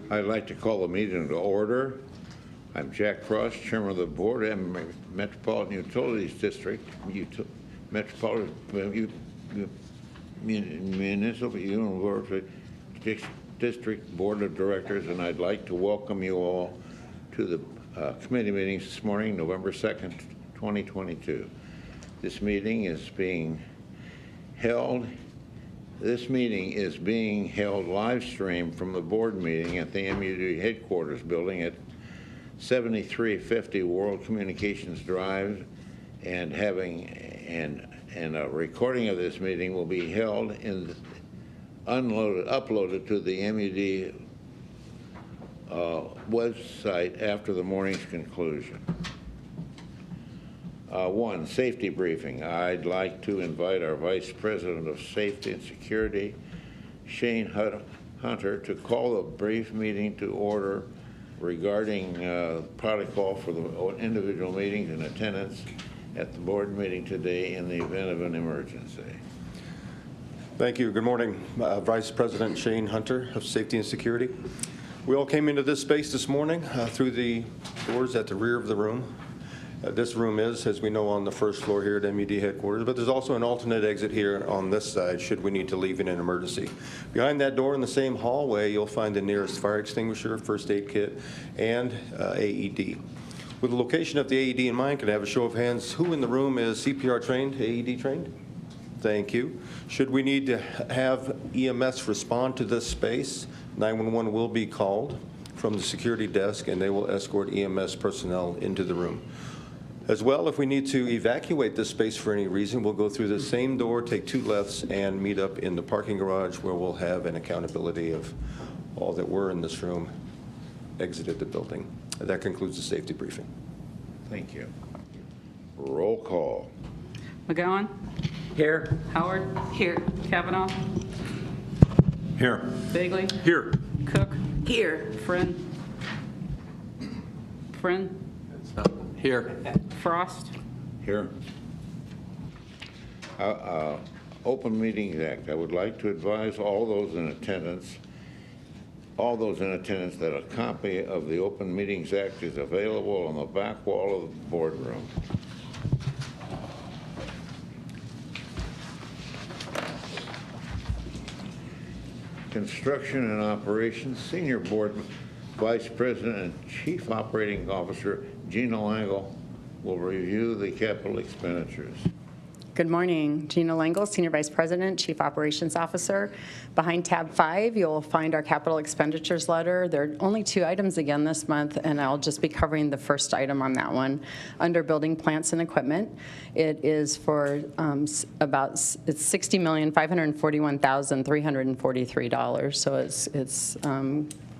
I'd like to call the meeting to order. I'm Jack Frost, Chairman of the Board and Metropolitan Utilities District, Metropolitan Municipal University District Board of Directors, and I'd like to welcome you all to the committee meetings this morning, November 2nd, 2022. This meeting is being held live stream from the board meeting at the M.U.D headquarters building at 7350 World Communications Drive, and a recording of this meeting will be held and uploaded to the M.U.D website after the morning's conclusion. One, safety briefing. I'd like to invite our Vice President of Safety and Security, Shane Hunter, to call a brief meeting to order regarding protocol for the individual meetings and attendance at the board meeting today in the event of an emergency. Thank you. Good morning. Vice President Shane Hunter of Safety and Security. We all came into this space this morning through the doors at the rear of the room. This room is, as we know, on the first floor here at M.U.D headquarters, but there's also an alternate exit here on this side should we need to leave in an emergency. Behind that door in the same hallway, you'll find the nearest fire extinguisher, first aid kit, and AED. With the location of the AED in mind, can I have a show of hands? Who in the room is CPR trained, AED trained? Thank you. Should we need to have EMS respond to this space, 911 will be called from the security desk, and they will escort EMS personnel into the room. As well, if we need to evacuate this space for any reason, we'll go through the same door, take two lefts, and meet up in the parking garage where we'll have an accountability of all that were in this room exited the building. That concludes the safety briefing. Thank you. Roll call. McGowan? Here. Howard? Here. Kavanaugh? Here. Bagley? Here. Cook? Here. Friend? Here. Frost? Here. Open Meetings Act. I would like to advise all those in attendance that a copy of the Open Meetings Act is available on the back wall of the boardroom. Construction and Operations, Senior Board Vice President and Chief Operating Officer Gina Langle will review the capital expenditures. Good morning. Gina Langle, Senior Vice President, Chief Operations Officer. Behind tab 5, you'll find our capital expenditures letter. There are only 2 items again this month, and I'll just be covering the first item on that one. Under building plants and equipment, it is for it's $60,541,343. So it's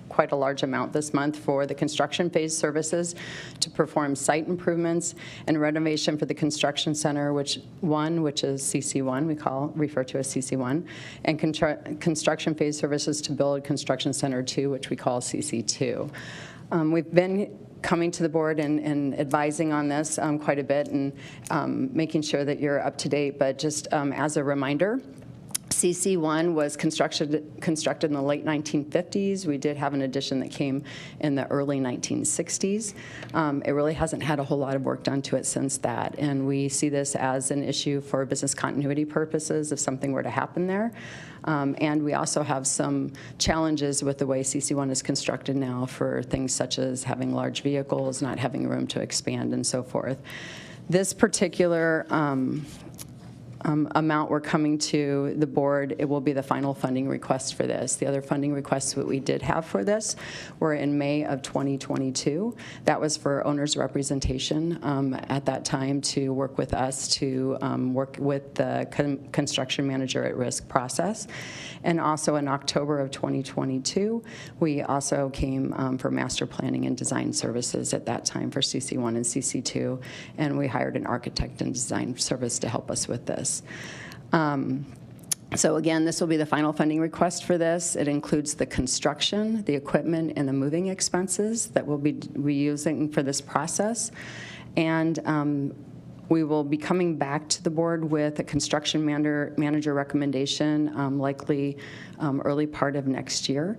quite a large amount this month for the construction phase services to perform site improvements and renovation for the construction center, which is CC1, we refer to as CC1, and construction phase services to build construction center 2, which we call CC2. We've been coming to the board and advising on this quite a bit and making sure that you're up to date, but just as a reminder, CC1 was constructed in the late 1950s. We did have an addition that came in the early 1960s. It really hasn't had a whole lot of work done to it since that, and we see this as an issue for business continuity purposes if something were to happen there. And we also have some challenges with the way CC1 is constructed now for things such as having large vehicles, not having room to expand, and so forth. This particular amount we're coming to the board, it will be the final funding request for this. The other funding requests that we did have for this were in May of 2022. That was for owner's representation at that time to work with us to work with the construction manager at risk process. And also in October of 2022, we also came for master planning and design services at that time for CC1 and CC2, and we hired an architect and design service to help us with this. So again, this will be the final funding request for this. It includes the construction, the equipment, and the moving expenses that we'll be reusing for this process. And we will be coming back to the board with a construction manager recommendation, likely early part of next year.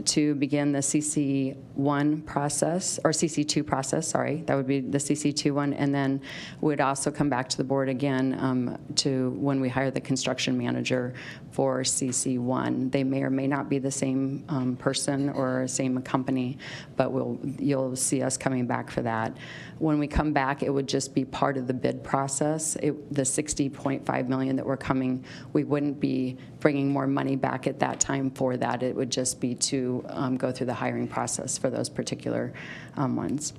to begin the CC1 process, or CC2 process, sorry. That would be the CC2 one, and then we'd also come back to the board again to when we hire the construction manager for CC1. They may or may not be the same person or same company, but you'll see us coming back for that. When we come back, it would just be part of the bid process. The $60.5 million that we're coming, we wouldn't be bringing more money back at that time for that. It would just be to go through the hiring process for those particular ones.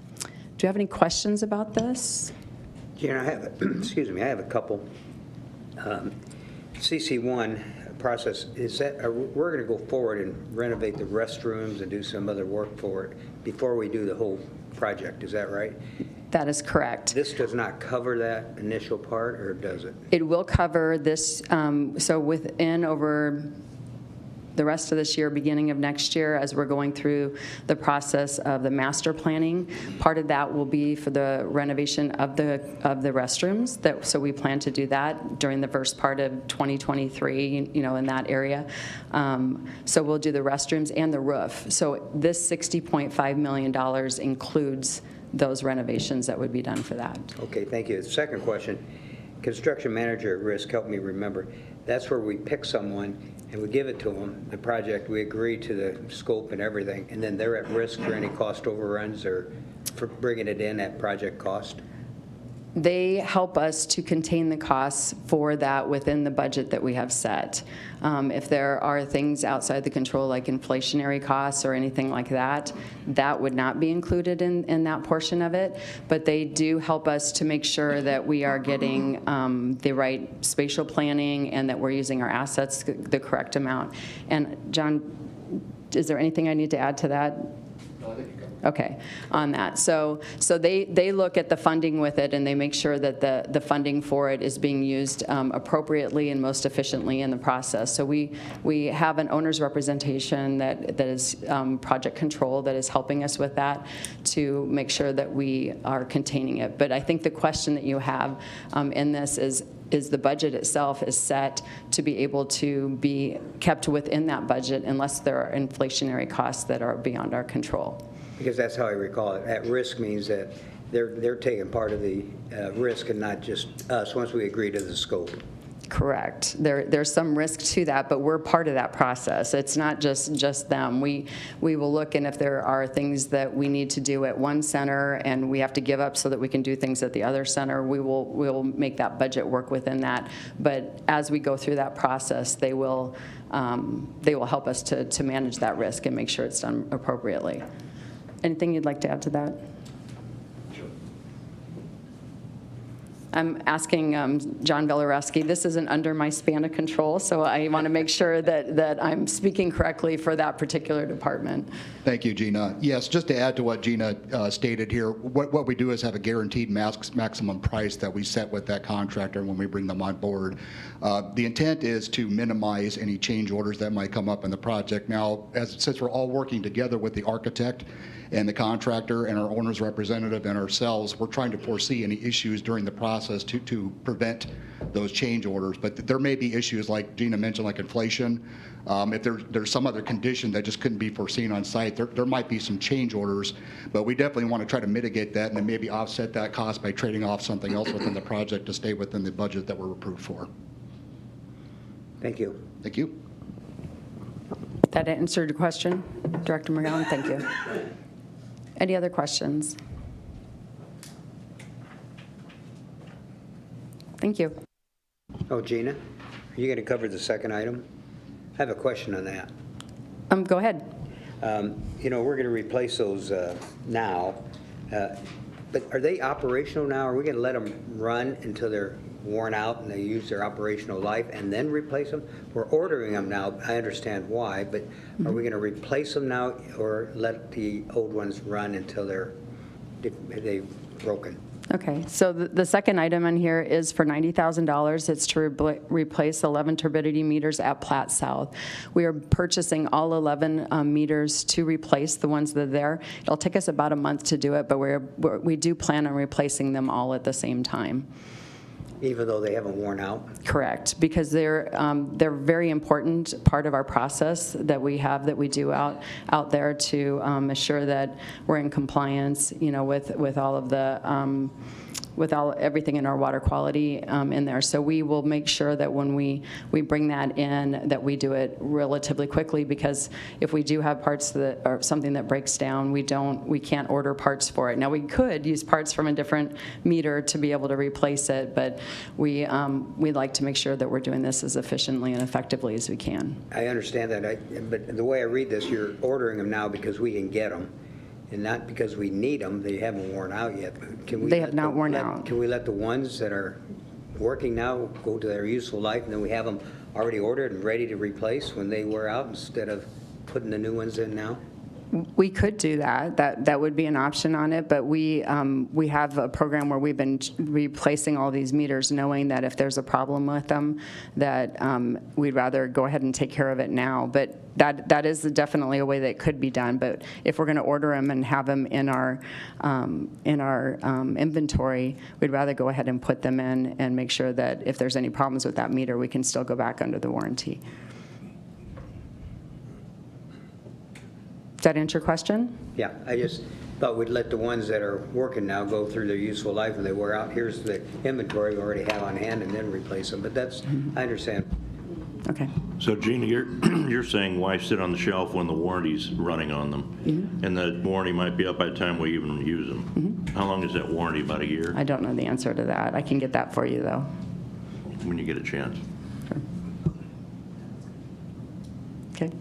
Do you have any questions about this? Jan, I have, excuse me, I have a couple. CC1 process, is that, we're going to go forward and renovate the restrooms and do some other work for it before we do the whole project, is that right? That is correct. This does not cover that initial part, or does it? It will cover this, so within over the rest of this year, beginning of next year, as we're going through the process of the master planning, part of that will be for the renovation of the restrooms. So we plan to do that during the first part of 2023, in that area. So we'll do the restrooms and the roof. So this $60.5 million includes those renovations that would be done for that. Okay, thank you. The second question, construction manager at risk, help me remember. That's where we pick someone and we give it to them, the project, we agree to the scope and everything, and then they're at risk for any cost overruns or for bringing it in at project cost? They help us to contain the costs for that within the budget that we have set. If there are things outside the control, like inflationary costs or anything like that, that would not be included in that portion of it. But they do help us to make sure that we are getting the right spatial planning and that we're using our assets the correct amount. And John, is there anything I need to add to that? Okay, on that. So they look at the funding with it, and they make sure that the funding for it is being used appropriately and most efficiently in the process. So we have an owner's representation that is project control that is helping us with that to make sure that we are containing it. But I think the question that you have in this is the budget itself is set to be able to be kept within that budget unless there are inflationary costs that are beyond our control. Because that's how I recall it. At risk means that they're taking part of the risk and not just us once we agree to the scope. Correct. There's some risk to that, but we're part of that process. It's not just them. We will look, and if there are things that we need to do at one center and we have to give up so that we can do things at the other center, we'll make that budget work within that. But as we go through that process, they will help us to manage that risk and make sure it's done appropriately. Anything you'd like to add to that? I'm asking John Velereski. This isn't under my span of control, so I want to make sure that I'm speaking correctly for that particular department. Thank you, Gina. Yes, just to add to what Gina stated here, what we do is have a guaranteed maximum price that we set with that contractor when we bring them on board. The intent is to minimize any change orders that might come up in the project. Now, since we're all working together with the architect and the contractor and our owner's representative and ourselves, we're trying to foresee any issues during the process to prevent those change orders. But there may be issues like Gina mentioned, like inflation. If there's some other condition that just couldn't be foreseen on site, there might be some change orders, but we definitely want to try to mitigate that and then maybe offset that cost by trading off something else within the project to stay within the budget that we're approved for. Thank you. Thank you. That answered your question, Director McGowan? Thank you. Any other questions? Thank you. Oh, Gina, are you going to cover the second item? I have a question on that. Go ahead. We're going to replace those now, but are they operational now? Are we going to let them run until they're worn out and they use their operational life and then replace them? We're ordering them now. I understand why, but are we going to replace them now or let the old ones run until they've broken? Okay, so the second item on here is for $90,000. It's to replace 11 turbidity meters at Platte South. We are purchasing all 11 meters to replace the ones that are there. It'll take us about a month to do it, but we do plan on replacing them all at the same time. even though they haven't worn out? Correct, because they're very important part of our process that we have, that we do out there to assure that we're in compliance, with all of the everything in our water quality in there. So we will make sure that when we bring that in, that we do it relatively quickly, because if we do have parts that or something that breaks down, we can't order parts for it. Now, we could use parts from a different meter to be able to replace it, but we like to make sure that we're doing this as efficiently and effectively as we can. I understand that, but the way I read this, you're ordering them now because we can get them, and not because we need them. They haven't worn out yet. They have not worn out. Can we let the ones that are working now go to their useful life, and then we have them already ordered and ready to replace when they wear out, instead of putting the new ones in now? We could do that. That would be an option on it, but we have a program where we've been replacing all these meters, knowing that if there's a problem with them, that we'd rather go ahead and take care of it now. But that is definitely a way that it could be done. But if we're going to order them and have them in our inventory, we'd rather go ahead and put them in and make sure that if there's any problems with that meter, we can still go back under the warranty. Does that answer your question? Yeah, I just thought we'd let the ones that are working now go through their useful life. When they wear out, here's the inventory we already have on hand, and then replace them. But that's, I understand. Okay. So Gina, you're saying why sit on the shelf when the warranty's running on them? And the warranty might be up by the time we even use them. How long is that warranty, about a year? I don't know the answer to that. I can get that for you, though. When you get a chance. Sure. Okay.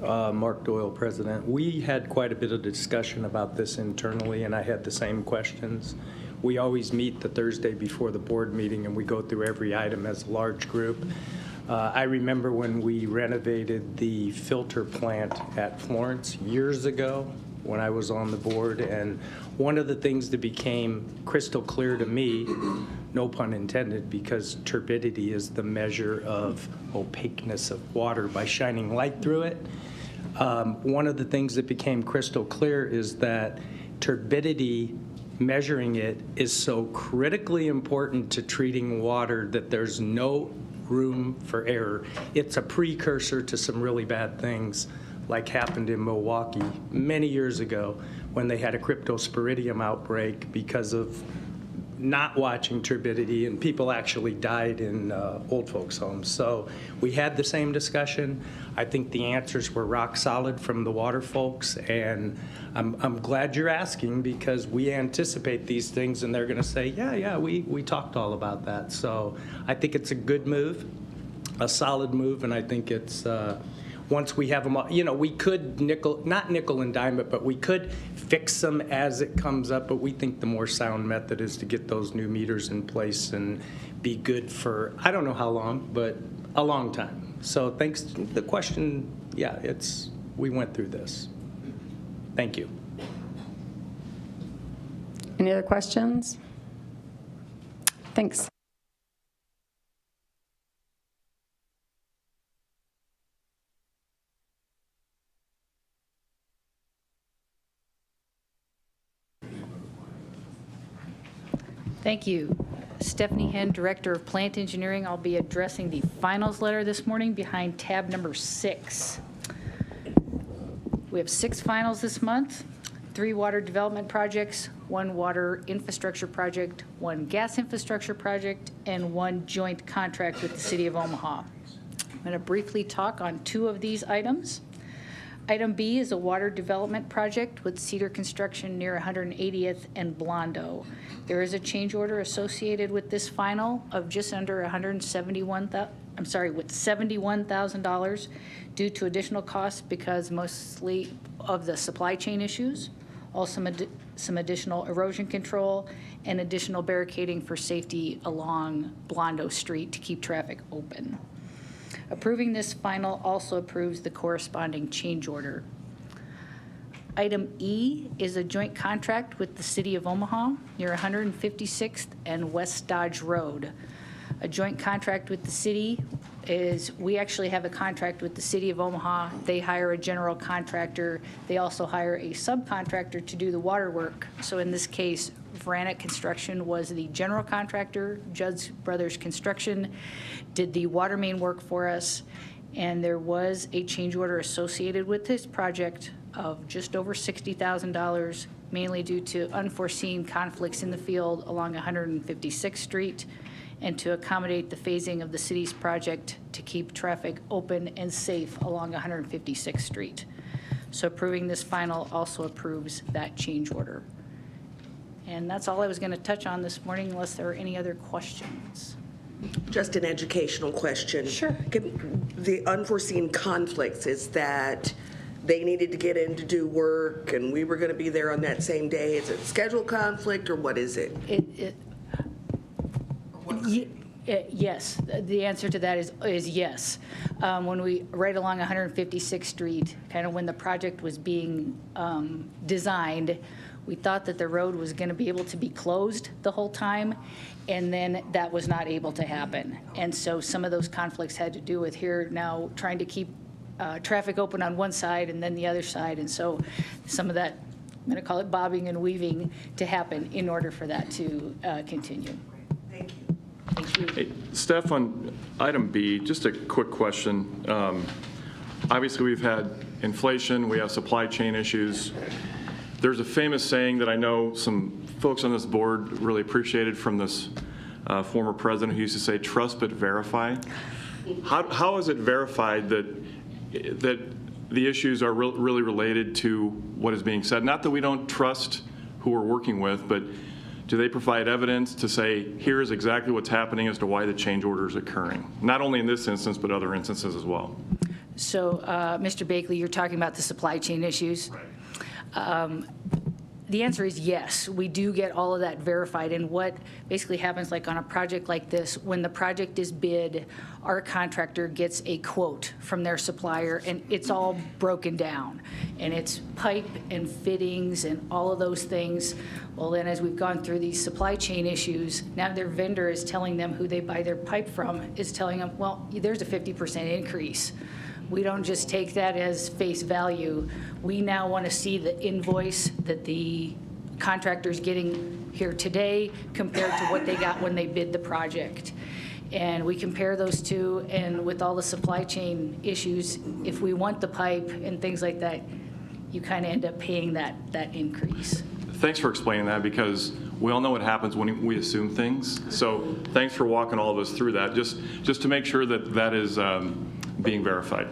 Mark Doyle, President. We had quite a bit of discussion about this internally, and I had the same questions. We always meet the Thursday before the board meeting, and we go through every item as a large group. I remember when we renovated the filter plant at Florence years ago when I was on the board, and one of the things that became crystal clear to me, no pun intended, because turbidity is the measure of opaqueness of water by shining light through it. One of the things that became crystal clear is that turbidity, measuring it, is so critically important to treating water that there's no room for error. It's a precursor to some really bad things like happened in Milwaukee many years ago when they had a cryptosporidium outbreak because of not watching turbidity, and people actually died in old folks' homes. So we had the same discussion. I think the answers were rock solid from the water folks, and I'm glad you're asking, because we anticipate these things and they're going to say, yeah, we talked all about that. So I think it's a good move, a solid move, and I think it's once we have them all, we could not nickel and dime it, but we could fix them as it comes up. But we think the more sound method is to get those new meters in place and be good for, I don't know how long, but a long time. So thanks. The question, yeah, we went through this. Thank you. Any other questions? Thanks. Thank you. Stephanie Henn, Director of Plant Engineering. I'll be addressing the finals letter this morning behind tab number 6. We have 6 finals this month, 3 water development projects, 1 water infrastructure project, 1 gas infrastructure project, and 1 joint contract with the City of Omaha. I'm going to briefly talk on 2 of these items. Item B is a water development project with Cedar Construction near 180th and Blondo. There is a change order associated with this final of just under $71,000 due to additional costs because mostly of the supply chain issues, also some additional erosion control and additional barricading for safety along Blondo Street to keep traffic open. Approving this final also approves the corresponding change order. Item E is a joint contract with the City of Omaha near 156th and West Dodge Road. A joint contract with the city is we actually have a contract with the City of Omaha. They hire a general contractor. They also hire a subcontractor to do the water work. So in this case, Vranek Construction was the general contractor. Judd's Brothers Construction did the water main work for us. And there was a change order associated with this project of just over $60,000, mainly due to unforeseen conflicts in the field along 156th Street, and to accommodate the phasing of the city's project to keep traffic open and safe along 156th Street. So approving this final also approves that change order. And that's all I was going to touch on this morning, unless there are any other questions. Just an educational question. Sure. The unforeseen conflicts, is that they needed to get in to do work and we were going to be there on that same day? Is it schedule conflict or what is it? Yes, the answer to that is yes. When we, right along 156th Street, kind of when the project was being designed, we thought that the road was going to be able to be closed the whole time, and then that was not able to happen. And so some of those conflicts had to do with here now trying to keep traffic open on one side and then the other side. And so some of that, I'm going to call it bobbing and weaving, to happen in order for that to continue. Thank you. Thank you. Hey, Steph, on item B, just a quick question. Obviously, we've had inflation, we have supply chain issues. There's a famous saying that I know some folks on this board really appreciated from this former president who used to say, trust but verify. How is it verified that the issues are really related to what is being said? Not that we don't trust who we're working with, but do they provide evidence to say, here's exactly what's happening as to why the change order is occurring? Not only in this instance, but other instances as well. So, Mr. Bakley, you're talking about the supply chain issues? Right. The answer is yes. We do get all of that verified. And what basically happens, like on a project like this, when the project is bid, our contractor gets a quote from their supplier, and it's all broken down. And it's pipe and fittings and all of those things. Well, then as we've gone through these supply chain issues, now their vendor is telling them who they buy their pipe from, is telling them, well, there's a 50% increase. We don't just take that as face value. We now want to see the invoice that the contractor's getting here today compared to what they got when they bid the project. And we compare those two, and with all the supply chain issues, if we want the pipe and things like that, you kind of end up paying that increase. Thanks for explaining that, because we all know what happens when we assume things. So thanks for walking all of us through that, just to make sure that that is being verified.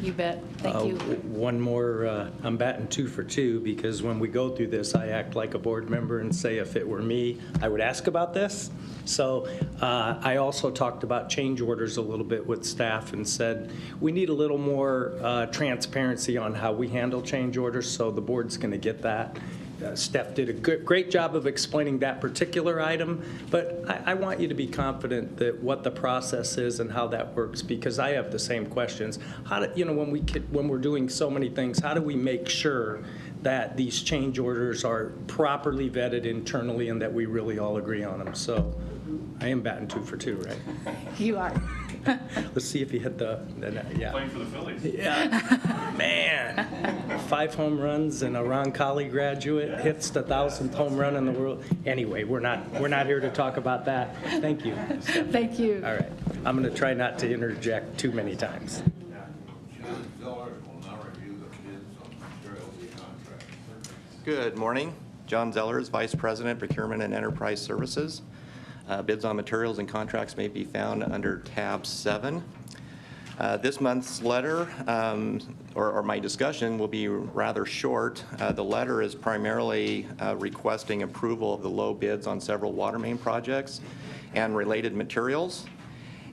You bet. Thank you. One more, I'm batting 2 for 2, because when we go through this, I act like a board member and say if it were me, I would ask about this. So I also talked about change orders a little bit with staff and said we need a little more transparency on how we handle change orders, so the board's going to get that. Steph did a great job of explaining that particular item, but I want you to be confident that what the process is and how that works, because I have the same questions. How do, when we're doing so many things, how do we make sure that these change orders are properly vetted internally and that we really all agree on them? So I am batting 2 for 2, right? You are. Let's see if you hit the yeah. Playing for the Phillies. Yeah, man. 5 home runs and a Ron Colley graduate hits the 1,000th home run in the world. Anyway, we're not here to talk about that. Thank you. Thank you. All right, I'm going to try not to interject too many times. John Zeller will now review the bids on materials and contracts. Good morning. John Zeller is Vice President, Procurement and Enterprise Services. Bids on materials and contracts may be found under tab 7. This month's letter, or my discussion, will be rather short. The letter is primarily requesting approval of the low bids on several water main projects and related materials.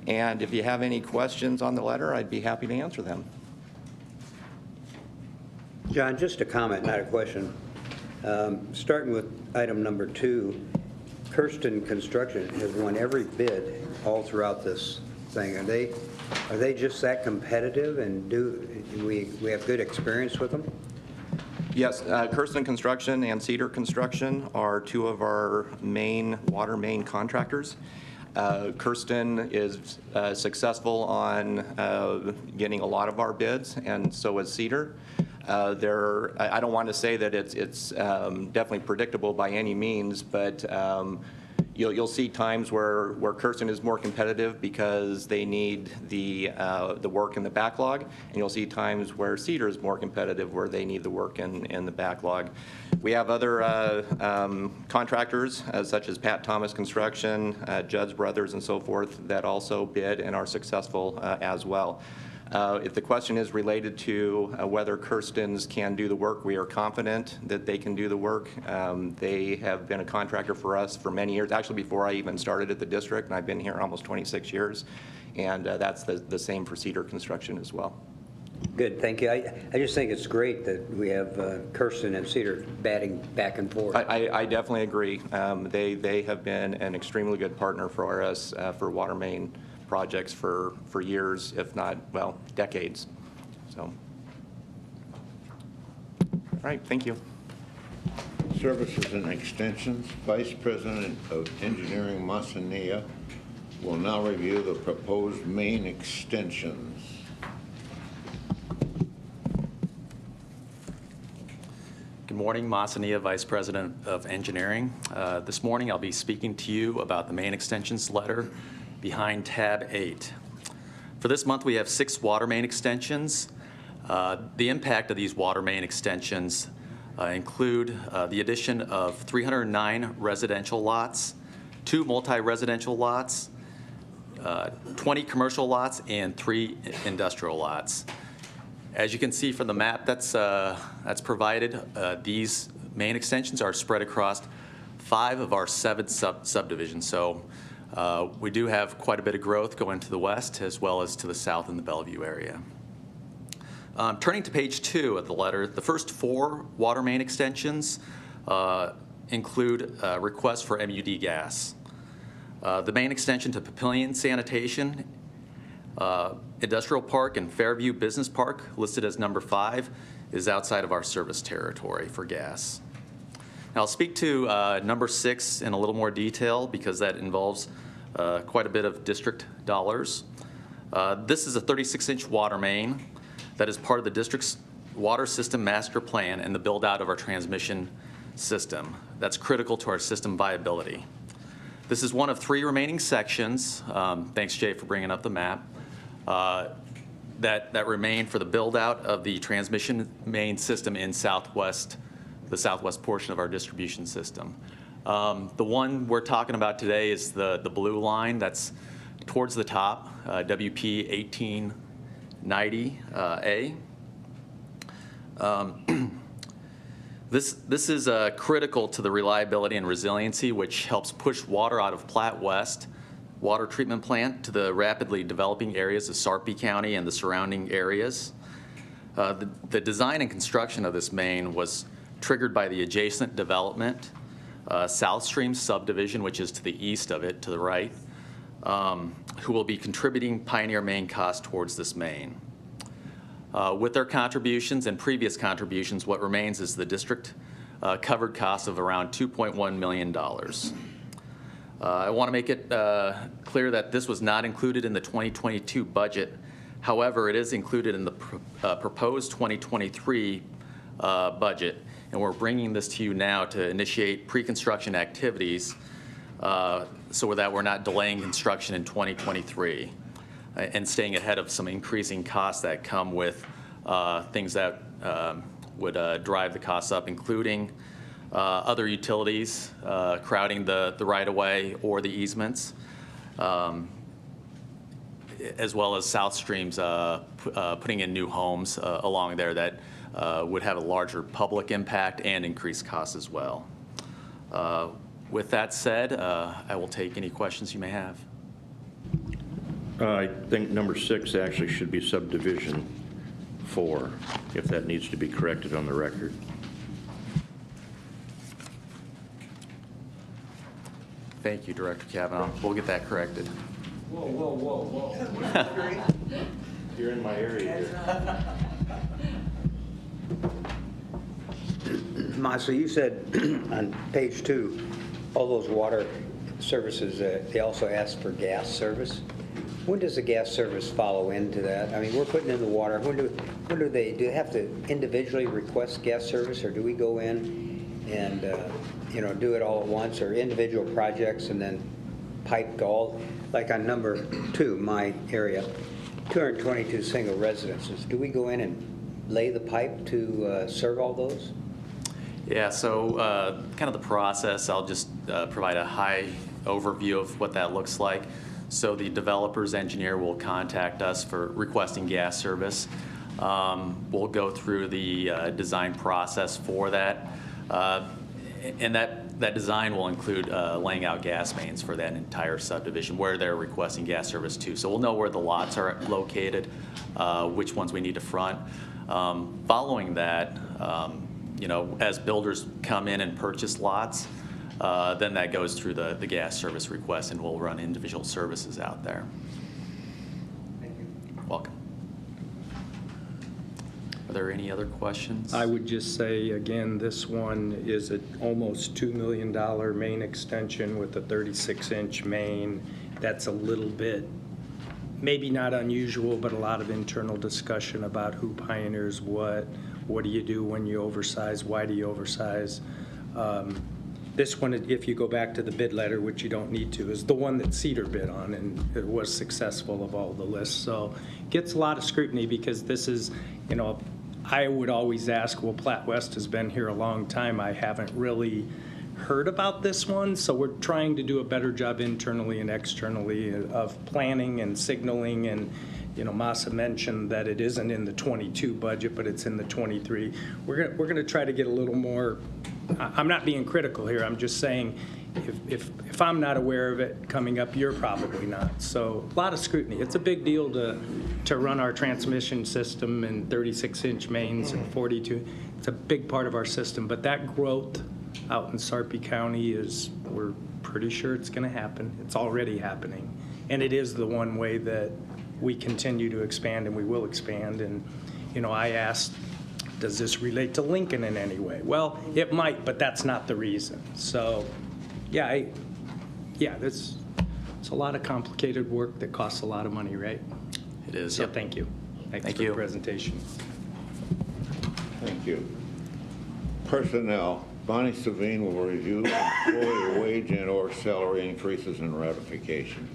And if you have any questions on the letter, I'd be happy to answer them. John, just a comment, not a question. Starting with item number 2, Kirsten Construction has won every bid all throughout this thing. Are they just that competitive, and do we have good experience with them? Yes, Kirsten Construction and Cedar Construction are 2 of our main water main contractors. Kirsten is successful on getting a lot of our bids, and so is Cedar. I don't want to say that it's definitely predictable by any means, but you'll see times where Kirsten is more competitive because they need the work in the backlog, and you'll see times where Cedar is more competitive where they need the work in the backlog. We have other contractors such as Pat Thomas Construction, Judd's Brothers, and so forth that also bid and are successful as well. If the question is related to whether Kirsten's can do the work, we are confident that they can do the work. They have been a contractor for us for many years, actually before I even started at the district, and I've been here almost 26 years. And that's the same for Cedar Construction as well. Good, thank you. I just think it's great that we have Kirsten and Cedar batting back and forth. I definitely agree. They have been an extremely good partner for us for water main projects for years, if not, well, decades. So, all right, thank you. Services and Extensions, Vice President of Engineering Masania will now review the proposed main extensions. Good morning, Masania, Vice President of Engineering. This morning I'll be speaking to you about the main extensions letter behind tab 8. For this month we have 6 water main extensions. The impact of these water main extensions include the addition of 309 residential lots, 2 multi-residential lots, 20 commercial lots, and 3 industrial lots. As you can see from the map that's provided, these main extensions are spread across 5 of our 7 subdivisions. So we do have quite a bit of growth going to the west as well as to the south in the Bellevue area. Turning to page 2 of the letter, the first 4 water main extensions include requests for M.U.D. gas. The main extension to Papillion Sanitation, Industrial Park, and Fairview Business Park, listed as number 5, is outside of our service territory for gas. Now I'll speak to number 6 in a little more detail because that involves quite a bit of district dollars. This is a 36-inch water main that is part of the district's water system master plan and the build out of our transmission system. That's critical to our system viability. This is one of 3 remaining sections, thanks Jay for bringing up the map, that remain for the build out of the transmission main system in the southwest portion of our distribution system. The one we're talking about today is the blue line that's towards the top, WP 1890A. This is critical to the reliability and resiliency, which helps push water out of Platte West water treatment plant to the rapidly developing areas of Sarpy County and the surrounding areas. The design and construction of this main was triggered by the adjacent development, South Stream subdivision, which is to the east of it, to the right, who will be contributing Pioneer main costs towards this main. With their contributions and previous contributions, what remains is the district covered cost of around $2.1 million. I want to make it clear that this was not included in the 2022 budget. However, it is included in the proposed 2023 budget, and we're bringing this to you now to initiate pre-construction activities so that we're not delaying construction in 2023 and staying ahead of some increasing costs that come with things that would drive the costs up, including other utilities crowding the right-of-way or the easements, as well as South Streams putting in new homes along there that would have a larger public impact and increased costs as well. With that said, I will take any questions you may have. I think number 6 actually should be subdivision 4, if that needs to be corrected on the record. Thank you, Director Kavanaugh. We'll get that corrected. Whoa, whoa, whoa, whoa. You're in my area here. Ma, so you said on page 2, all those water services, they also ask for gas service. When does the gas service follow into that? I mean, we're putting in the water. When do they have to individually request gas service, or do we go in and do it all at once, or individual projects and then pipe all? Like on number 2, my area, 222 single residences. Do we go in and lay the pipe to serve all those? Yeah, so kind of the process, I'll just provide a high overview of what that looks like. So the developer's engineer will contact us for requesting gas service. We'll go through the design process for that. And that design will include laying out gas mains for that entire subdivision where they're requesting gas service to. So we'll know where the lots are located, which ones we need to front. Following that, as builders come in and purchase lots, then that goes through the gas service request, and we'll run individual services out there. Thank you. Welcome. Are there any other questions? I would just say, again, this one is an almost $2 million main extension with a 36-inch main. That's a little bit, maybe not unusual, but a lot of internal discussion about who pioneers what do you do when you oversize, why do you oversize. This one, if you go back to the bid letter, which you don't need to, is the one that Cedar bid on, and it was successful of all the lists. So it gets a lot of scrutiny because this is, I would always ask, well, Platte West has been here a long time. I haven't really heard about this one, so we're trying to do a better job internally and externally of planning and signaling. And Masa mentioned that it isn't in the 22 budget, but it's in the 23. We're gonna try to get a little more. I'm not being critical here. I'm just saying, if I'm not aware of it coming up, you're probably not. So a lot of scrutiny. It's a big deal to run our transmission system in 36-inch mains and 42. It's a big part of our system. But that growth out in Sarpy County we're pretty sure it's going to happen. It's already happening. And it is the one way that we continue to expand, and we will expand. And, I asked, does this relate to Lincoln in any way? Well, it might, but that's not the reason. So, it's a lot of complicated work that costs a lot of money, right? It is. So thank you. Thanks for the presentation. Thank you. Personnel, Bonnie Savine will review employee wage and/or salary increases and ratification.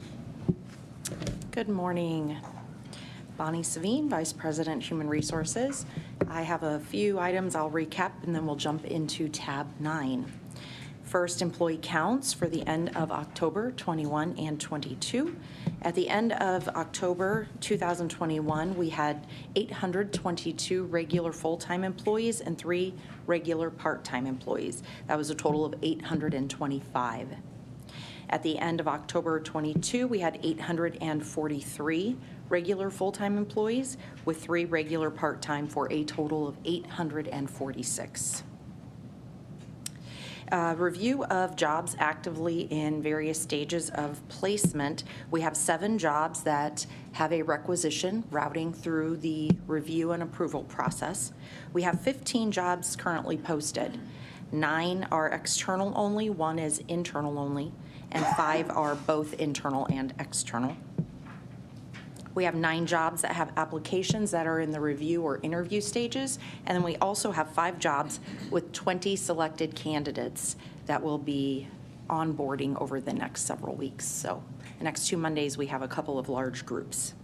Good morning. Bonnie Savine, Vice President, Human Resources. I have a few items I'll recap, and then we'll jump into tab 9. First, employee counts for the end of October 21 and 22. At the end of October 2021, we had 822 regular full-time employees and 3 regular part-time employees. That was a total of 825. At the end of October 22, we had 843 regular full-time employees with 3 regular part-time for a total of 846. Review of jobs actively in various stages of placement. We have 7 jobs that have a requisition routing through the review and approval process. We have 15 jobs currently posted. 9 are external only, 1 is internal only, and 5 are both internal and external. We have 9 jobs that have applications that are in the review or interview stages, and then we also have 5 jobs with 20 selected candidates that will be onboarding over the next several weeks. So the next 2 Mondays, we have a couple of large groups.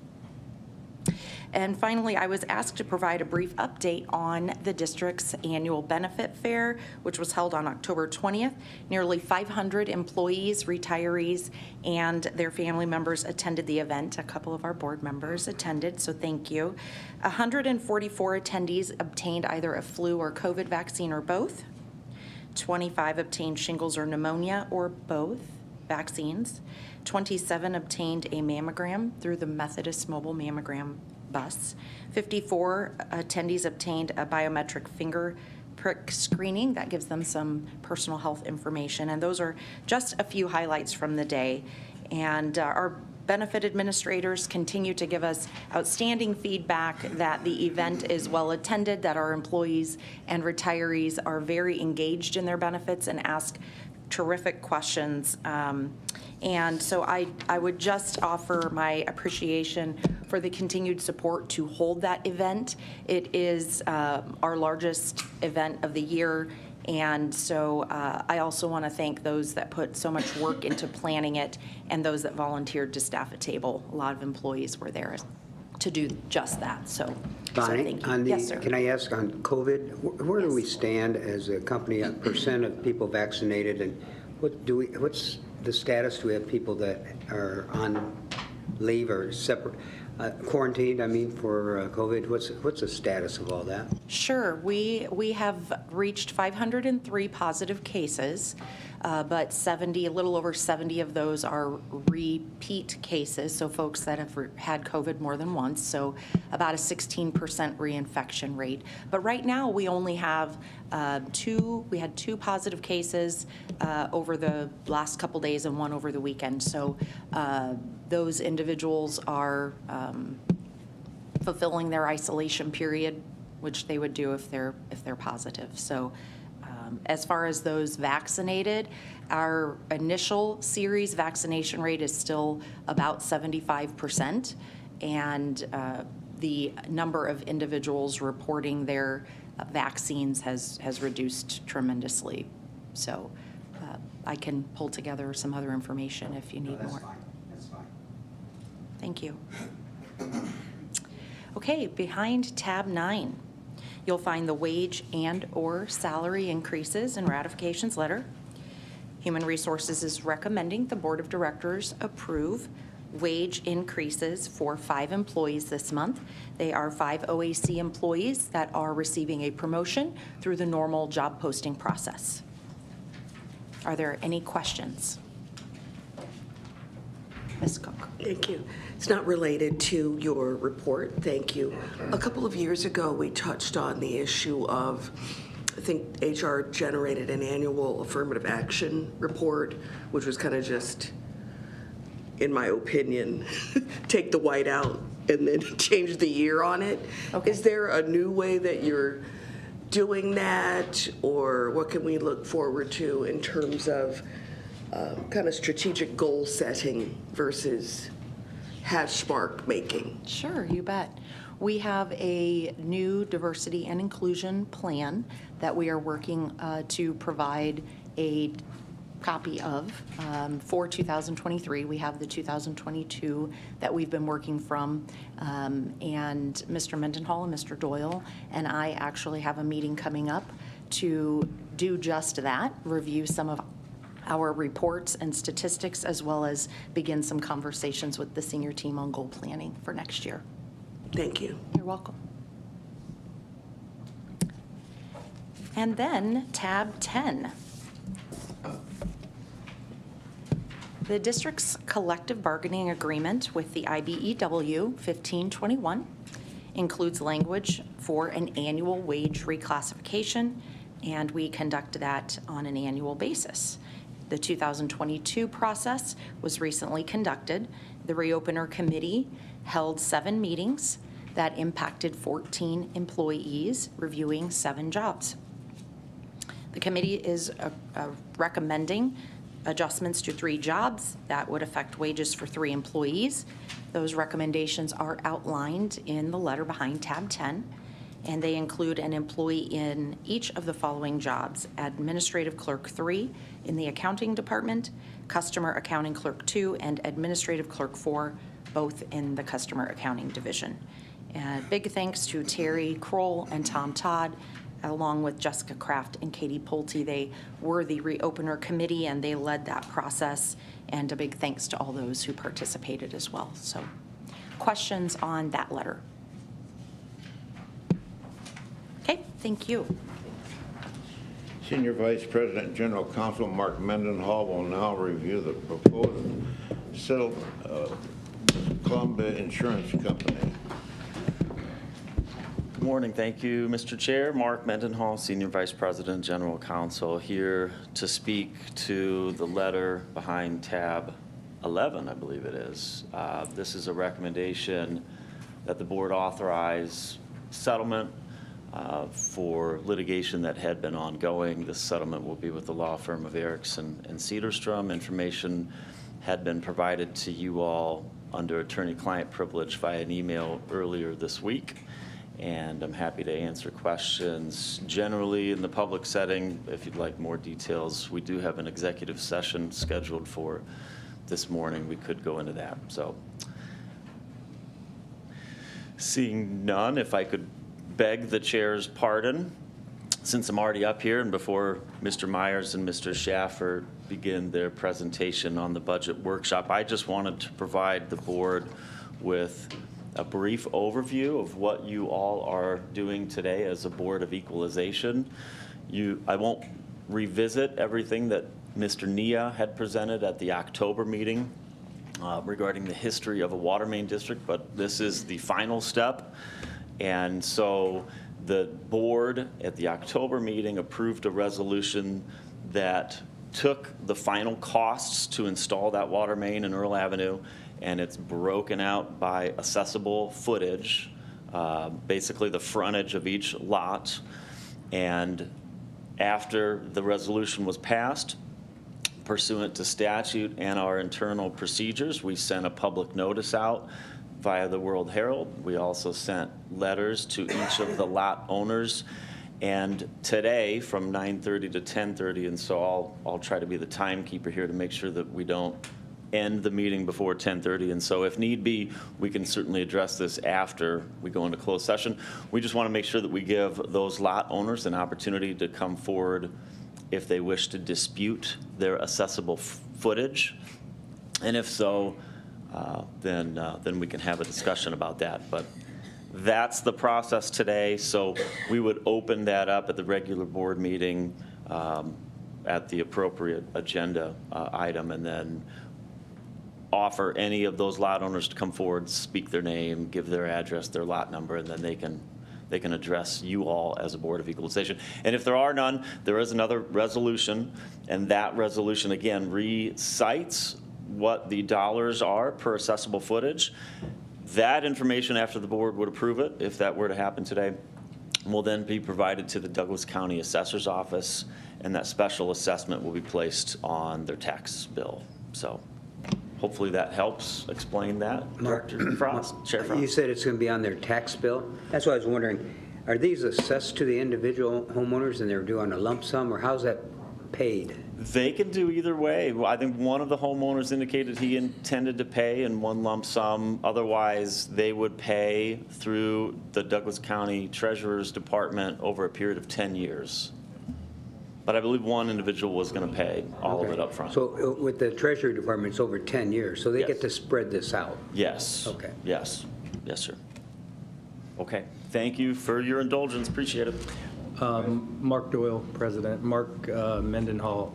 And finally, I was asked to provide a brief update on the district's annual benefit fair, which was held on October 20th. Nearly 500 employees, retirees, and their family members attended the event. A couple of our board members attended, so thank you. 144 attendees obtained either a flu or COVID vaccine or both. 25 obtained shingles or pneumonia or both vaccines. 27 obtained a mammogram through the Methodist mobile mammogram bus. 54 attendees obtained a biometric finger prick screening that gives them some personal health information. And those are just a few highlights from the day. And our benefit administrators continue to give us outstanding feedback that the event is well attended, that our employees and retirees are very engaged in their benefits and ask terrific questions. And so I would just offer my appreciation for the continued support to hold that event. It is our largest event of the year. And so I also want to thank those that put so much work into planning it and those that volunteered to staff a table. A lot of employees were there to do just that. So Bonnie, thank you. Yes, sir. can I ask on COVID, where do we stand as a company, percent of people vaccinated, and what's the status? Do we have people that are on leave or separate, quarantined, I mean, for COVID? What's the status of all that? Sure. We have reached 503 positive cases, but a little over 70 of those are repeat cases, so folks that have had COVID more than once, so about a 16% reinfection rate. But right now, we only have we had two positive cases over the last couple days and one over the weekend. So those individuals are fulfilling their isolation period, which they would do if they're positive. So as far as those vaccinated, our initial series vaccination rate is still about 75%, and the number of individuals reporting their vaccines has reduced tremendously. So I can pull together some other information if you need more. Fine. That's fine. Thank you. Okay, behind tab 9, you'll find the wage and/or salary increases and ratifications letter. Human Resources is recommending the Board of Directors approve wage increases for 5 employees this month. They are 5 OAC employees that are receiving a promotion through the normal job posting process. Are there any questions? Ms. Cook. Thank you. It's not related to your report. Thank you. A couple of years ago, we touched on the issue of, I think HR generated an annual affirmative action report, which was kind of just, in my opinion, take the white out and then change the year on it. Okay. Is there a new way that you're doing that, or what can we look forward to in terms of kind of strategic goal setting versus hash mark making? Sure, you bet. We have a new diversity and inclusion plan that we are working to provide a copy of for 2023. We have the 2022 that we've been working from, and Mr. Mendenhall and Mr. Doyle and I actually have a meeting coming up to do just that, review some of our reports and statistics, as well as begin some conversations with the senior team on goal planning for next year. Thank you. You're welcome. And then tab 10. The district's collective bargaining agreement with the IBEW 1521 includes language for an annual wage reclassification, and we conduct that on an annual basis. The 2022 process was recently conducted. The reopener committee held 7 meetings that impacted 14 employees, reviewing 7 jobs. The committee is recommending adjustments to 3 jobs that would affect wages for 3 employees. Those recommendations are outlined in the letter behind tab 10, and they include an employee in each of the following jobs: Administrative Clerk 3 in the Accounting Department, Customer Accounting Clerk 2, and Administrative Clerk 4, both in the Customer Accounting Division. Big thanks to Terry Kroll and Tom Todd, along with Jessica Kraft and Katie Pulte. They were the reopener committee and they led that process, and a big thanks to all those who participated as well. So, questions on that letter? Okay, thank you. Senior Vice President General Counsel Mark Mendenhall will now review the proposed sale of Columbia Insurance Company. Good morning. Thank you, Mr. Chair. Mark Mendenhall, Senior Vice President, General Counsel, here to speak to the letter behind tab 11, I believe it is. This is a recommendation that the board authorize settlement for litigation that had been ongoing. This settlement will be with the law firm of Erickson and Cedarstrom. Information had been provided to you all under attorney-client privilege via an email earlier this week, and I'm happy to answer questions. Generally, in the public setting, if you'd like more details, we do have an executive session scheduled for this morning. We could go into that. So, seeing none, if I could beg the chair's pardon, since I'm already up here and before Mr. Myers and Mr. Schaffer begin their presentation on the budget workshop, I just wanted to provide the board with a brief overview of what you all are doing today as a Board of Equalization. I won't revisit everything that Mr. Nia had presented at the October meeting regarding the history of a water main district, but this is the final step. And so the board at the October meeting approved a resolution that took the final costs to install that water main in Earl Avenue, and it's broken out by accessible footage, basically the frontage of each lot. And after the resolution was passed, pursuant to statute and our internal procedures, we sent a public notice out via the World Herald. We also sent letters to each of the lot owners. And today, from 9:30 to 10:30, and so I'll try to be the timekeeper here to make sure that we don't end the meeting before 10:30. And so if need be, we can certainly address this after we go into closed session. We just want to make sure that we give those lot owners an opportunity to come forward if they wish to dispute their accessible footage. And if so, then we can have a discussion about that. But that's the process today. So we would open that up at the regular board meeting at the appropriate agenda item, and then offer any of those lot owners to come forward, speak their name, give their address, their lot number, and then they can address you all as a Board of Equalization. And if there are none, there is another resolution, and that resolution again recites what the dollars are per accessible footage. That information, after the board would approve it, if that were to happen today, will then be provided to the Douglas County Assessor's Office, and that special assessment will be placed on their tax bill. So hopefully that helps explain that. Director Frost, Chair Frost. You said it's going to be on their tax bill. That's why I was wondering, are these assessed to the individual homeowners and they're due on a lump sum, or how's that paid? They can do either way. I think one of the homeowners indicated he intended to pay in one lump sum. Otherwise, they would pay through the Douglas County Treasurer's Department over a period of 10 years. But I believe one individual was going to pay all of it up front. So with the Treasury Department, it's over 10 years, so they get to spread this out? Yes. Okay. Yes. Yes, sir. Okay. Thank you for your indulgence. Appreciate it. Mark Doyle, President. Mark Mendenhall,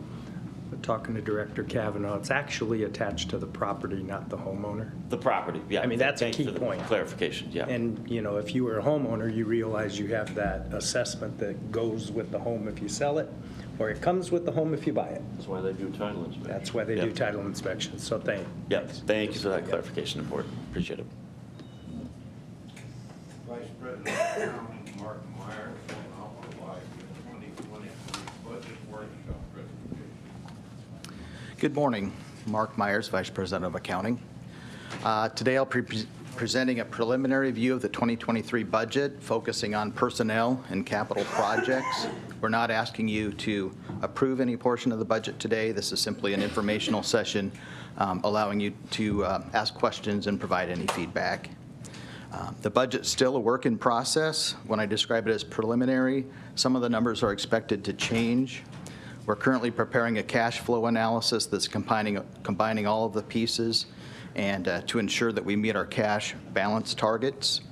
talking to Director Kavanaugh. It's actually attached to the property, not the homeowner. The property, yeah. I mean, that's a key point. Clarification, yeah. And, you know, if you were a homeowner, you realize you have that assessment that goes with the home if you sell it, or it comes with the home if you buy it. That's why they do title inspections. That's why they do title inspections, so Yes, thank you for that clarification, Board. Appreciate it. Vice President of Procurement, Mark Myers, will now provide the 2023 budget workshop presentation. Good morning. Mark Myers, Vice President of Accounting. Today I'll be presenting a preliminary view of the 2023 budget, focusing on personnel and capital projects. We're not asking you to approve any portion of the budget today. This is simply an informational session, allowing you to ask questions and provide any feedback. The budget's still a work in process. When I describe it as preliminary, some of the numbers are expected to change. We're currently preparing a cash flow analysis that's combining all of the pieces and to ensure that we meet our cash balance targets.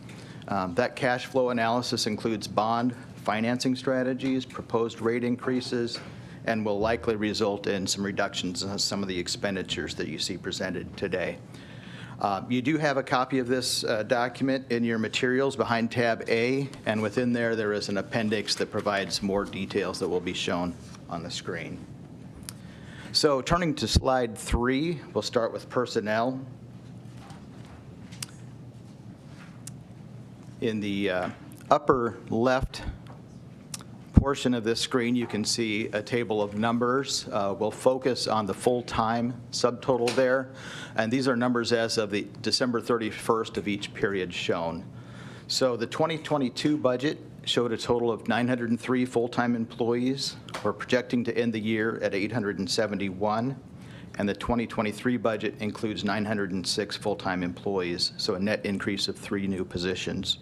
That cash flow analysis includes bond financing strategies, proposed rate increases, and will likely result in some reductions in some of the expenditures that you see presented today. You do have a copy of this document in your materials behind tab A, and within there is an appendix that provides more details that will be shown on the screen. So turning to slide 3, we'll start with personnel. In the upper left portion of this screen, you can see a table of numbers. We'll focus on the full-time subtotal there, and these are numbers as of the December 31st of each period shown. So the 2022 budget showed a total of 903 full-time employees. We're projecting to end the year at 871, and the 2023 budget includes 906 full-time employees, so a net increase of 3 new positions.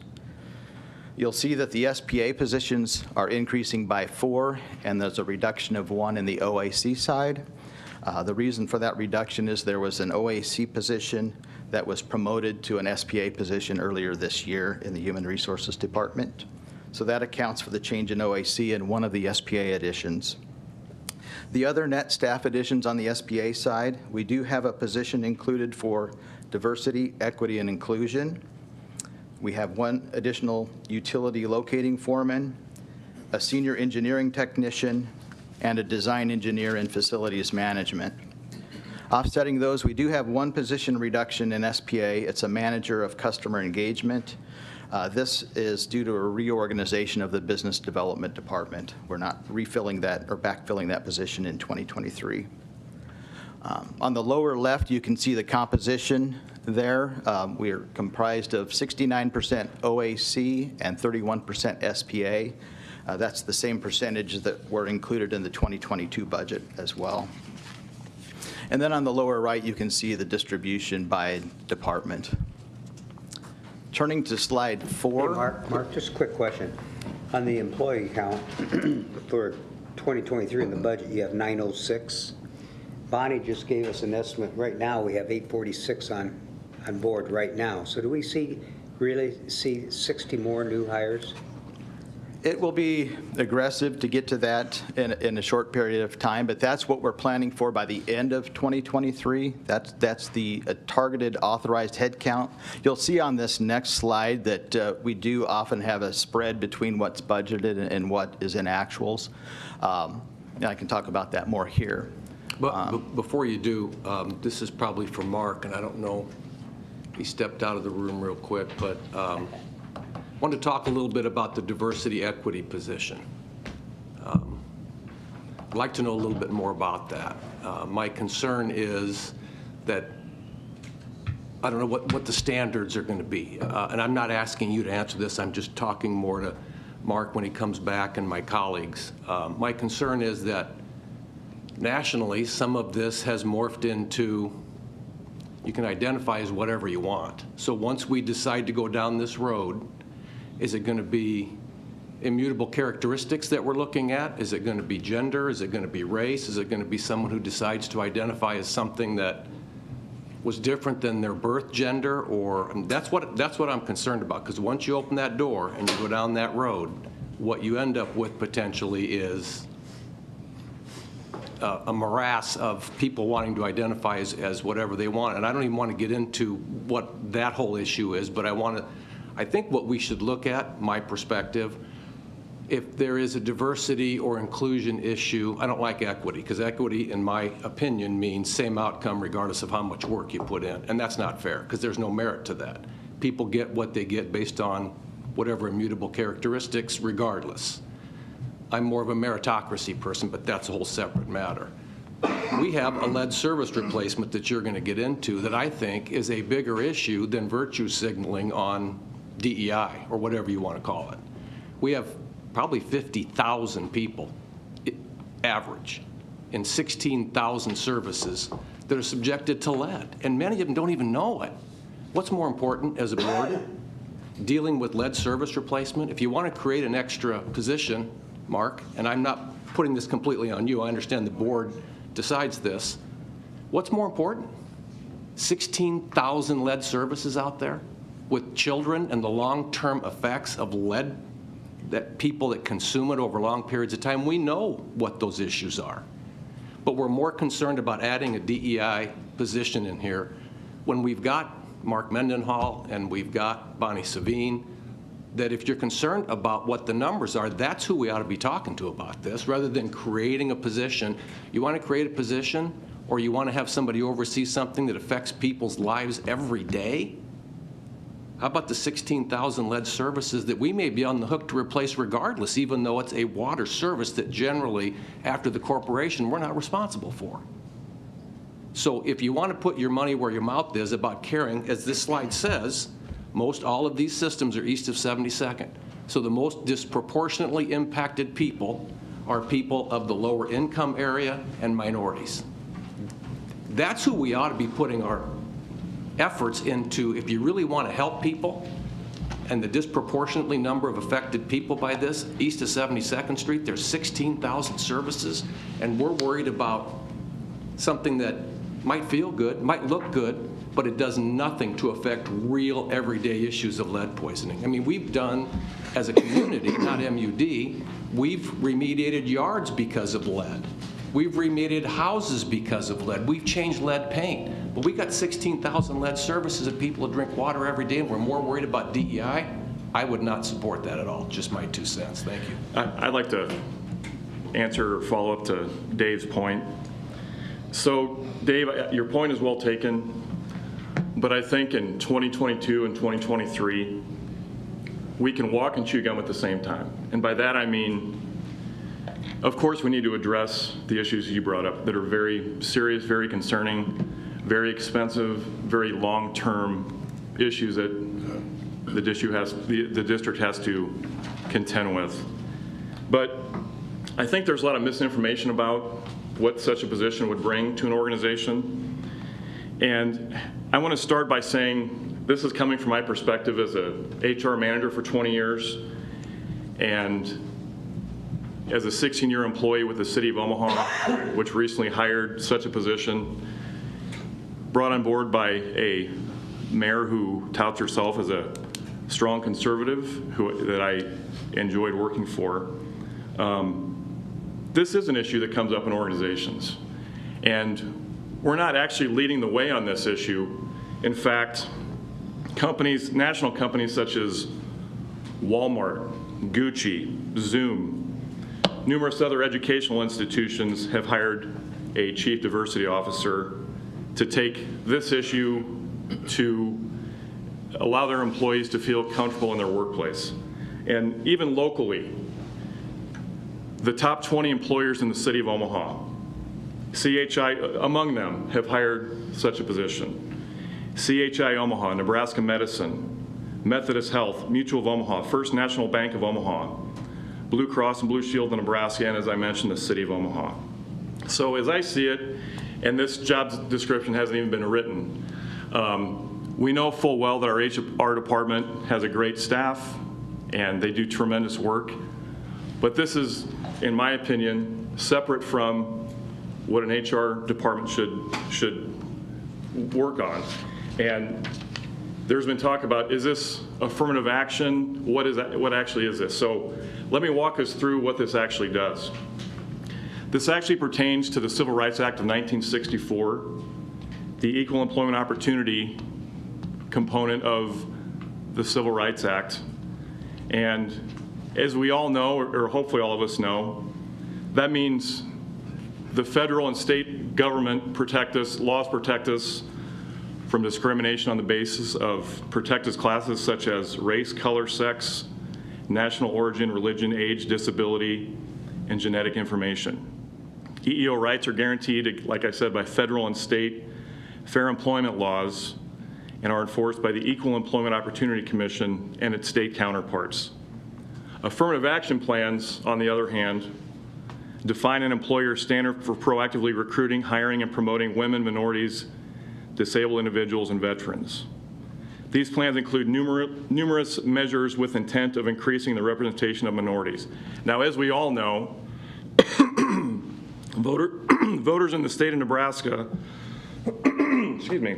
You'll see that the SPA positions are increasing by 4, and there's a reduction of 1 in the OAC side. The reason for that reduction is there was an OAC position that was promoted to an SPA position earlier this year in the Human Resources Department. So that accounts for the change in OAC and 1 of the SPA additions. The other net staff additions on the SPA side, we do have a position included for diversity, equity, and inclusion. We have 1 additional utility locating foreman, a senior engineering technician, and a design engineer in facilities management. Offsetting those, we do have 1 position reduction in SPA. It's a manager of customer engagement. This is due to a reorganization of the business development department. We're not refilling that or backfilling that position in 2023. On the lower left, you can see the composition there. We are comprised of 69% OAC and 31% SPA. That's the same percentage that were included in the 2022 budget as well. And then on the lower right, you can see the distribution by department. Turning to slide 4. Hey, Mark, just a quick question. On the employee count for 2023 in the budget, you have 906. Bonnie just gave us an estimate. Right now, we have 846 on board right now. So do we really see 60 more new hires? It will be aggressive to get to that in a short period of time, but that's what we're planning for by the end of 2023. That's the targeted authorized head count. You'll see on this next slide that we do often have a spread between what's budgeted and what is in actuals. And I can talk about that more here. But before you do, this is probably for Mark, and I don't know, he stepped out of the room real quick, but I want to talk a little bit about the diversity equity position. I'd like to know a little bit more about that. My concern is that I don't know what the standards are going to be. And I'm not asking you to answer this. I'm just talking more to Mark when he comes back and my colleagues. My concern is that nationally, some of this has morphed into you can identify as whatever you want. So once we decide to go down this road, is it going to be immutable characteristics that we're looking at? Is it going to be gender? Is it going to be race? Is it going to be someone who decides to identify as something that was different than their birth gender? Or that's what I'm concerned about, because once you open that door and you go down that road, what you end up with potentially is a morass of people wanting to identify as whatever they want. And I don't even want to get into what that whole issue is, but I think what we should look at, my perspective, if there is a diversity or inclusion issue, I don't like equity, because equity, in my opinion, means same outcome regardless of how much work you put in. And that's not fair, because there's no merit to that. People get what they get based on whatever immutable characteristics regardless. I'm more of a meritocracy person, but that's a whole separate matter. We have a lead service replacement that you're going to get into that I think is a bigger issue than virtue signaling on DEI, or whatever you want to call it. We have probably 50,000 people, average, in 16,000 services that are subjected to lead, and many of them don't even know it. What's more important as a board? Dealing with lead service replacement? If you want to create an extra position, Mark, and I'm not putting this completely on you, I understand the board decides this, what's more important? 16,000 lead services out there with children and the long-term effects of lead, that people that consume it over long periods of time, we know what those issues are. But we're more concerned about adding a DEI position in here when we've got Mark Mendenhall and we've got Bonnie Savine, that if you're concerned about what the numbers are, that's who we ought to be talking to about this, rather than creating a position. You want to create a position, or you want to have somebody oversee something that affects people's lives every day? How about the 16,000 lead services that we may be on the hook to replace regardless, even though it's a water service that generally, after the corporation, we're not responsible for? So if you want to put your money where your mouth is about caring, as this slide says, most all of these systems are east of 72nd. So the most disproportionately impacted people are people of the lower income area and minorities. That's who we ought to be putting our efforts into. If you really want to help people, and the disproportionately number of affected people by this, east of 72nd Street, there's 16,000 services, and we're worried about something that might feel good, might look good, but it does nothing to affect real everyday issues of lead poisoning. I mean, we've done, as a community, not M.U.D, we've remediated yards because of lead. We've remediated houses because of lead. We've changed lead paint. But we got 16,000 lead services and people who drink water every day, and we're more worried about DEI. I would not support that at all. Just my 2 cents. Thank you. I'd like to answer or follow up to Dave's point. So, Dave, your point is well taken, but I think in 2022 and 2023, we can walk and chew gum at the same time. And by that I mean, of course we need to address the issues you brought up that are very serious, very concerning, very expensive, very long-term issues that the district has to contend with. But I think there's a lot of misinformation about what such a position would bring to an organization. And I want to start by saying this is coming from my perspective as a HR manager for 20 years and as a 16-year employee with the City of Omaha, which recently hired such a position, brought on board by a mayor who touts herself as a strong conservative that I enjoyed working for. This is an issue that comes up in organizations. And we're not actually leading the way on this issue. In fact, companies, national companies such as Walmart, Gucci, Zoom, numerous other educational institutions have hired a chief diversity officer to take this issue to allow their employees to feel comfortable in their workplace. And even locally, the top 20 employers in the City of Omaha, CHI among them, have hired such a position. CHI Omaha, Nebraska Medicine, Methodist Health, Mutual of Omaha, First National Bank of Omaha, Blue Cross and Blue Shield of Nebraska, and as I mentioned, the City of Omaha. So as I see it, and this job description hasn't even been written, we know full well that our HR department has a great staff and they do tremendous work. But this is, in my opinion, separate from what an HR department should work on. And there's been talk about, is this affirmative action? What is that? What actually is this? So let me walk us through what this actually does. This actually pertains to the Civil Rights Act of 1964, the Equal Employment Opportunity component of the Civil Rights Act. And as we all know, or hopefully all of us know, that means the federal and state government protect us, laws protect us from discrimination on the basis of protected classes such as race, color, sex, national origin, religion, age, disability, and genetic information. EEO rights are guaranteed, like I said, by federal and state fair employment laws and are enforced by the Equal Employment Opportunity Commission and its state counterparts. Affirmative action plans, on the other hand, define an employer's standard for proactively recruiting, hiring, and promoting women, minorities, disabled individuals, and veterans. These plans include numerous measures with intent of increasing the representation of minorities. Now, as we all know, voters in the state of Nebraska excuse me,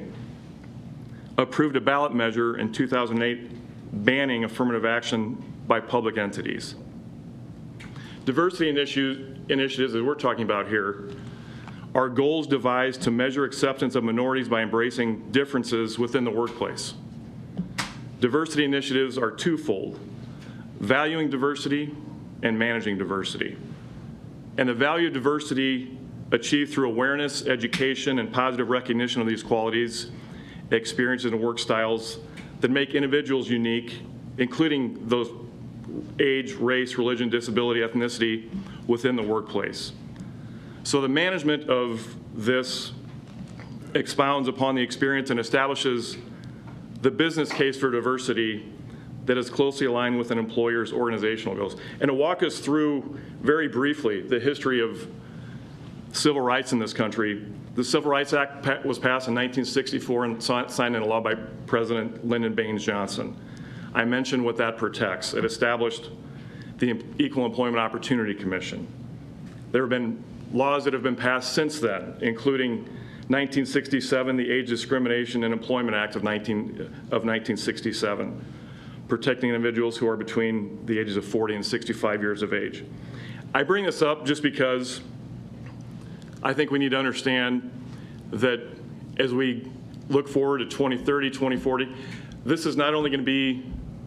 approved a ballot measure in 2008 banning affirmative action by public entities. Diversity initiatives that we're talking about here are goals devised to measure acceptance of minorities by embracing differences within the workplace. Diversity initiatives are twofold: valuing diversity and managing diversity. And the value of diversity achieved through awareness, education, and positive recognition of these qualities, experiences, and work styles that make individuals unique, including those age, race, religion, disability, ethnicity within the workplace. So the management of this expounds upon the experience and establishes the business case for diversity that is closely aligned with an employer's organizational goals. And to walk us through very briefly the history of civil rights in this country, the Civil Rights Act was passed in 1964 and signed into law by President Lyndon Baines Johnson. I mentioned what that protects. It established the Equal Employment Opportunity Commission. There have been laws that have been passed since then, including 1967, the Age Discrimination in Employment Act of 1967, protecting individuals who are between the ages of 40 and 65 years of age. I bring this up just because I think we need to understand that as we look forward to 2030, 2040, this is not only going to be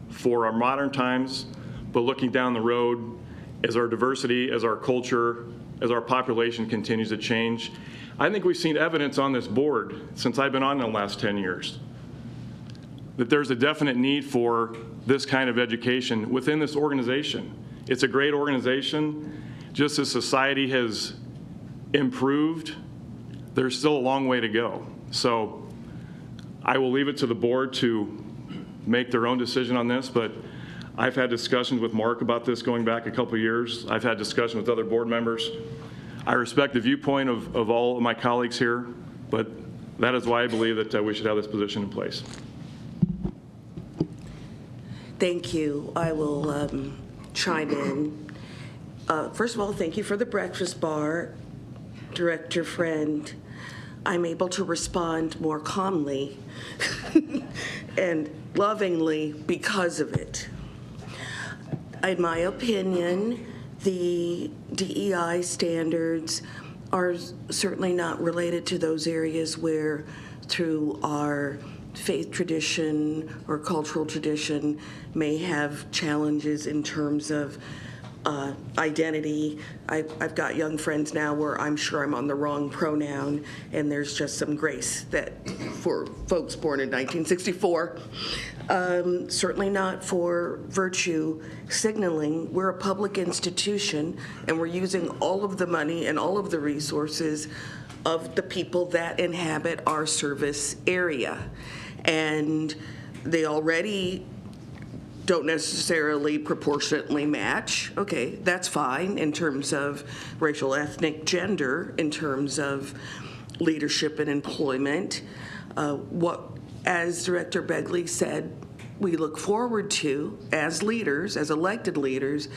for our modern times, but looking down the road as our diversity, as our culture, as our population continues to change. I think we've seen evidence on this board since I've been on in the last 10 years that there's a definite need for this kind of education within this organization. It's a great organization. Just as society has improved, there's still a long way to go. So I will leave it to the board to make their own decision on this, but I've had discussions with Mark about this going back a couple of years. I've had discussions with other board members. I respect the viewpoint of all of my colleagues here, but that is why I believe that we should have this position in place. Thank you. I will chime in. First of all, thank you for the breakfast bar, Director Friend. I'm able to respond more calmly and lovingly because of it. In my opinion, the DEI standards are certainly not related to those areas where, through our faith tradition or cultural tradition, may have challenges in terms of identity. I've got young friends now where I'm sure I'm on the wrong pronoun, and there's just some grace that for folks born in 1964. Certainly not for virtue signaling. We're a public institution, and we're using all of the money and all of the resources of the people that inhabit our service area. And they already don't necessarily proportionately match. Okay, that's fine in terms of racial, ethnic, gender, in terms of leadership and employment. What, as Director Begley said, we look forward to as leaders, as elected leaders,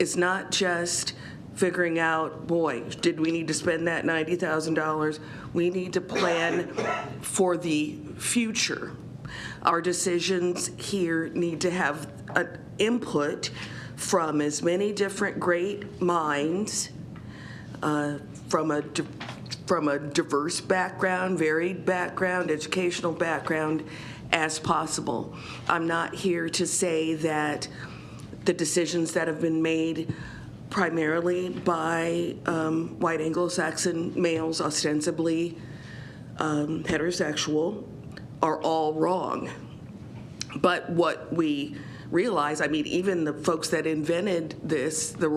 is not just figuring out, boy, did we need to spend that $90,000? We need to plan for the future. Our decisions here need to have an input from as many different great minds, from a diverse background, varied background, educational background as possible. I'm not here to say that the decisions that have been made primarily by white Anglo-Saxon males, ostensibly heterosexual, are all wrong. But what we realize, I mean, even the folks that invented this, the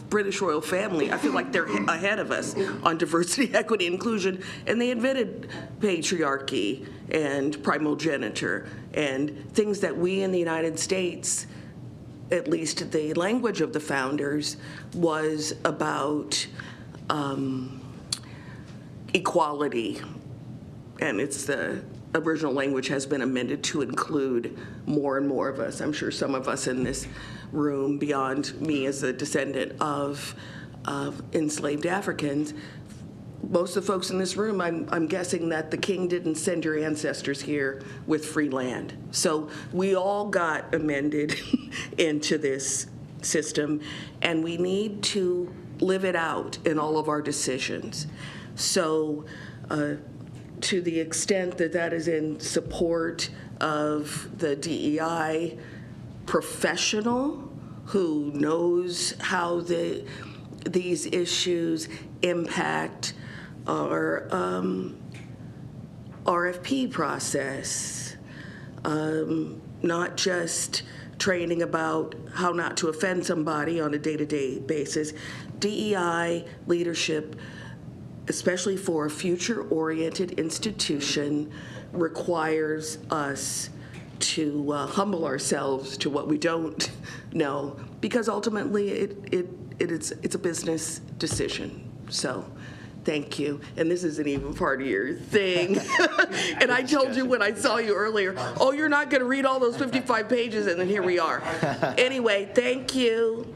British royal family, I feel like they're ahead of us on diversity, equity, inclusion, and they invented patriarchy and primogeniture and things that we in the United States, at least the language of the founders, was about equality. And it's the original language has been amended to include more and more of us. I'm sure some of us in this room, beyond me as a descendant of enslaved Africans, most of the folks in this room, I'm guessing that the king didn't send your ancestors here with free land. So we all got amended into this system, and we need to live it out in all of our decisions. So to the extent that that is in support of the DEI professional who knows how these issues impact our RFP process, not just training about how not to offend somebody on a day-to-day basis. DEI leadership, especially for a future-oriented institution, requires us to humble ourselves to what we don't know, because ultimately it's a business decision. So thank you. And this isn't even part of your thing. And I told you when I saw you earlier, oh, you're not going to read all those 55 pages, and then here we are. Anyway, thank you.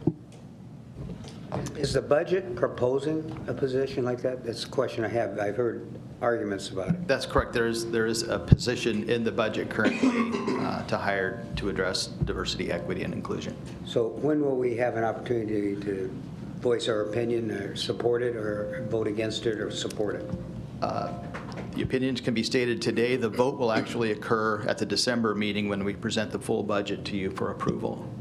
Is the budget proposing a position like that? That's a question I have. I've heard arguments about it. That's correct. There is a position in the budget currently to hire to address diversity, equity, and inclusion. So when will we have an opportunity to voice our opinion or support it or vote against it or support it? The opinions can be stated today. The vote will actually occur at the December meeting when we present the full budget to you for approval.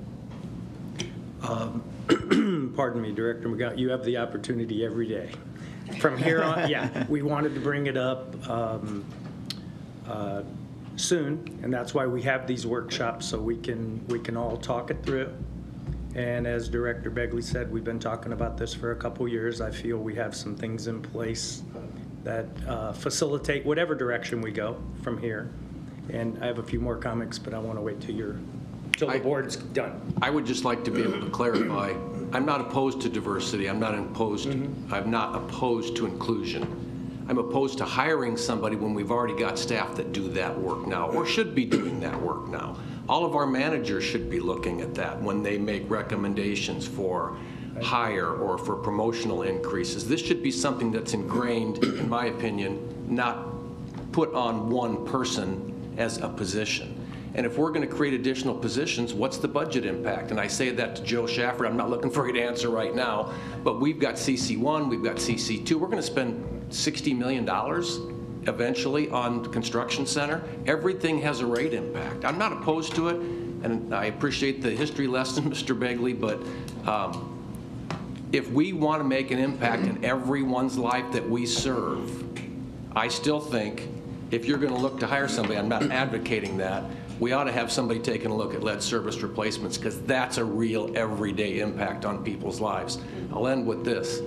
Pardon me, Director McGowan, you have the opportunity every day. From here on, yeah, we wanted to bring it up soon, and that's why we have these workshops, so we can all talk it through. And as Director Begley said, we've been talking about this for a couple years. I feel we have some things in place that facilitate whatever direction we go from here. And I have a few more comments, but I want to wait till the board's done. I would just like to be able to clarify, I'm not opposed to diversity. I'm not opposed to inclusion. I'm opposed to hiring somebody when we've already got staff that do that work now, or should be doing that work now. All of our managers should be looking at that when they make recommendations for hire or for promotional increases. This should be something that's ingrained, in my opinion, not put on one person as a position. And if we're going to create additional positions, what's the budget impact? And I say that to Joe Schaffer. I'm not looking for you to answer right now, but we've got CC1, we've got CC2. We're going to spend $60 million eventually on the construction center. Everything has a rate impact. I'm not opposed to it, and I appreciate the history lesson, Mr. Begley, but if we want to make an impact in everyone's life that we serve, I still think if you're going to look to hire somebody, I'm not advocating that, we ought to have somebody taking a look at lead service replacements, because that's a real everyday impact on people's lives. I'll end with this.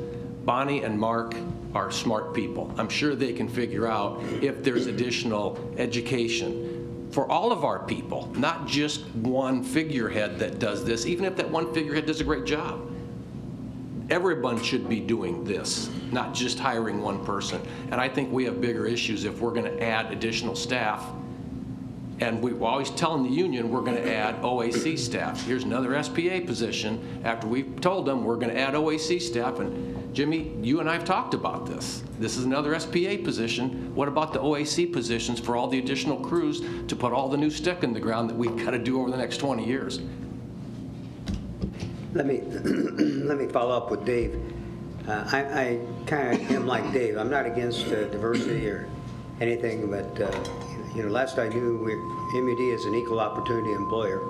Bonnie and Mark are smart people. I'm sure they can figure out if there's additional education for all of our people, not just one figurehead that does this, even if that one figurehead does a great job. Everyone should be doing this, not just hiring one person. And I think we have bigger issues if we're going to add additional staff. And we're always telling the union we're going to add OAC staff. Here's another SPA position after we've told them we're going to add OAC staff. And Jimmy, you and I have talked about this. This is another SPA position. What about the OAC positions for all the additional crews to put all the new stick in the ground that we've got to do over the next 20 years? Let me follow up with Dave. I kind of am like Dave. I'm not against diversity or anything, but last I knew, M.U.D is an equal opportunity employer,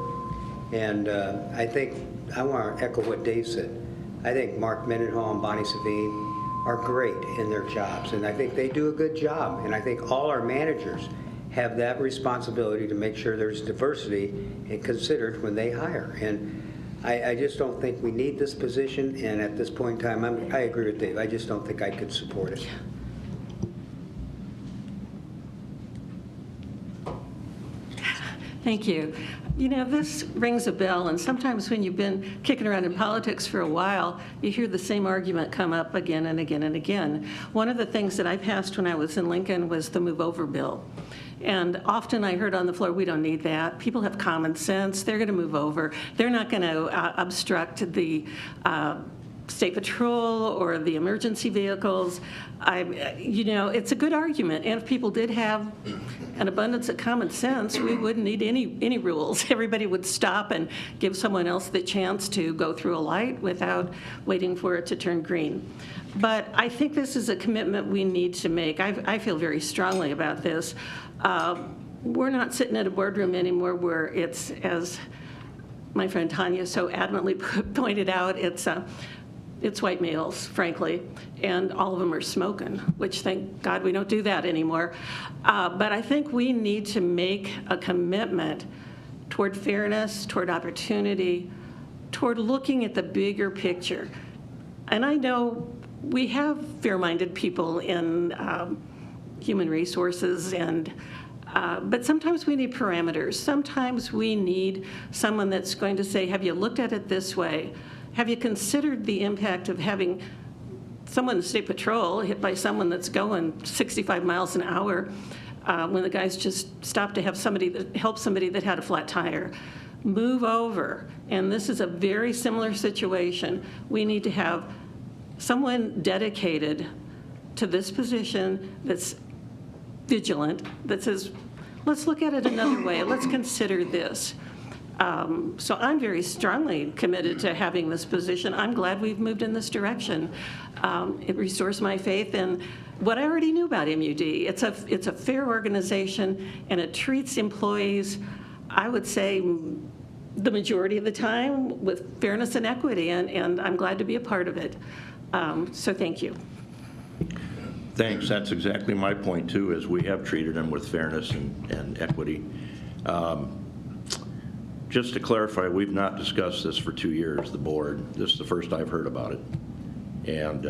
and I think I want to echo what Dave said. I think Mark Mendenhall and Bonnie Savine are great in their jobs, and I think they do a good job. And I think all our managers have that responsibility to make sure there's diversity and considered when they hire. And I just don't think we need this position, and at this point in time, I agree with Dave. I just don't think I could support it. Thank you. This rings a bell, and sometimes when you've been kicking around in politics for a while, you hear the same argument come up again and again and again. One of the things that I passed when I was in Lincoln was the Move Over bill. And often I heard on the floor, we don't need that. People have common sense. They're going to move over. They're not going to obstruct the State Patrol or the emergency vehicles. It's a good argument. And if people did have an abundance of common sense, we wouldn't need any rules. Everybody would stop and give someone else the chance to go through a light without waiting for it to turn green. But I think this is a commitment we need to make. I feel very strongly about this. We're not sitting at a boardroom anymore where it's, as my friend Tanya so adamantly pointed out, it's it's white males, frankly, and all of them are smoking, which thank God we don't do that anymore. But I think we need to make a commitment toward fairness, toward opportunity, toward looking at the bigger picture. And I know we have fair-minded people in human resources, but sometimes we need parameters. Sometimes we need someone that's going to say, have you looked at it this way? Have you considered the impact of having someone in state patrol hit by someone that's going 65 miles an hour when the guys just stopped to have somebody that help somebody that had a flat tire? Move over. And this is a very similar situation. We need to have someone dedicated to this position that's vigilant, that says, let's look at it another way. Let's consider this. So I'm very strongly committed to having this position. I'm glad we've moved in this direction. It restores my faith in what I already knew about M.U.D. It's a fair organization, and it treats employees, I would say, the majority of the time with fairness and equity, and I'm glad to be a part of it. So thank you. Thanks. That's exactly my point, too, is we have treated them with fairness and equity. Just to clarify, we've not discussed this for 2 years, the board. This is the first I've heard about it. And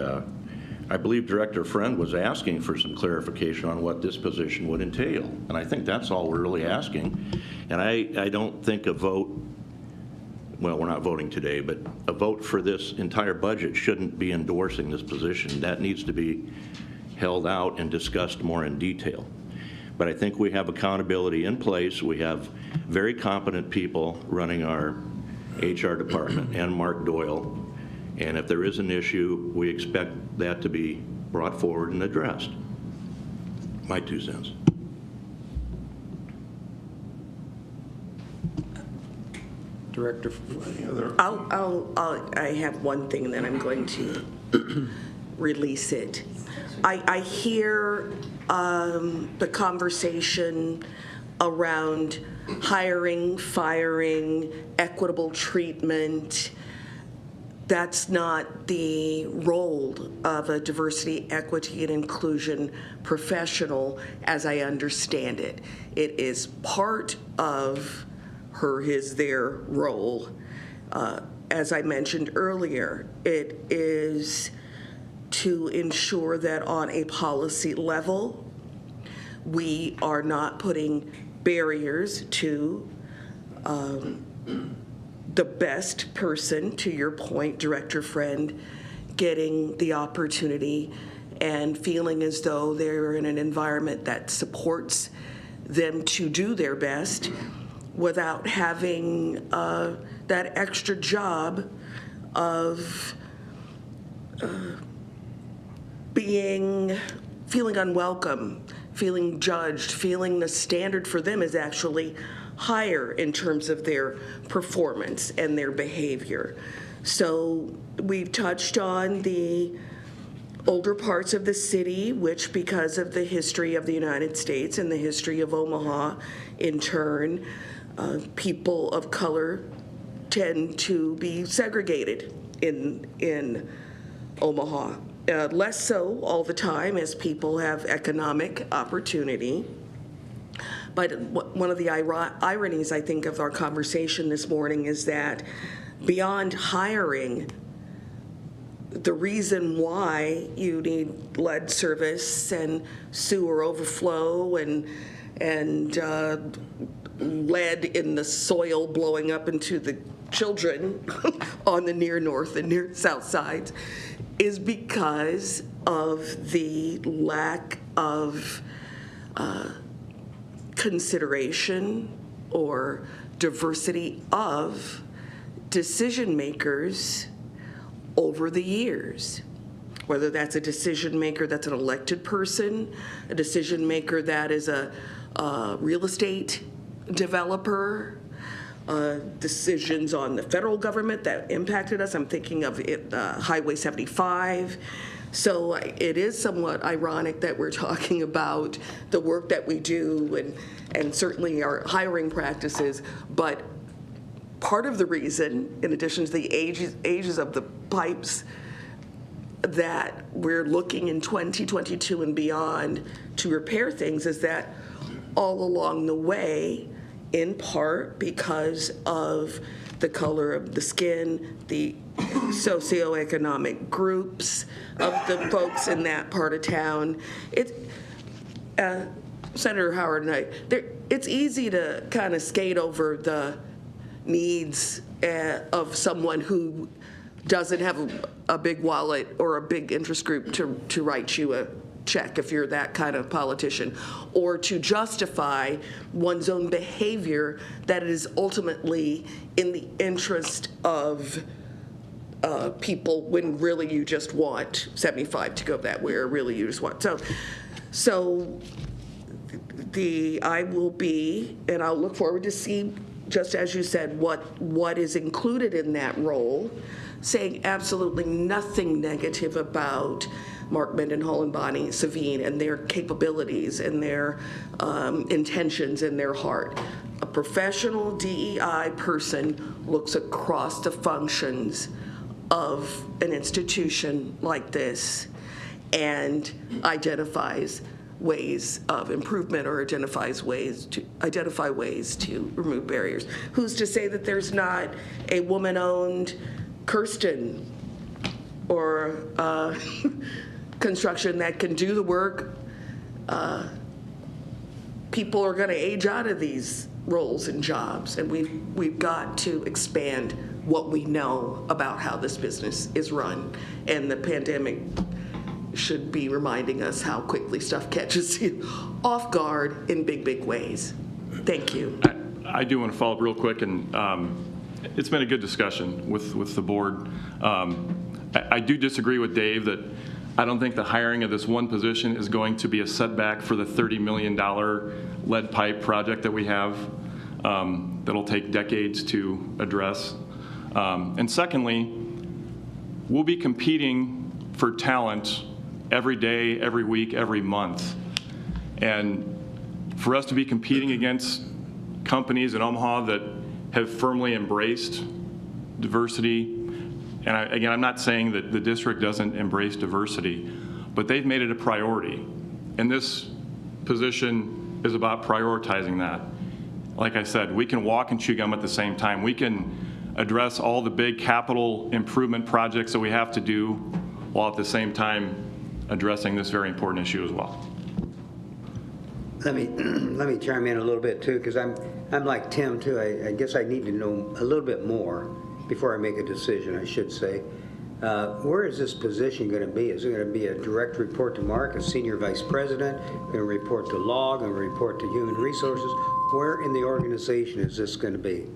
I believe Director Friend was asking for some clarification on what this position would entail. And I think that's all we're really asking. And I don't think a vote, well, we're not voting today, but a vote for this entire budget shouldn't be endorsing this position. That needs to be held out and discussed more in detail. But I think we have accountability in place. We have very competent people running our HR department and Mark Doyle. And if there is an issue, we expect that to be brought forward and addressed. My 2 cents. Director. I have one thing, and then I'm going to release it. I hear the conversation around hiring, firing, equitable treatment. That's not the role of a diversity, equity, and inclusion professional as I understand it. It is part of their role. As I mentioned earlier, it is to ensure that on a policy level, we are not putting barriers to the best person, to your point, Director Friend, getting the opportunity and feeling as though they're in an environment that supports them to do their best without having that extra job of feeling unwelcome, feeling judged, feeling the standard for them is actually higher in terms of their performance and their behavior. So we've touched on the older parts of the city, which because of the history of the United States and the history of Omaha, in turn, people of color tend to be segregated in Omaha. Less so all the time as people have economic opportunity. But one of the ironies, I think, of our conversation this morning is that beyond hiring, the reason why you need lead service and sewer overflow and lead in the soil blowing up into the children on the near north and near south sides is because of the lack of consideration or diversity of decision makers over the years. Whether that's a decision maker that's an elected person, a decision maker that is a real estate developer, decisions on the federal government that impacted us. I'm thinking of Highway 75. So it is somewhat ironic that we're talking about the work that we do and certainly our hiring practices, but part of the reason, in addition to the ages of the pipes that we're looking in 2022 and beyond to repair things is that all along the way, in part because of the color of the skin, the socioeconomic groups of the folks in that part of town, Senator Howard and I, it's easy to kind of skate over the needs of someone who doesn't have a big wallet or a big interest group to write you a check if you're that kind of politician, or to justify one's own behavior that is ultimately in the interest of people when really you just want 75 to go that way, or really you just want. So I will be, and I'll look forward to see, just as you said, what is included in that role, saying absolutely nothing negative about Mark Mendenhall and Bonnie Savine and their capabilities and their intentions and their heart. A professional DEI person looks across the functions of an institution like this and identifies ways of improvement, or identify ways to remove barriers. Who's to say that there's not a woman-owned Kirsten or construction that can do the work? People are going to age out of these roles and jobs, and we've got to expand what we know about how this business is run. And the pandemic should be reminding us how quickly stuff catches you off guard in big ways. Thank you. I do want to follow up real quick, and it's been a good discussion with the board. I do disagree with Dave that I don't think the hiring of this one position is going to be a setback for the $30 million lead pipe project that we have that'll take decades to address. And secondly, we'll be competing for talent every day, every week, every month. And for us to be competing against companies in Omaha that have firmly embraced diversity, and again, I'm not saying that the district doesn't embrace diversity, but they've made it a priority. And this position is about prioritizing that. Like I said, we can walk and chew gum at the same time. We can address all the big capital improvement projects that we have to do while at the same time addressing this very important issue as well. Let me chime in a little bit too, because I'm like Tim too. I guess I need to know a little bit more before I make a decision, I should say. Where is this position going to be? Is it going to be a direct report to Mark, a senior vice president, going to report to law, going to report to human resources? Where in the organization is this going to be?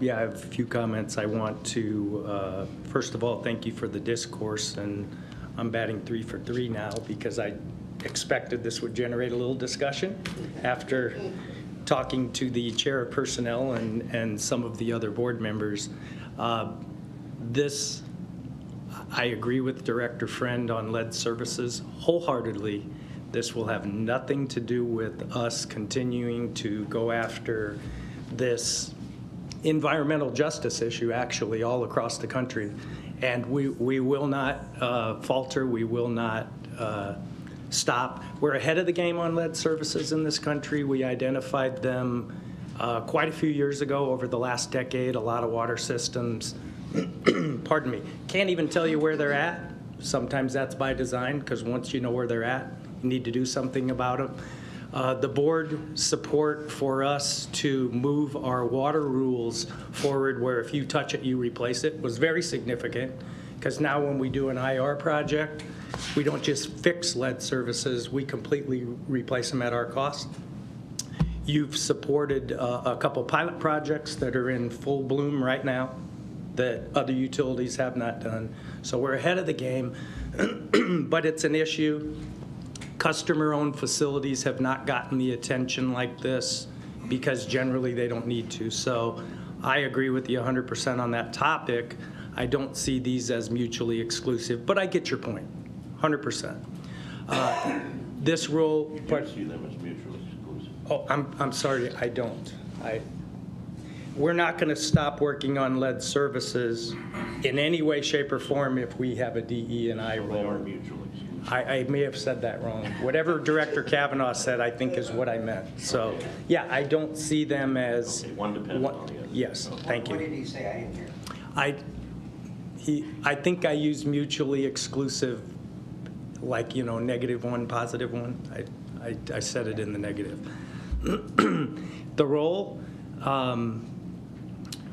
Yeah, I have a few comments. I want to, first of all, thank you for the discourse, and I'm batting 3 for 3 now because I expected this would generate a little discussion after talking to the chair of personnel and some of the other board members. I agree with Director Friend on lead services wholeheartedly. This will have nothing to do with us continuing to go after this environmental justice issue, actually, all across the country. And we will not falter. We will not stop. We're ahead of the game on lead services in this country. We identified them quite a few years ago, over the last decade. A lot of water systems, pardon me, can't even tell you where they're at. Sometimes that's by design, because once you know where they're at, you need to do something about them. The board support for us to move our water rules forward, where if you touch it, you replace it, was very significant, because now when we do an IR project, we don't just fix lead services, we completely replace them at our cost. You've supported a couple pilot projects that are in full bloom right now that other utilities have not done. So we're ahead of the game, but it's an issue. Customer-owned facilities have not gotten the attention like this because generally they don't need to. So I agree with you 100% on that topic. I don't see these as mutually exclusive, but I get your point, 100%. This role. You don't see them as mutually exclusive. Oh, I'm sorry, I don't. we're not going to stop working on lead services in any way, shape, or form if we have a DE&I role. I may have said that wrong. Whatever Director Kavanaugh said, I think is what I meant. So, yeah, I don't see them as... Okay, one dependent on the other. Yes, thank you. What did he say? I didn't hear. I think I used mutually exclusive, like, you know, -1, +1. I said it in the negative. The role,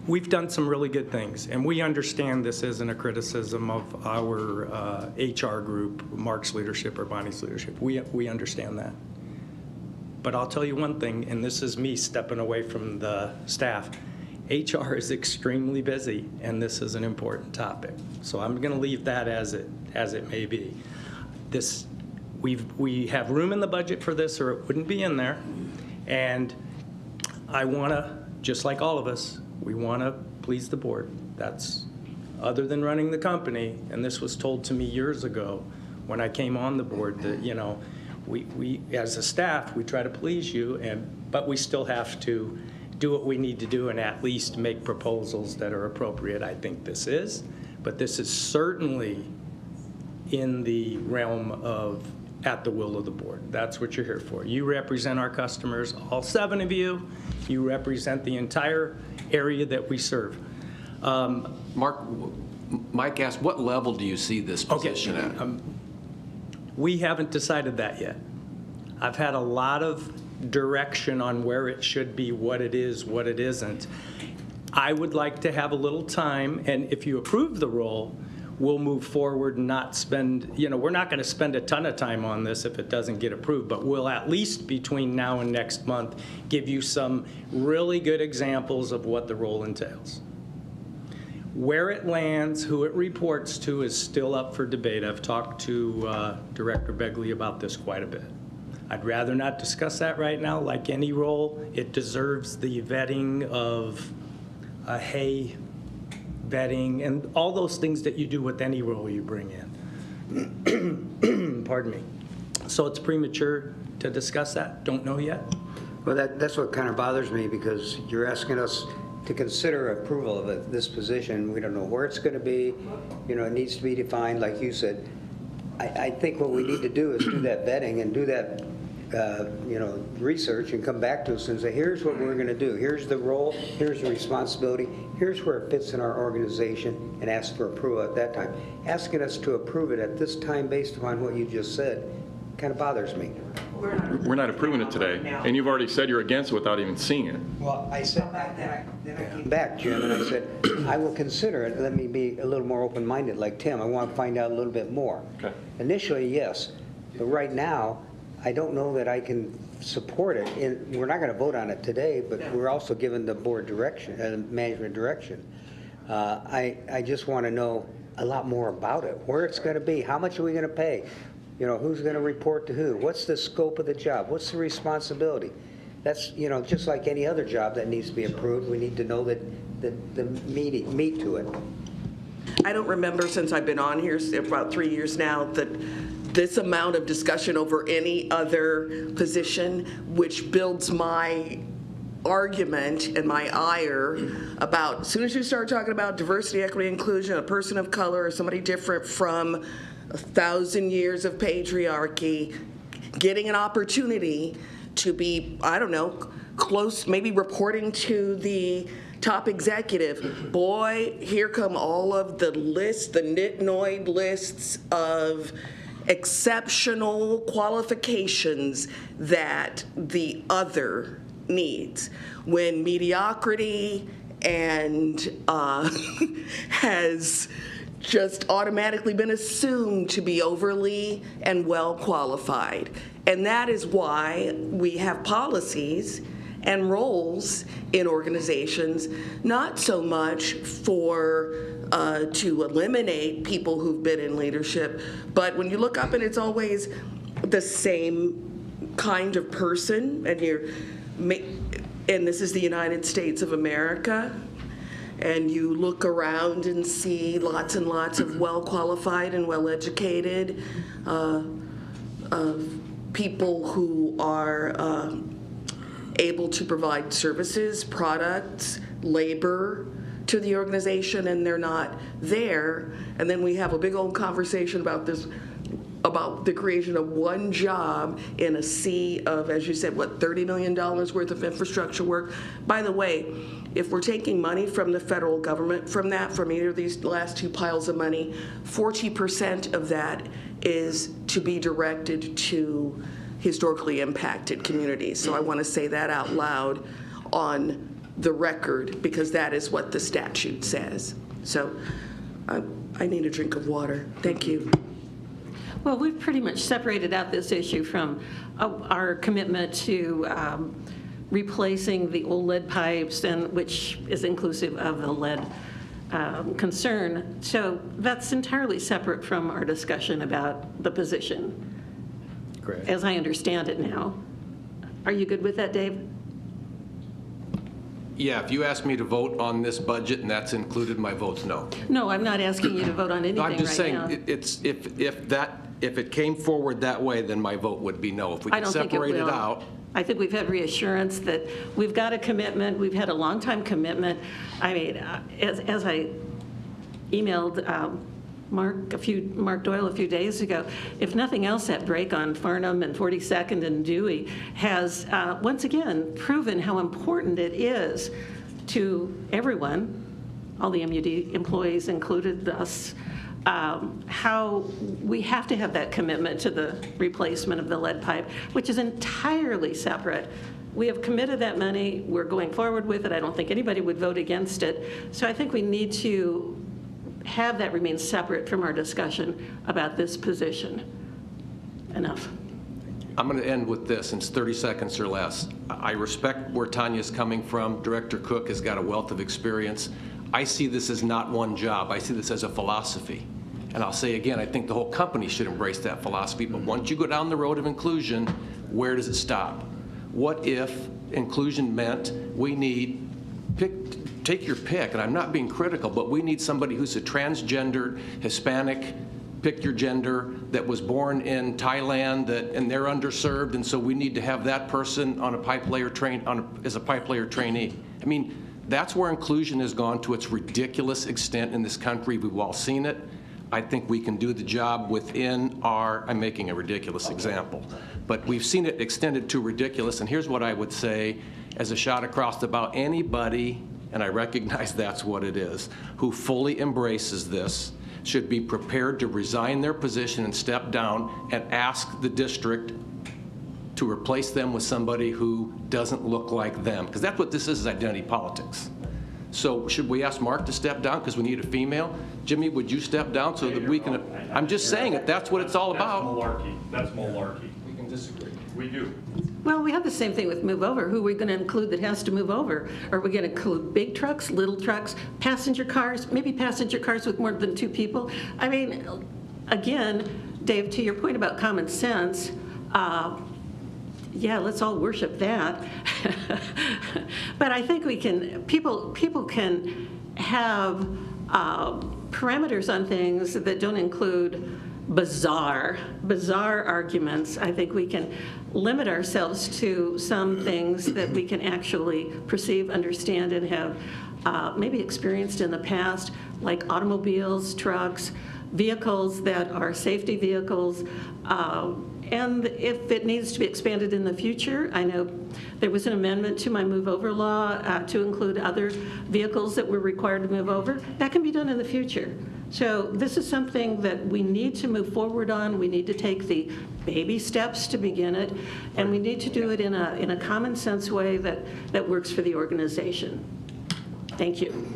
we've done some really good things, and we understand this isn't a criticism of our HR group, Mark's leadership or Bonnie's leadership. We understand that. But I'll tell you one thing, and this is me stepping away from the staff. HR is extremely busy, and this is an important topic. So I'm going to leave that as it may be. We have room in the budget for this, or it wouldn't be in there. And I want to, just like all of us, we want to please the board. That's other than running the company. And this was told to me years ago when I came on the board that, you know, we as a staff, we try to please you, but we still have to do what we need to do and at least make proposals that are appropriate. I think this is, but this is certainly in the realm of at the will of the board. That's what you're here for. You represent our customers, all 7 of you. You represent the entire area that we serve. Mark, Mike asked, what level do you see this position at? We haven't decided that yet. I've had a lot of direction on where it should be, what it is, what it isn't. I would like to have a little time, and if you approve the role, we'll move forward and not spend, you know, we're not going to spend a ton of time on this if it doesn't get approved, but we'll at least between now and next month give you some really good examples of what the role entails. Where it lands, who it reports to is still up for debate. I've talked to Director Begley about this quite a bit. I'd rather not discuss that right now. Like any role, it deserves the vetting of a hay vetting and all those things that you do with any role you bring in. Pardon me. So it's premature to discuss that? Don't know yet? Well, that's what kind of bothers me, because you're asking us to consider approval of this position. We don't know where it's going to be. You know, it needs to be defined, like you said. I think what we need to do is do that vetting and do that research and come back to us and say, here's what we're going to do. Here's the role. Here's the responsibility. Here's where it fits in our organization, and ask for approval at that time. Asking us to approve it at this time based upon what you just said kind of bothers me. We're not approving it today, and you've already said you're against it without even seeing it. Well, I said that, then I came back, Jim, and I said, I will consider it. Let me be a little more open-minded like Tim. I want to find out a little bit more. Okay. Initially, yes, but right now, I don't know that I can support it. And we're not going to vote on it today, but we're also given the board direction, management direction. I just want to know a lot more about it, where it's going to be, how much are we going to pay, you know, who's going to report to who, what's the scope of the job, what's the responsibility. That's, you know, just like any other job that needs to be approved, we need to know that the meat to it. I don't remember, since I've been on here about 3 years now, that this amount of discussion over any other position, which builds my argument and my ire about, as soon as you start talking about diversity, equity, inclusion, a person of color or somebody different from 1,000 years of patriarchy, getting an opportunity to be, I don't know, close, maybe reporting to the top executive. Boy, here come all of the lists, the nitnoid lists of exceptional qualifications that the other needs. When mediocrity and has just automatically been assumed to be overly and well qualified. And that is why we have policies and roles in organizations, not so much for to eliminate people who've been in leadership, but when you look up and it's always the same kind of person, and this is the United States of America, and you look around and see lots and lots of well-qualified and well-educated people who are able to provide services, products, labor to the organization and they're not there, and then we have a big old conversation about this, about the creation of one job in a sea of, as you said, what, $30 million worth of infrastructure work. By the way, if we're taking money from the federal government from either of these last two piles of money, 40% of that is to be directed to historically impacted communities. So I want to say that out loud on the record, because that is what the statute says. So I need a drink of water. Thank you. Well, we've pretty much separated out this issue from our commitment to replacing the old lead pipes, and which is inclusive of the lead concern. So that's entirely separate from our discussion about the position, Correct. as I understand it now. Are you good with that, Dave? Yeah, if you ask me to vote on this budget and that's included, my vote's no. No, I'm not asking you to vote on anything No, I'm just right now. saying, if it came forward that way, then my vote would be no. If we I can don't think it separate it will. out. I think we've had reassurance that we've got a commitment. We've had a long-time commitment. I mean, as I emailed Mark Doyle a few days ago, if nothing else, that break on Farnham and 42nd and Dewey has once again proven how important it is to everyone, all the M.U.D. employees included, us, how we have to have that commitment to the replacement of the lead pipe, which is entirely separate. We have committed that money. We're going forward with it. I don't think anybody would vote against it. So I think we need to have that remain separate from our discussion about this position. Enough. I'm going to end with this, and it's 30 seconds or less. I respect where Tanya's coming from. Director Cook has got a wealth of experience. I see this as not one job. I see this as a philosophy. And I'll say again, I think the whole company should embrace that philosophy. But once you go down the road of inclusion, where does it stop? What if inclusion meant we need, take your pick, and I'm not being critical, but we need somebody who's a transgendered, Hispanic, pick your gender, that was born in Thailand, and they're underserved, and so we need to have that person on a pipe layer as a pipe layer trainee. I mean, that's where inclusion has gone to its ridiculous extent in this country. We've all seen it. I think we can do the job within I'm making a ridiculous example, but we've seen it extended to ridiculous, and here's what I would say as a shot across the bow. Anybody, and I recognize that's what it is, who fully embraces this should be prepared to resign their position and step down and ask the district to replace them with somebody who doesn't look like them, because that's what this is identity politics. So should we ask Mark to step down because we need a female? Jimmy, would you step down so that we can, I'm just saying it, that's what it's all about. That's malarkey. We can disagree. We do. Well, we have the same thing with move over. Who are we going to include that has to move over? Are we going to include big trucks, little trucks, passenger cars, maybe passenger cars with more than 2 people? I mean, again, Dave, to your point about common sense, yeah, let's all worship that. But I think we can, people can have parameters on things that don't include bizarre arguments. I think we can limit ourselves to some things that we can actually perceive, understand, and have maybe experienced in the past, like automobiles, trucks, vehicles that are safety vehicles. And if it needs to be expanded in the future, I know there was an amendment to my move over law to include other vehicles that were required to move over. That can be done in the future. So this is something that we need to move forward on. We need to take the baby steps to begin it, and we need to do it in a common sense way that works for the organization. Thank you.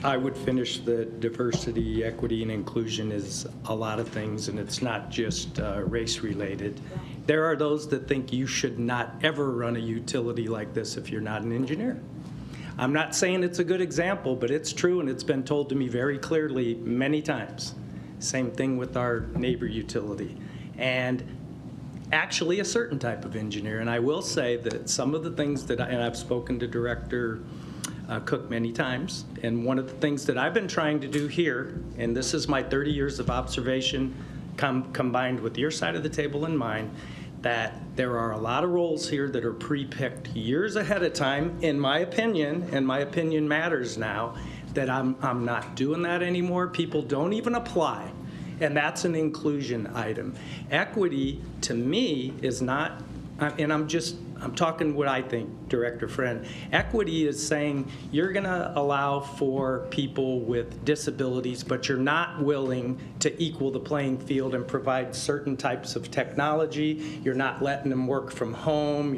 I would finish the diversity, equity, and inclusion is a lot of things, and it's not just race-related. There are those that think you should not ever run a utility like this if you're not an engineer. I'm not saying it's a good example, but it's true, and it's been told to me very clearly many times. Same thing with our neighbor utility. And actually a certain type of engineer. And I will say that some of the things that, and I've spoken to Director Cook many times, and one of the things that I've been trying to do here, and this is my 30 years of observation combined with your side of the table and mine, that there are a lot of roles here that are pre-picked years ahead of time, in my opinion, and my opinion matters now, that I'm not doing that anymore. People don't even apply, and that's an inclusion item. Equity, to me, is not, and I'm talking what I think, Director Friend. Equity is saying you're going to allow for people with disabilities, but you're not willing to equal the playing field and provide certain types of technology. You're not letting them work from home.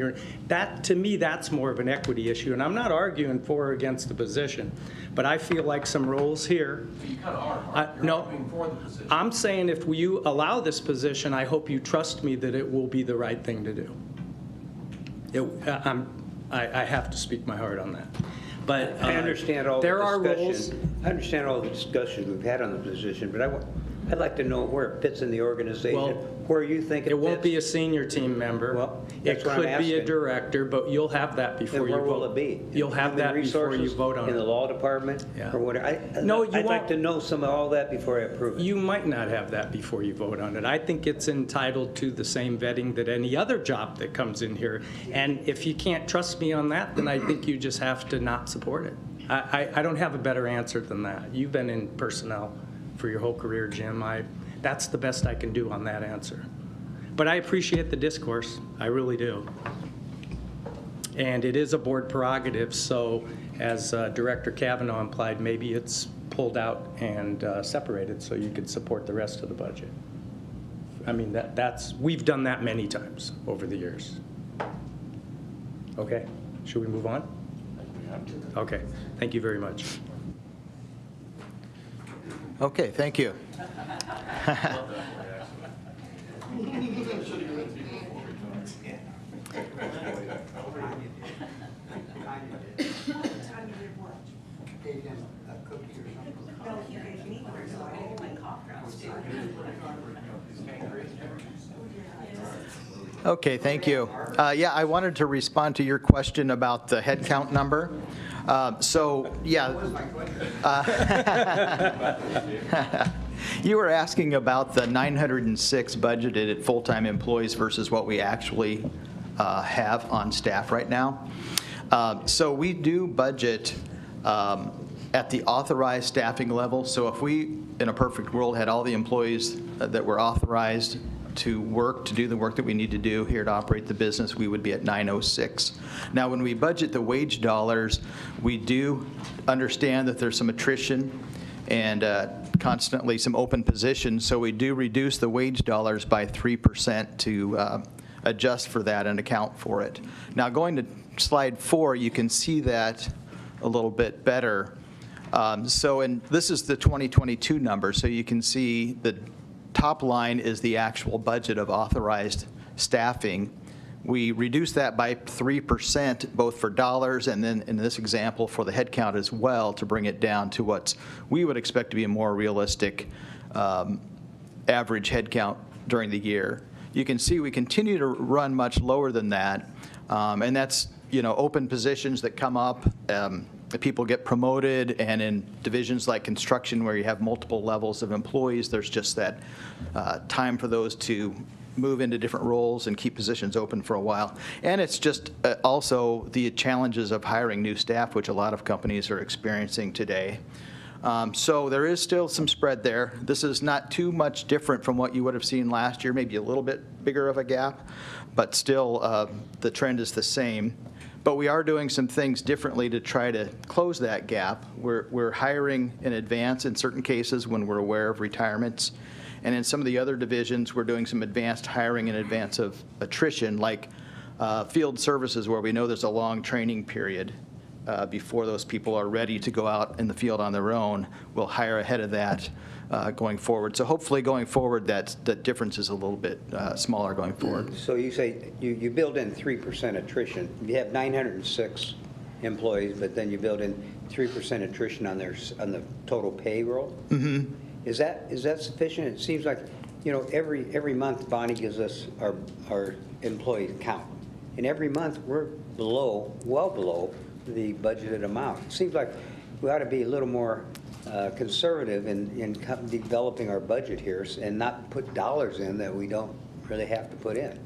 To me, that's more of an equity issue. And I'm not arguing for or against the position, but I feel like some roles here. You kind of are. No, arguing for the position. I'm saying if you allow this position, I hope you trust me that it will be the right thing to do. I have to speak my heart on that. But I understand all there the are roles. discussion. I understand all the discussions we've had on the position, but I'd like to know where it fits in the organization, Well, where you think it fits. It won't be a senior team member. Well, It that's what I'm could be a asking. director, but you'll have that before Then you where vote. will it be? You'll have Human that before you resources, vote on in the it. law department? Yeah. Or whatever? No, you I'd like won't. to know some of all that before I approve it. You might not have that before you vote on it. I think it's entitled to the same vetting that any other job that comes in here. And if you can't trust me on that, then I think you just have to not support it. I don't have a better answer than that. You've been in personnel for your whole career, Jim. That's the best I can do on that answer. But I appreciate the discourse. I really do. And it is a board prerogative, so as Director Kavanaugh implied, maybe it's pulled out and separated so you could support the rest of the budget. I mean, we've done that many times over the years. Okay, should we move on? Okay, thank you very much. Okay, thank you. Okay, thank you. Yeah, I wanted to respond to your question about the head count number. You were asking about the 906 budgeted at full-time employees versus what we actually have on staff right now. So we do budget at the authorized staffing level. So if we, in a perfect world, had all the employees that were authorized to do the work that we need to do here to operate the business, we would be at 906. Now, when we budget the wage dollars, we do understand that there's some attrition and constantly some open positions, so we do reduce the wage dollars by 3% to adjust for that and account for it. Now, going to slide 4, you can see that a little bit better. This is the 2022 number, so you can see the top line is the actual budget of authorized staffing. We reduce that by 3%, both for dollars and then in this example for the headcount as well, to bring it down to what we would expect to be a more realistic average headcount during the year. You can see we continue to run much lower than that, and that's open positions that come up. People get promoted, and in divisions like construction where you have multiple levels of employees, there's just that time for those to move into different roles and keep positions open for a while. And it's just also the challenges of hiring new staff, which a lot of companies are experiencing today. So there is still some spread there. This is not too much different from what you would have seen last year, maybe a little bit bigger of a gap, but still the trend is the same. But we are doing some things differently to try to close that gap. We're hiring in advance in certain cases when we're aware of retirements. And in some of the other divisions, we're doing some advanced hiring in advance of attrition, like field services, where we know there's a long training period before those people are ready to go out in the field on their own. We'll hire ahead of that going forward. So hopefully going forward, that difference is a little bit smaller going forward. So you say you build in 3% attrition. You have 906 employees, but then you build in 3% attrition on the total payroll? Mm-hmm. Is that sufficient? It seems like, every month Bonnie gives us our employee count. And every month we're well below the budgeted amount. It seems like we ought to be a little more conservative in developing our budget here and not put dollars in that we don't really have to put in.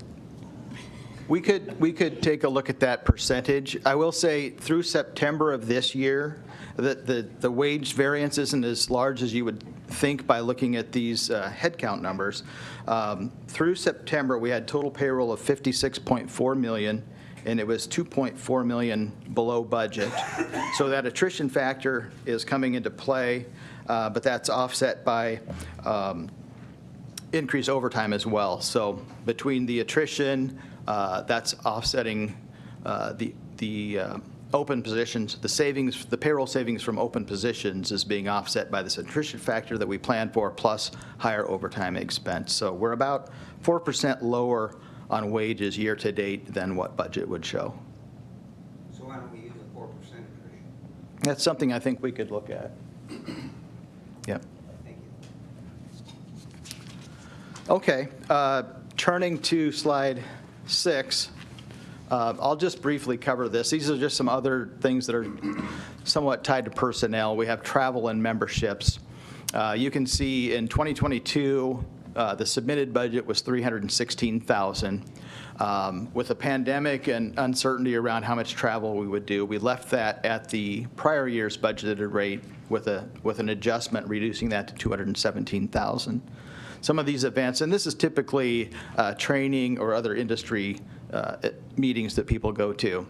We could take a look at that percentage. I will say through September of this year, the wage variance isn't as large as you would think by looking at these headcount numbers. Through September, we had total payroll of $56.4 million, and it was $2.4 million below budget. So that attrition factor is coming into play, but that's offset by increased overtime as well. So between the attrition, that's offsetting the open positions, the savings, the payroll savings from open positions is being offset by this attrition factor that we planned for, plus higher overtime expense. So we're about 4% lower on wages year to date than what budget would show. So why don't we use a 4% attrition? That's something I think we could look at. Yep. Thank you. Okay, turning to slide 6. I'll just briefly cover this. These are just some other things that are somewhat tied to personnel. We have travel and memberships. You can see in 2022, the submitted budget was $316,000. With the pandemic and uncertainty around how much travel we would do, we left that at the prior year's budgeted rate with an adjustment reducing that to $217,000. Some of these events, and this is typically training or other industry meetings that people go to.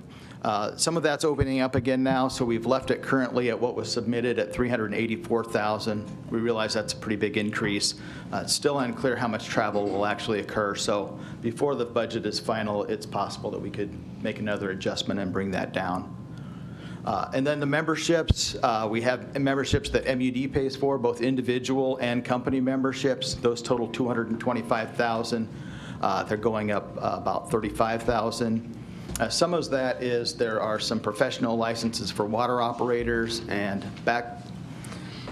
Some of that's opening up again now, so we've left it currently at what was submitted at $384,000. We realize that's a pretty big increase. It's still unclear how much travel will actually occur, so before the budget is final, it's possible that we could make another adjustment and bring that down. And then the memberships, we have memberships that M.U.D. pays for, both individual and company memberships. Those total $225,000. They're going up about $35,000. Some of that is there are some professional licenses for water operators and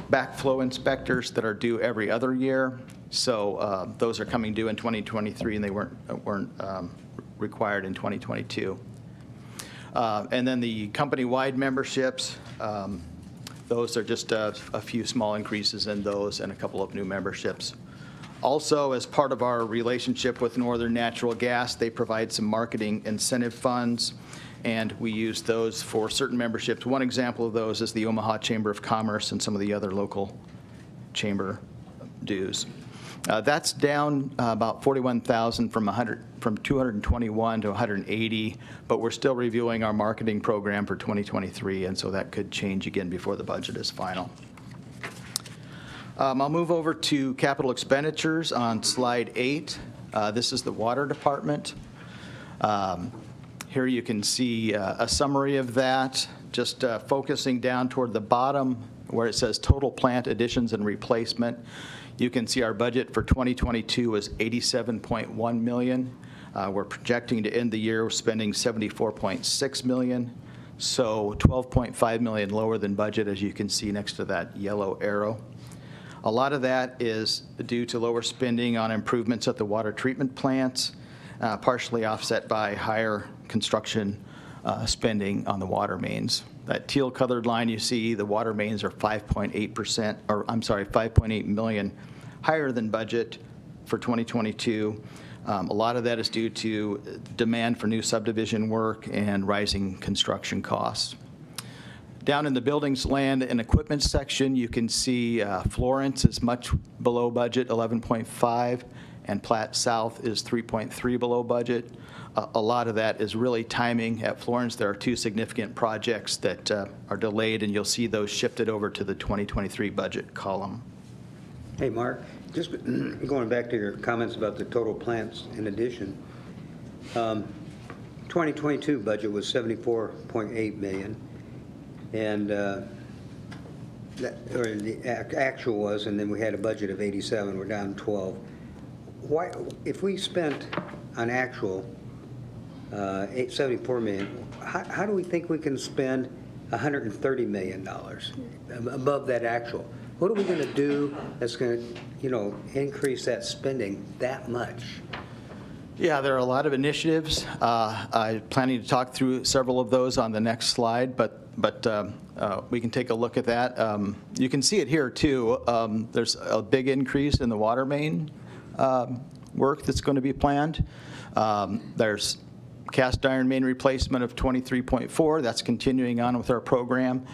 backflow inspectors that are due every other year. So those are coming due in 2023, and they weren't required in 2022. And then the company-wide memberships, those are just a few small increases in those and a couple of new memberships. Also, as part of our relationship with Northern Natural Gas, they provide some marketing incentive funds, and we use those for certain memberships. One example of those is the Omaha Chamber of Commerce and some of the other local chamber dues. That's down about $41,000 from 221 to 180, but we're still reviewing our marketing program for 2023, and so that could change again before the budget is final. I'll move over to capital expenditures on slide 8. This is the water department. Here you can see a summary of that, just focusing down toward the bottom where it says total plant additions and replacement. You can see our budget for 2022 was $87.1 million. We're projecting to end the year spending $74.6 million, so $12.5 million lower than budget, as you can see next to that yellow arrow. A lot of that is due to lower spending on improvements at the water treatment plants, partially offset by higher construction spending on the water mains. That teal colored line you see, the water mains are 5.8%, or I'm sorry, $5.8 million higher than budget for 2022. A lot of that is due to demand for new subdivision work and rising construction costs. Down in the buildings, land, and equipment section, you can see Florence is much below budget, 11.5, and Platte South is 3.3 below budget. A lot of that is really timing. At Florence, there are 2 significant projects that are delayed, and you'll see those shifted over to the 2023 budget column. Hey, Mark, just going back to your comments about the total plants in addition. 2022 budget was $74.8 million. And or the actual was, and then we had a budget of 87. We're down 12. Why, if we spent on actual $74 million, how do we think we can spend $130 million above that actual? What are we going to do that's going to, increase that spending that much? Yeah, there are a lot of initiatives. I'm planning to talk through several of those on the next slide, but we can take a look at that. You can see it here too. There's a big increase in the water main work that's going to be planned. There's cast iron main replacement of 23.4. That's continuing on with our program.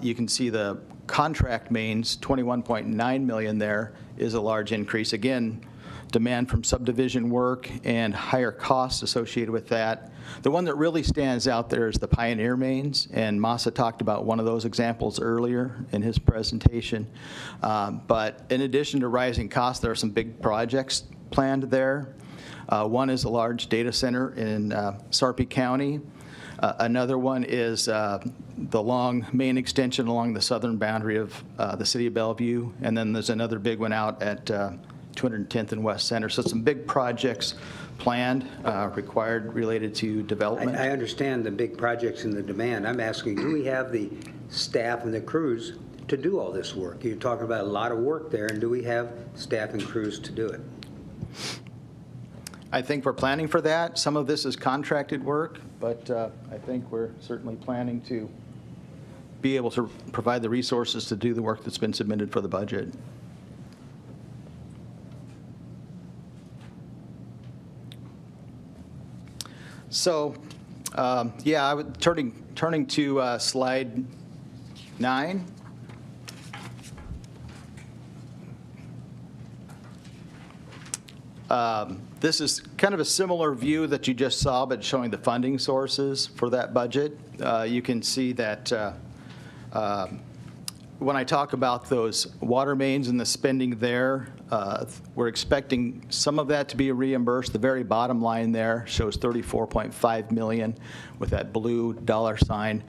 You can see the contract mains, 21.9 million there is a large increase. Again, demand from subdivision work and higher costs associated with that. The one that really stands out there is the Pioneer mains, and Masa talked about one of those examples earlier in his presentation. But in addition to rising costs, there are some big projects planned there. One is a large data center in Sarpy County. Another one is the long main extension along the southern boundary of the city of Bellevue. And then there's another big one out at 210th and West Center. So some big projects planned, required related to development. I understand the big projects and the demand. I'm asking, do we have the staff and the crews to do all this work? You're talking about a lot of work there, and do we have staff and crews to do it? I think we're planning for that. Some of this is contracted work, but I think we're certainly planning to be able to provide the resources to do the work that's been submitted for the budget. So, yeah, I would turning to slide 9. This is kind of a similar view that you just saw, but showing the funding sources for that budget. You can see that when I talk about those water mains and the spending there, we're expecting some of that to be reimbursed. The very bottom line there shows $34.5 million with that blue dollar sign.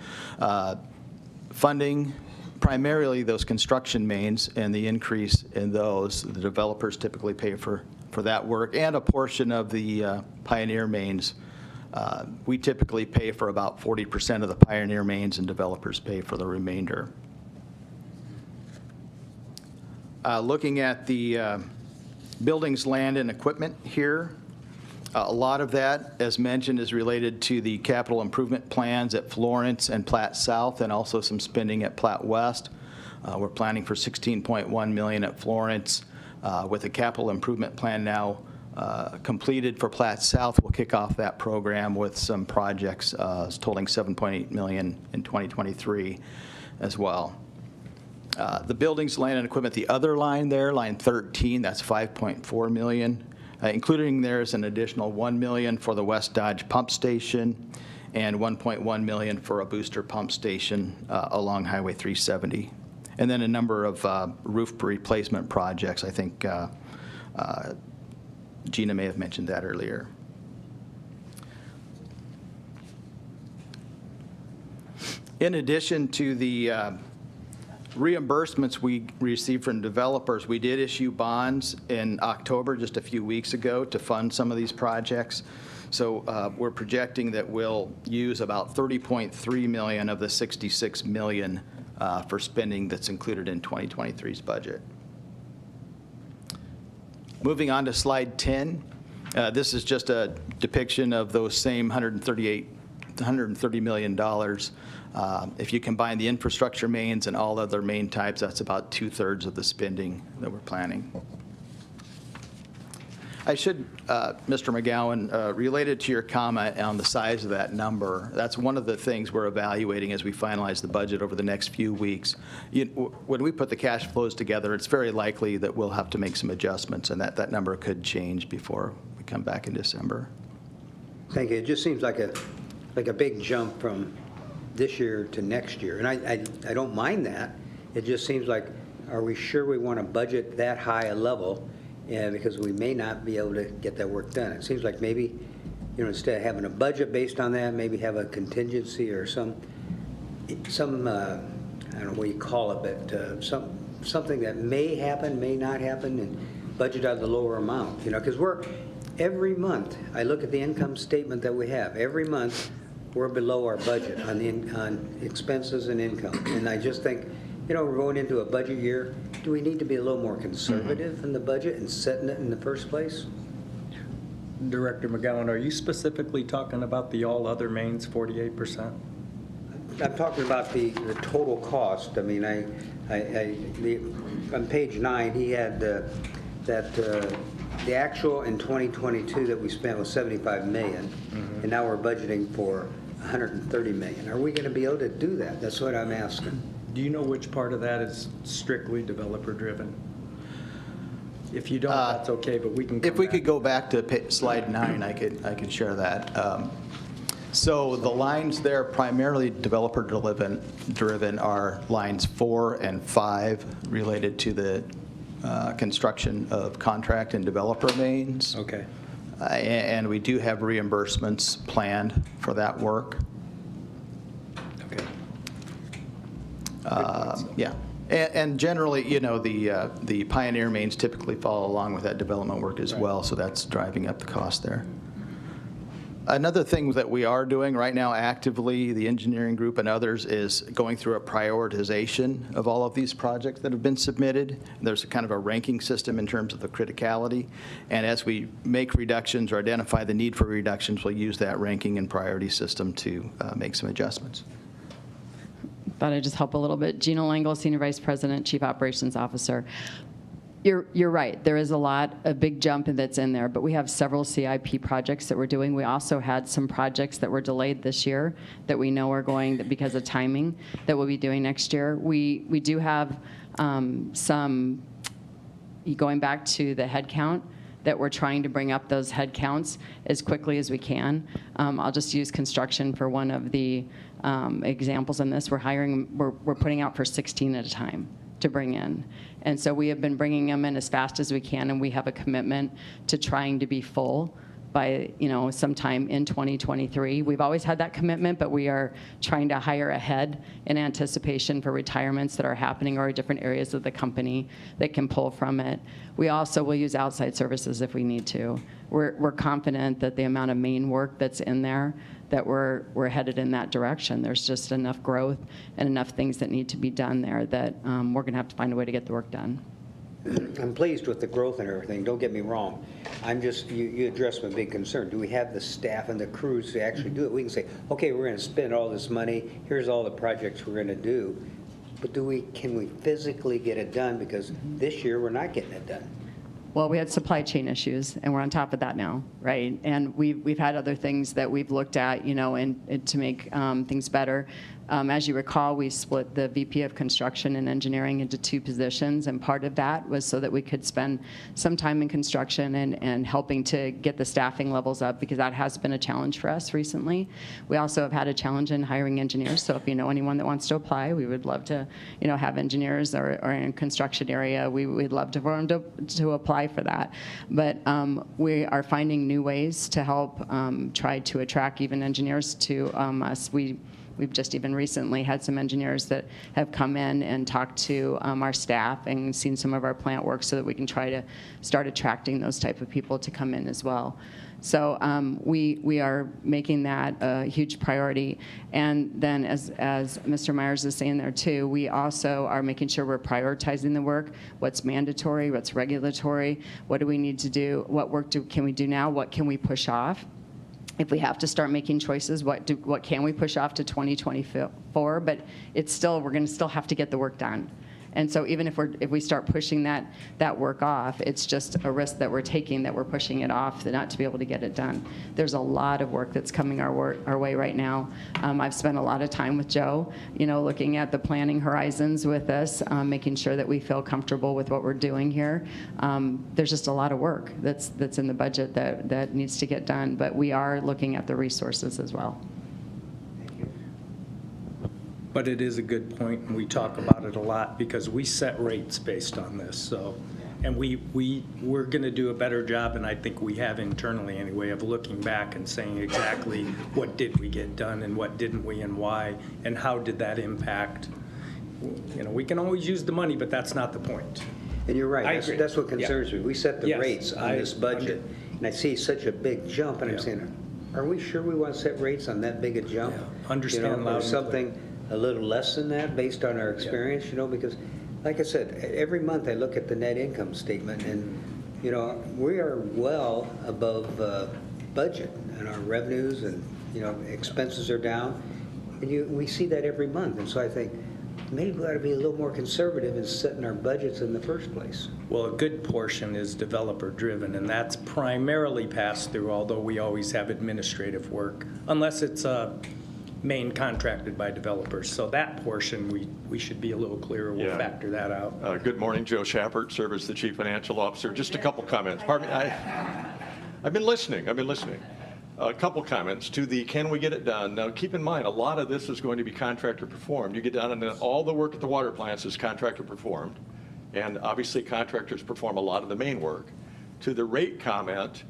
Funding primarily those construction mains, and the increase in those, the developers typically pay for that work, and a portion of the Pioneer mains. We typically pay for about 40% of the Pioneer mains, and developers pay for the remainder. Looking at the buildings, land, and equipment here, a lot of that, as mentioned, is related to the capital improvement plans at Florence and Platte South, and also some spending at Platte West. We're planning for $16.1 million at Florence. With a capital improvement plan now completed for Platte South, we'll kick off that program with some projects totaling $7.8 million in 2023 as well. The buildings, land, and equipment, the other line there, line 13, that's $5.4 million. Including there is an additional $1 million for the West Dodge pump station and $1.1 million for a booster pump station along Highway 370. And then a number of roof replacement projects. I think Gina may have mentioned that earlier. In addition to the reimbursements we received from developers, we did issue bonds in October, just a few weeks ago, to fund some of these projects. So we're projecting that we'll use about $30.3 million of the $66 million for spending that's included in 2023's budget. Moving on to slide 10, this is just a depiction of those same $130 million. If you combine the infrastructure mains and all other main types, that's about 2/3 of the spending that we're planning. I should, Mr. McGowan, related to your comment on the size of that number, that's one of the things we're evaluating as we finalize the budget over the next few weeks. When we put the cash flows together, it's very likely that we'll have to make some adjustments, and that number could change before we come back in December. Thank you. It just seems like a big jump from this year to next year, and I don't mind that. It just seems like, are we sure we want to budget that high a level? Yeah, because we may not be able to get that work done. It seems like maybe, instead of having a budget based on that, maybe have a contingency or some I don't know what you call it, but something that may happen, may not happen, and budget out the lower amount. Because every month, I look at the income statement that we have. Every month, we're below our budget on expenses and income. And I just think, we're going into a budget year. Do we need to be a little more conservative in the budget and setting it in the first place? Director McGowan, are you specifically talking about the all other mains 48%? I'm talking about the total cost. I mean, on page 9, he had that the actual in 2022 that we spent was 75 million, and now we're budgeting for 130 million. Are we going to be able to do that? That's what I'm asking. Do you know which part of that is strictly developer-driven? If you don't, that's okay, but we can come If we back. could go back to slide 9, I could share that. So the lines there primarily developer-driven are lines 4 and 5 related to the construction of contract and developer mains. Okay. And we do have reimbursements planned for that work. Okay. Yeah. And generally, you know, the pioneer mains typically follow along with that development work as well, so that's driving up the cost there. Another thing that we are doing right now actively, the engineering group and others, is going through a prioritization of all of these projects that have been submitted. There's a kind of a ranking system in terms of the criticality. And as we make reductions or identify the need for reductions, we'll use that ranking and priority system to make some adjustments. Thought I'd just help a little bit. Gina Langle, Senior Vice President, Chief Operations Officer. You're right. There is a big jump that's in there, but we have several CIP projects that we're doing. We also had some projects that were delayed this year that we know are going, because of timing, that we'll be doing next year. We do have some, going back to the head count, that we're trying to bring up those head counts as quickly as we can. I'll just use construction for one of the examples in this. We're putting out for 16 at a time to bring in. And so we have been bringing them in as fast as we can, and we have a commitment to trying to be full by, sometime in 2023. We've always had that commitment, but we are trying to hire ahead in anticipation for retirements that are happening or different areas of the company that can pull from it. We also will use outside services if we need to. We're confident that the amount of main work that's in there, that we're headed in that direction. There's just enough growth and enough things that need to be done there that we're going to have to find a way to get the work done. I'm pleased with the growth and everything, don't get me wrong. I'm just, you addressed my big concern. Do we have the staff and the crews to actually do it? We can say, okay, we're going to spend all this money, here's all the projects we're going to do, but can we physically get it done? Because this year, we're not getting it done. Well, we had supply chain issues, and we're on top of that now, right? And we've had other things that we've looked at, and to make things better. As you recall, we split the VP of Construction and Engineering into 2 positions, and part of that was so that we could spend some time in construction and helping to get the staffing levels up, because that has been a challenge for us recently. We also have had a challenge in hiring engineers, so if you know anyone that wants to apply, we would love to, have engineers or in construction area, we'd love for them to apply for that. But we are finding new ways to help try to attract even engineers to us. We've just even recently had some engineers that have come in and talked to our staff and seen some of our plant work so that we can try to start attracting those type of people to come in as well. So we are making that a huge priority. And then as Mr. Myers is saying there too, we also are making sure we're prioritizing the work, what's mandatory, what's regulatory, what do we need to do, what work can we do now, what can we push off. If we have to start making choices, what can we push off to 2024? But we're going to still have to get the work done. And so even if we start pushing that work off, it's just a risk that we're taking, that we're pushing it off, not to be able to get it done. There's a lot of work that's coming our way right now. I've spent a lot of time with Joe, looking at the planning horizons with us, making sure that we feel comfortable with what we're doing here. There's just a lot of work that's in the budget that needs to get done, but we are looking at the resources as well. But it is a good point, and we talk about it a lot because we set rates based on this. So, and we're going to do a better job, and I think we have internally anyway, of looking back and saying exactly what did we get done and what didn't we and why, and how did that impact. We can always use the money, but that's not the point. And you're right. That's what concerns me. We set the rates on this budget, and I see such a big jump, and I'm saying, are we sure we want to set rates on that big a jump? Understand loud and something a little less than that based on our experience, because like I said, every month I look at the net income statement and, we are well above budget and our revenues and, expenses are down. And we see that every month. And so I think, maybe we ought to be a little more conservative in setting our budgets in the first place. Well, a good portion is developer-driven, and that's primarily pass-through, although we always have administrative work, unless it's main contracted by developers. So that portion, we should be a little clearer. We'll Yeah. factor that out. Good morning, Joe Schappert, serve as the Chief Financial Officer. Just a couple comments. Pardon me, I've been listening. A couple comments to the can we get it done. Now, keep in mind, a lot of this is going to be contractor performed. You get down and all the work at the water plants is contractor performed. And obviously, contractors perform a lot of the main work. To the rate comment,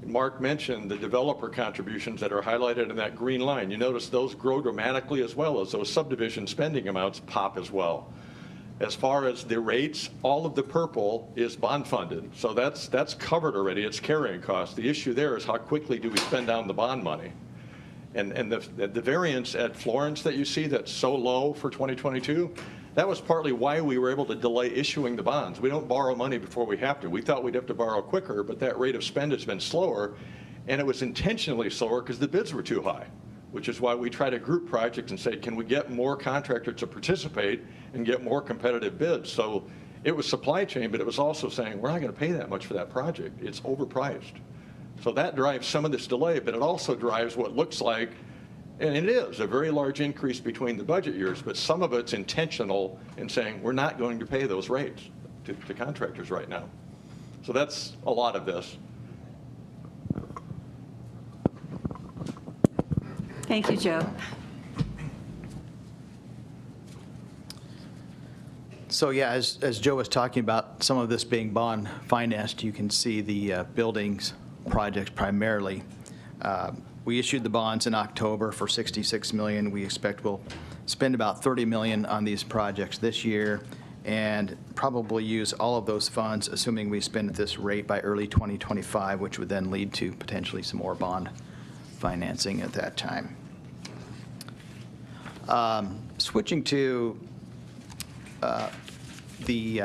Mark mentioned the developer contributions that are highlighted in that green line. You notice those grow dramatically as well as those subdivision spending amounts pop as well. As far as the rates, all of the purple is bond funded. So that's covered already. It's carrying costs. The issue there is how quickly do we spend down the bond money? And the variance at Florence that you see that's so low for 2022, that was partly why we were able to delay issuing the bonds. We don't borrow money before we have to. We thought we'd have to borrow quicker, but that rate of spend has been slower, and it was intentionally slower because the bids were too high, which is why we try to group projects and say, can we get more contractors to participate and get more competitive bids? So it was supply chain, but it was also saying, we're not going to pay that much for that project. It's overpriced. So that drives some of this delay, but it also drives what looks like, and it is a very large increase between the budget years, but some of it's intentional in saying, we're not going to pay those rates to contractors right now. So that's a lot of this. Thank you, Joe. So yeah, as Joe was talking about some of this being bond financed, you can see the buildings projects primarily. We issued the bonds in October for $66 million. We expect we'll spend about $30 million on these projects this year and probably use all of those funds, assuming we spend at this rate, by early 2025, which would then lead to potentially some more bond financing at that time. Switching to the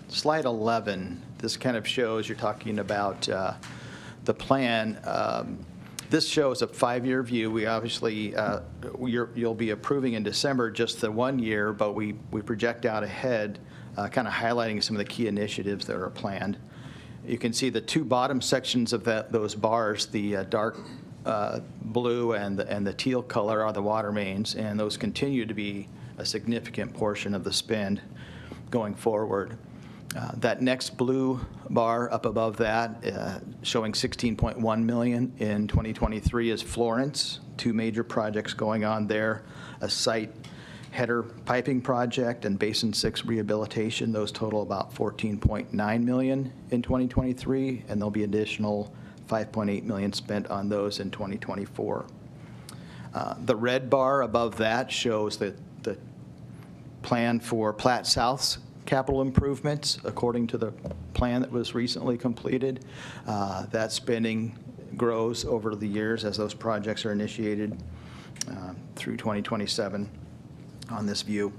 slide 11, this kind of shows, you're talking about the plan. This shows a 5-year view. We obviously, you'll be approving in December just the 1 year, but we project out ahead, kind of highlighting some of the key initiatives that are planned. You can see the two bottom sections of those bars, the dark blue and the teal color are the water mains, and those continue to be a significant portion of the spend going forward. That next blue bar up above that, showing $16.1 million in 2023, is Florence. Two major projects going on there, a site header piping project and Basin 6 rehabilitation. Those total about $14.9 million in 2023, and there'll be additional $5.8 million spent on those in 2024. The red bar above that shows the plan for Platte South's capital improvements according to the plan that was recently completed. That spending grows over the years as those projects are initiated through 2027 on this view.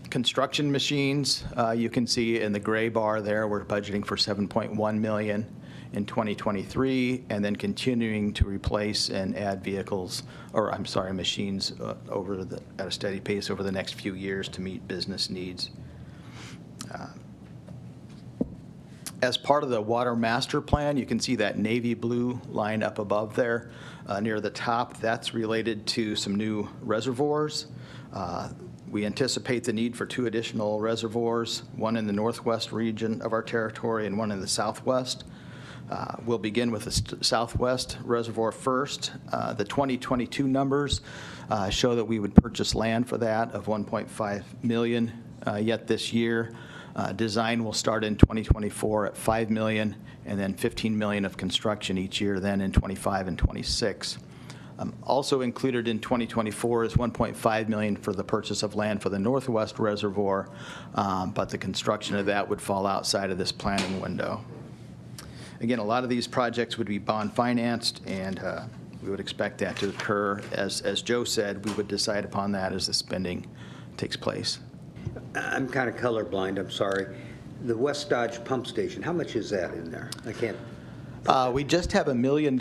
Construction machines, you can see in the gray bar there, we're budgeting for $7.1 million in 2023, and then continuing to replace and add vehicles, or I'm sorry, machines at a steady pace over the next few years to meet business needs. As part of the water master plan, you can see that navy blue line up above there near the top. That's related to some new reservoirs. We anticipate the need for 2 additional reservoirs, one in the northwest region of our territory and one in the southwest. We'll begin with the southwest reservoir first. The 2022 numbers show that we would purchase land for that of $1.5 million yet this year. Design will start in 2024 at $5 million, and then $15 million of construction each year then in 25 and 26. Also included in 2024 is $1.5 million for the purchase of land for the Northwest Reservoir, but the construction of that would fall outside of this planning window. Again, a lot of these projects would be bond financed, and we would expect that to occur. As Joe said, we would decide upon that as the spending takes place. I'm kind of colorblind, I'm sorry. The West Dodge pump station, how much is that in there? I can't. We just have $1 million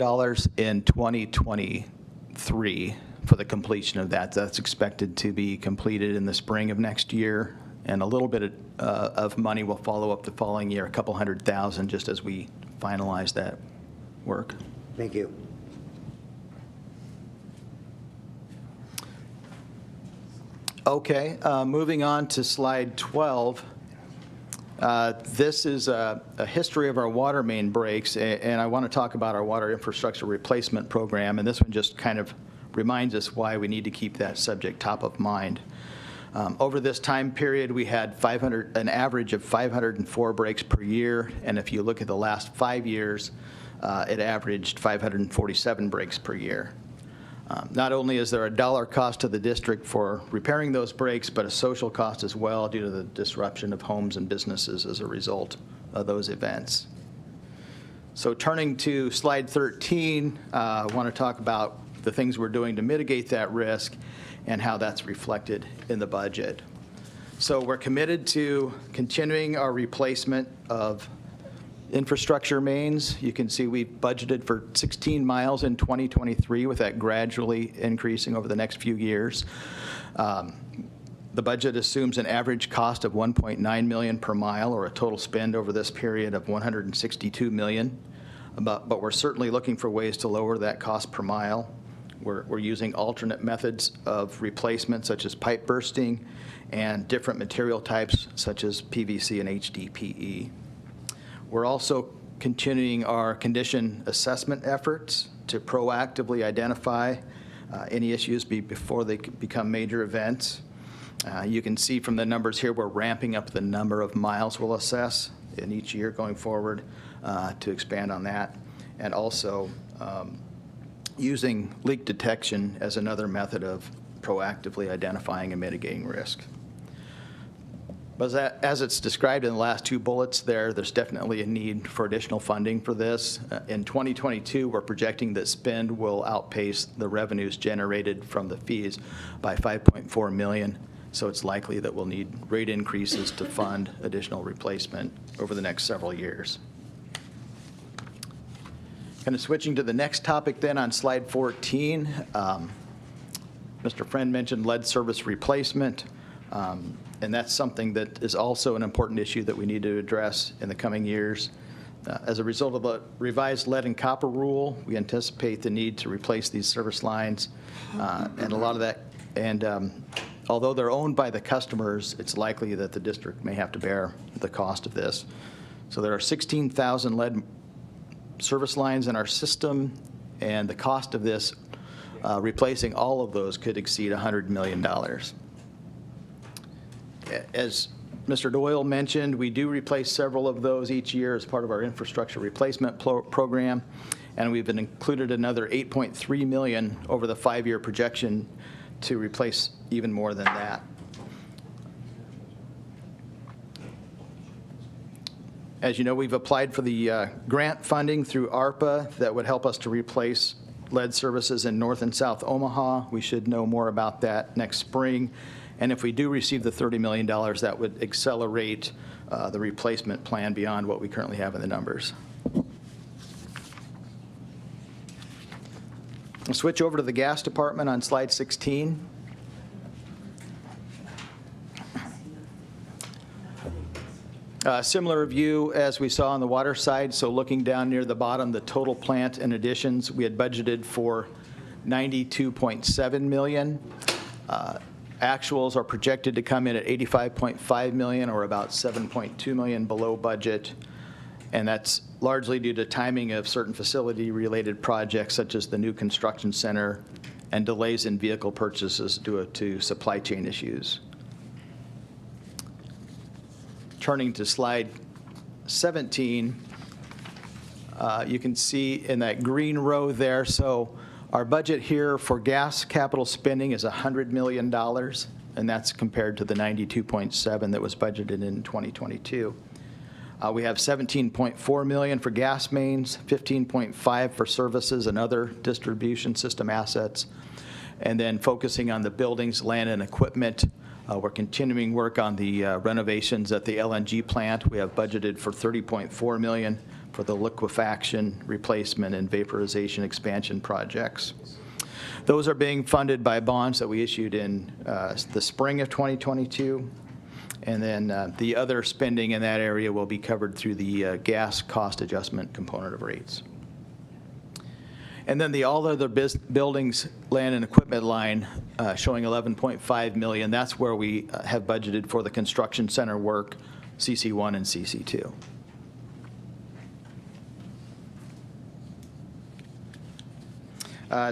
in 2023 for the completion of that. That's expected to be completed in the spring of next year, and a little bit of money will follow up the following year, a couple $100,000, just as we finalize that work. Thank you. Okay, moving on to slide 12. This is a history of our water main breaks, and I want to talk about our water infrastructure replacement program, and this one just kind of reminds us why we need to keep that subject top of mind. Over this time period, we had an average of 504 breaks per year, and if you look at the last 5 years, it averaged 547 breaks per year. Not only is there a dollar cost to the district for repairing those breaks, but a social cost as well due to the disruption of homes and businesses as a result of those events. So turning to slide 13, I want to talk about the things we're doing to mitigate that risk and how that's reflected in the budget. So we're committed to continuing our replacement of infrastructure mains. You can see we budgeted for 16 miles in 2023, with that gradually increasing over the next few years. The budget assumes an average cost of $1.9 million per mile, or a total spend over this period of $162 million. But we're certainly looking for ways to lower that cost per mile. We're using alternate methods of replacement, such as pipe bursting, and different material types, such as PVC and HDPE. We're also continuing our condition assessment efforts to proactively identify any issues before they become major events. You can see from the numbers here, we're ramping up the number of miles we'll assess in each year going forward to expand on that, and also using leak detection as another method of proactively identifying and mitigating risk. But as it's described in the last two bullets there's definitely a need for additional funding for this. In 2022, we're projecting that spend will outpace the revenues generated from the fees by $5.4 million. So it's likely that we'll need rate increases to fund additional replacement over the next several years. Kind of switching to the next topic then on slide 14. Mr. Friend mentioned lead service replacement. And that's something that is also an important issue that we need to address in the coming years. As a result of the revised lead and copper rule, we anticipate the need to replace these service lines, and a lot of that. And although they're owned by the customers, it's likely that the district may have to bear the cost of this. So there are 16,000 lead service lines in our system, and the cost of this, replacing all of those, could exceed $100 million. As Mr. Doyle mentioned, we do replace several of those each year as part of our infrastructure replacement program, and we've included another $8.3 million over the 5-year projection to replace even more than that. As you know, we've applied for the grant funding through ARPA that would help us to replace lead services in North and South Omaha. We should know more about that next spring. And if we do receive the $30 million, that would accelerate the replacement plan beyond what we currently have in the numbers. We'll switch over to the gas department on slide 16. Similar view as we saw on the water side. So looking down near the bottom, the total plant and additions, we had budgeted for $92.7 million. Actuals are projected to come in at $85.5 million, or about $7.2 million below budget. And that's largely due to timing of certain facility-related projects, such as the new construction center, and delays in vehicle purchases due to supply chain issues. Turning to slide 17, you can see in that green row there, so our budget here for gas capital spending is $100 million, and that's compared to the $92.7 that was budgeted in 2022. We have $17.4 million for gas mains, $15.5 for services and other distribution system assets, and then focusing on the buildings, land, and equipment. We're continuing work on the renovations at the LNG plant. We have budgeted for $30.4 million for the liquefaction replacement and vaporization expansion projects. Those are being funded by bonds that we issued in the spring of 2022. And then the other spending in that area will be covered through the gas cost adjustment component of rates. And then the all other buildings, land and equipment line showing $11.5 million. That's where we have budgeted for the construction center work, CC1 and CC2.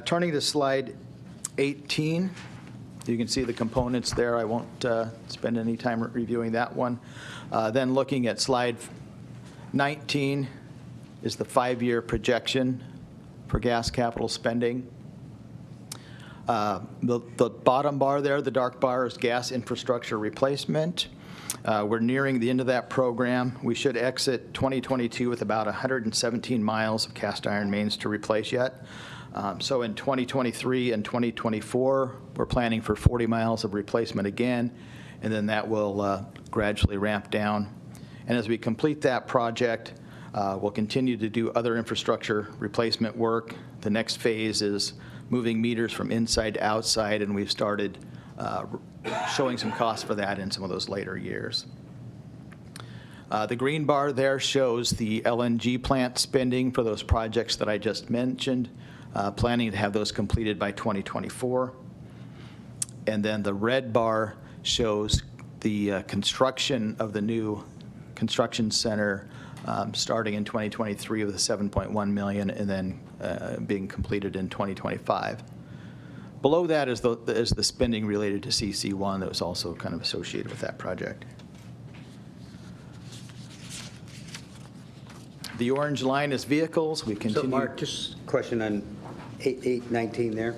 Turning to slide 18, you can see the components there. I won't spend any time reviewing that one. Then looking at slide 19 is the 5-year projection for gas capital spending. The bottom bar there, the dark bar, is gas infrastructure replacement. We're nearing the end of that program. We should exit 2022 with about 117 miles of cast iron mains to replace yet. So in 2023 and 2024, we're planning for 40 miles of replacement again, and then that will gradually ramp down. And as we complete that project, we'll continue to do other infrastructure replacement work. The next phase is moving meters from inside to outside, and we've started showing some costs for that in some of those later years. The green bar there shows the LNG plant spending for those projects that I just mentioned, planning to have those completed by 2024. And then the red bar shows the construction of the new construction center starting in 2023 with a $7.1 million and then being completed in 2025. Below that is the spending related to CC1 that was also kind of associated with that project. The orange line is vehicles. We continue. So Mark, just a question on 819 there.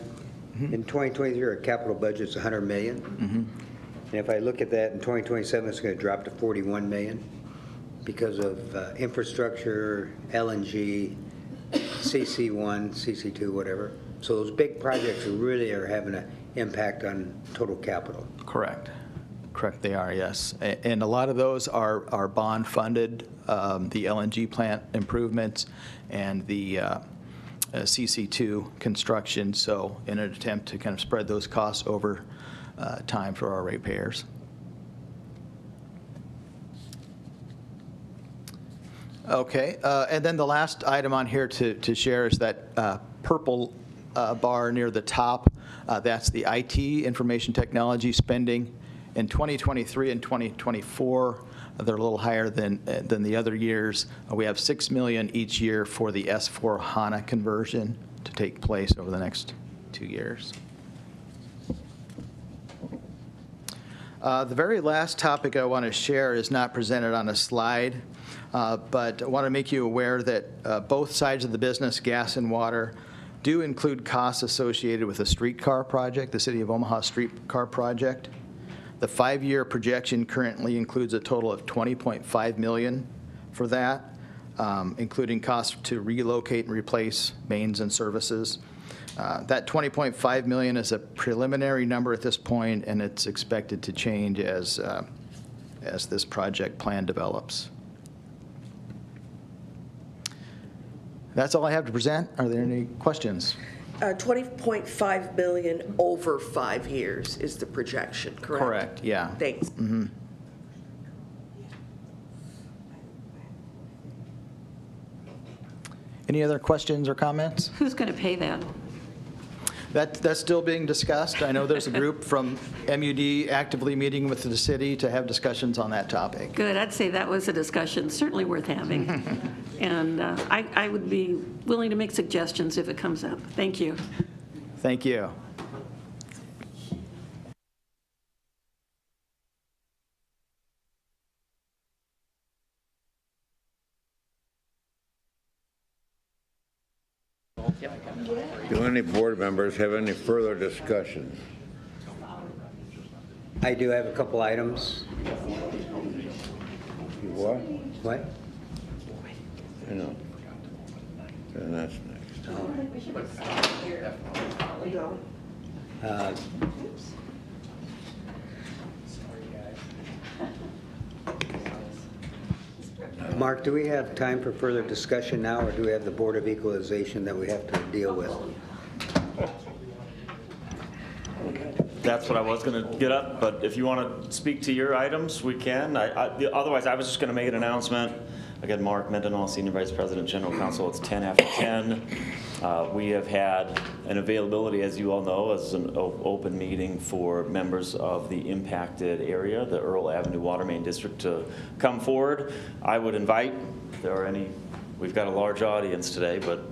In 2023, our capital budget's $100 million. And if I look at that in 2027, it's going to drop to $41 million because of infrastructure, LNG, CC1, CC2, whatever. So those big projects really are having an impact on total capital. Correct. Correct, they are, yes. And a lot of those are bond funded, the LNG plant improvements and the CC2 construction. So in an attempt to kind of spread those costs over time for our ratepayers. Okay, and then the last item on here to share is that purple bar near the top. That's the IT, information technology spending. In 2023 and 2024, they're a little higher than the other years. We have $6 million each year for the S4 HANA conversion to take place over the next 2 years. The very last topic I want to share is not presented on a slide, but I want to make you aware that both sides of the business, gas and water, do include costs associated with the streetcar project, the City of Omaha streetcar project. The 5-year projection currently includes a total of $20.5 million for that, including costs to relocate and replace mains and services. That $20.5 million is a preliminary number at this point, and it's expected to change as this project plan develops. That's all I have to present. Are there any questions? $20.5 million over 5 years is the projection, correct? Correct, yeah. Thanks. Mm-hmm. Any other questions or comments? Who's going to pay that? That's still being discussed. I know there's a group from M.U.D. actively meeting with the city to have discussions on that topic. Good. I'd say that was a discussion certainly worth having. And I would be willing to make suggestions if it comes up. Thank you. Thank you. Do any board members have any further discussion? I do have a couple items. What? What? I know. And that's next. Mark, do we have time for further discussion now, or do we have the Board of Equalization that we have to deal with? That's what I was going to get up, but if you want to speak to your items, we can. Otherwise, I was just going to make an announcement. Again, Mark Mendenhall, Senior Vice President, General Counsel. It's 10 after 10. We have had an availability, as you all know, as an open meeting for members of the impacted area, the Earl Avenue Water Main District, to come forward. I would invite, if there are any, we've got a large audience today, but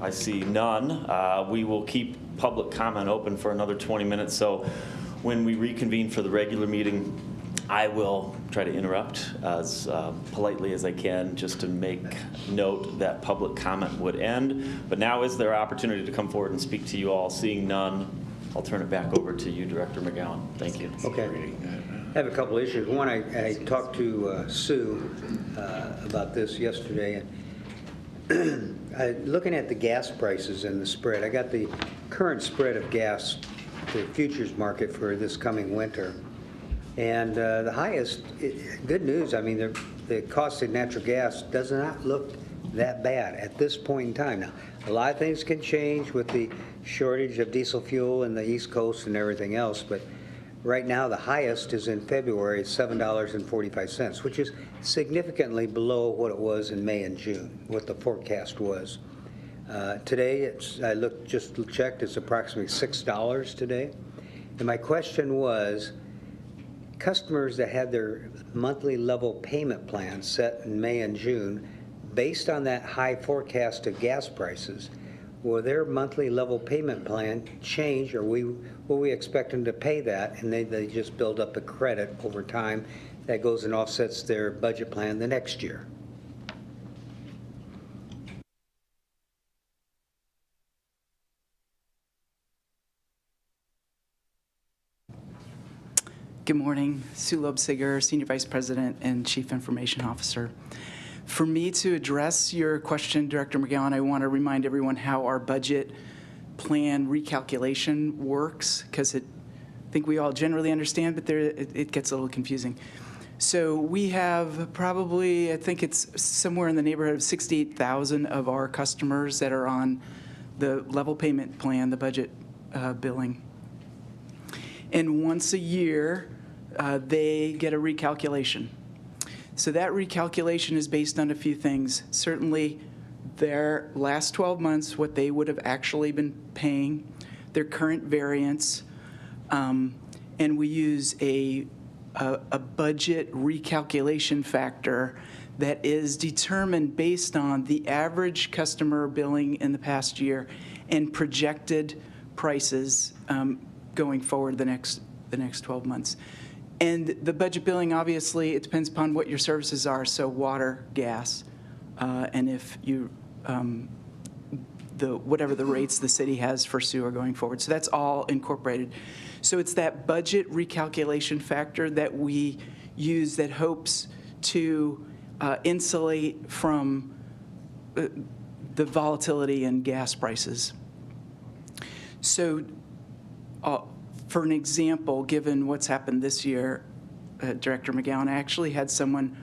I see none. We will keep public comment open for another 20 minutes. So when we reconvene for the regular meeting, I will try to interrupt as politely as I can, just to make note that public comment would end. But now is their opportunity to come forward and speak to you all. Seeing none, I'll turn it back over to you, Director McGowan. Thank you. Okay. I have a couple issues. One, I talked to Sue about this yesterday. Looking at the gas prices and the spread, I got the current spread of gas, the futures market for this coming winter. And the highest, good news, I mean, the cost of natural gas does not look that bad at this point in time. Now, a lot of things can change with the shortage of diesel fuel in the East Coast and everything else, but right now the highest is in February at $7.45, which is significantly below what it was in May and June, what the forecast was. Today, just checked, it's approximately $6 today. And my question was, customers that had their monthly level payment plan set in May and June, based on that high forecast of gas prices, will their monthly level payment plan change, or will we expect them to pay that, and they just build up a credit over time that goes and offsets their budget plan the next year? Good morning. Sue Lobsiger, Senior Vice President and Chief Information Officer. For me to address your question, Director McGowan, I want to remind everyone how our budget plan recalculation works, because I think we all generally understand, but it gets a little confusing. So we have probably, I think it's somewhere in the neighborhood of 68,000 of our customers that are on the level payment plan, the budget billing. And once a year, they get a recalculation. So that recalculation is based on a few things. Certainly, their last 12 months, what they would have actually been paying, their current variance, and we use a budget recalculation factor that is determined based on the average customer billing in the past year and projected prices going forward the next 12 months. And the budget billing, obviously, it depends upon what your services are, so water, gas, and if you, whatever the rates the city has for sewer going forward. So that's all incorporated. So it's that budget recalculation factor that we use that hopes to insulate from the volatility in gas prices. So for an example, given what's happened this year, Director McGowan, I actually had someone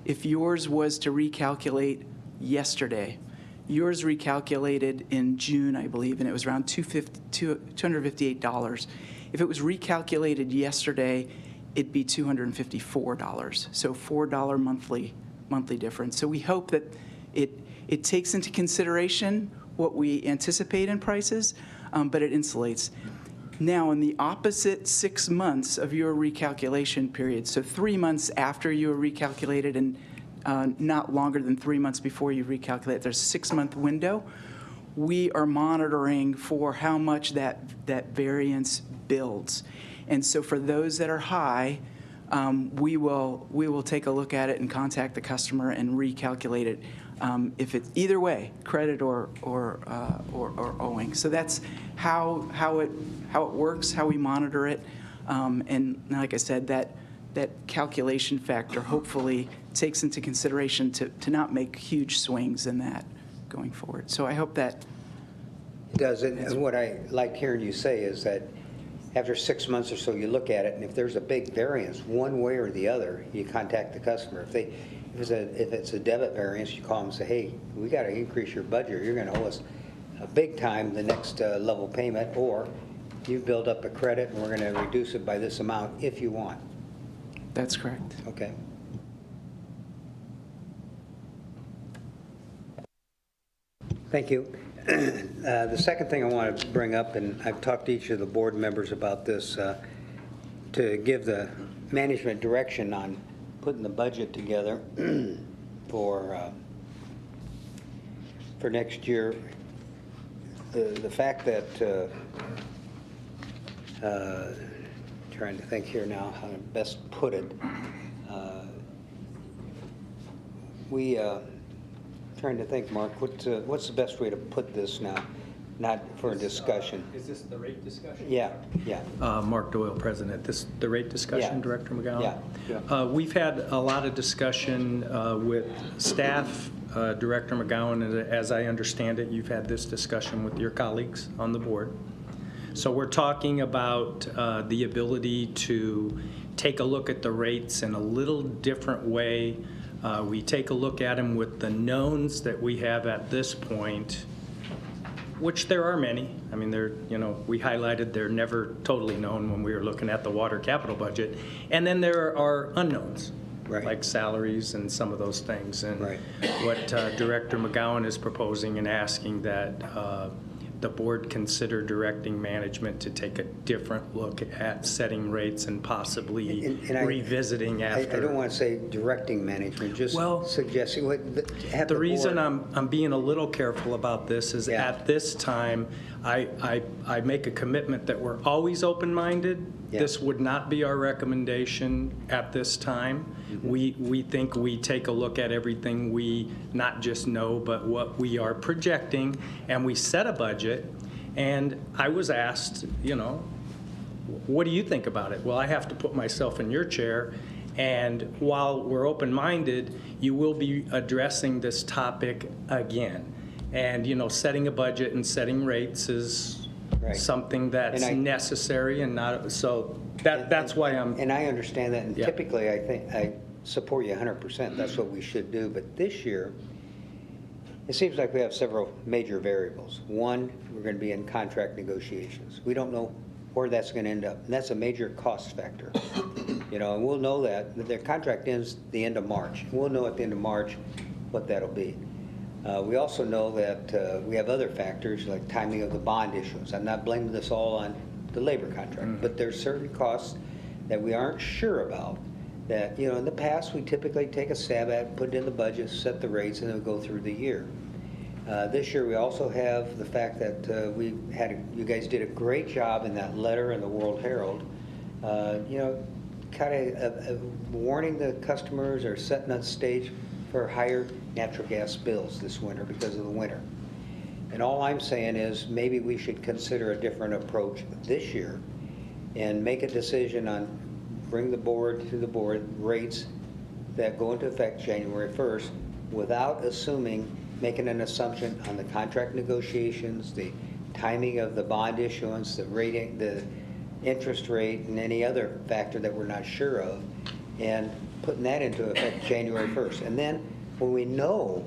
if yours was to recalculate yesterday, yours recalculated in June, I believe, and it was around $258. If it was recalculated yesterday, it'd be $254. So $4 monthly difference. So we hope that it takes into consideration what we anticipate in prices, but it insulates. Now, in the opposite 6 months of your recalculation period, so 3 months after you were recalculated and not longer than 3 months before you recalculate, there's a 6-month window, we are monitoring for how much that variance builds. And so for those that are high, we will take a look at it and contact the customer and recalculate it. If it's either way, credit or owing. So that's how it works, how we monitor it, and like I said, that calculation factor hopefully takes into consideration to not make huge swings in that going forward. So I hope that it does. And what I like hearing you say is that after 6 months or so, you look at it, and if there's a big variance one way or the other, you contact the customer. If it's a debit variance, you call them and say, hey, we got to increase your budget. You're going to owe us big time the next level payment, or you build up a credit and we're going to reduce it by this amount if you want. That's correct. Okay. Thank you. The second thing I want to bring up, and I've talked to each of the board members about this, to give the management direction on putting the budget together for next year. The fact that, trying to think here now how to best put it, trying to think, Mark, what's the best way to put this now? Not for a discussion. Is this the rate discussion? Yeah, yeah. Mark Doyle, President. The rate discussion, Yeah. Director McGowan? Yeah, yeah. We've had a lot of discussion with staff, Director McGowan, and as I understand it, you've had this discussion with your colleagues on the board. So we're talking about the ability to take a look at the rates in a little different way. We take a look at them with the knowns that we have at this point, which there are many. I mean, we highlighted they're never totally known when we were looking at the water capital budget. And then there are unknowns, right, like salaries and some of those things. And right, what Director McGowan is proposing and asking that the board consider directing management to take a different look at setting rates and possibly revisiting after. I don't want to say directing management, just suggesting what have the reason board. I'm being a little careful about this is at this time, I make a commitment that we're always open-minded. Yeah. This would not be our recommendation at this time. Mm-hmm. We think we take a look at everything we not just know, but what we are projecting, and we set a budget. And I was asked, what do you think about it? Well, I have to put myself in your chair. And while we're open-minded, you will be addressing this topic again. And, setting a budget and setting rates is something that's necessary and not, so that's why I'm. And I understand that, and typically I think I support you 100%. That's what we should do. But this year, it seems like we have several major variables. One, we're going to be in contract negotiations. We don't know where that's going to end up, and that's a major cost factor. And we'll know that their contract ends the end of March. We'll know at the end of March what that'll be. We also know that we have other factors like timing of the bond issuance. I'm not blaming this all on the labor contract, but there's certain costs that we aren't sure about that, in the past we typically take a stab at, put it in the budget, set the rates, and then go through the year. This year we also have the fact that you guys did a great job in that letter in the World Herald, kind of warning the customers or setting a stage for higher natural gas bills this winter because of the winter. And all I'm saying is maybe we should consider a different approach this year and make a decision on bring the board to the board rates that go into effect January 1st without making an assumption on the contract negotiations, the timing of the bond issuance, the rating, the interest rate, and any other factor that we're not sure of, and putting that into effect January 1st. And then when we know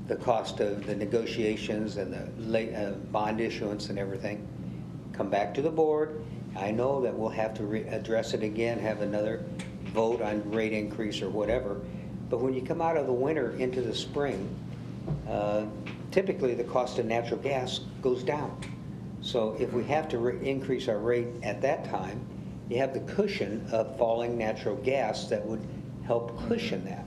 the cost of the negotiations and the bond issuance and everything, come back to the board. I know that we'll have to address it again, have another vote on rate increase or whatever. But when you come out of the winter into the spring, typically the cost of natural gas goes down. So if we have to increase our rate at that time, you have the cushion of falling natural gas that would help cushion that.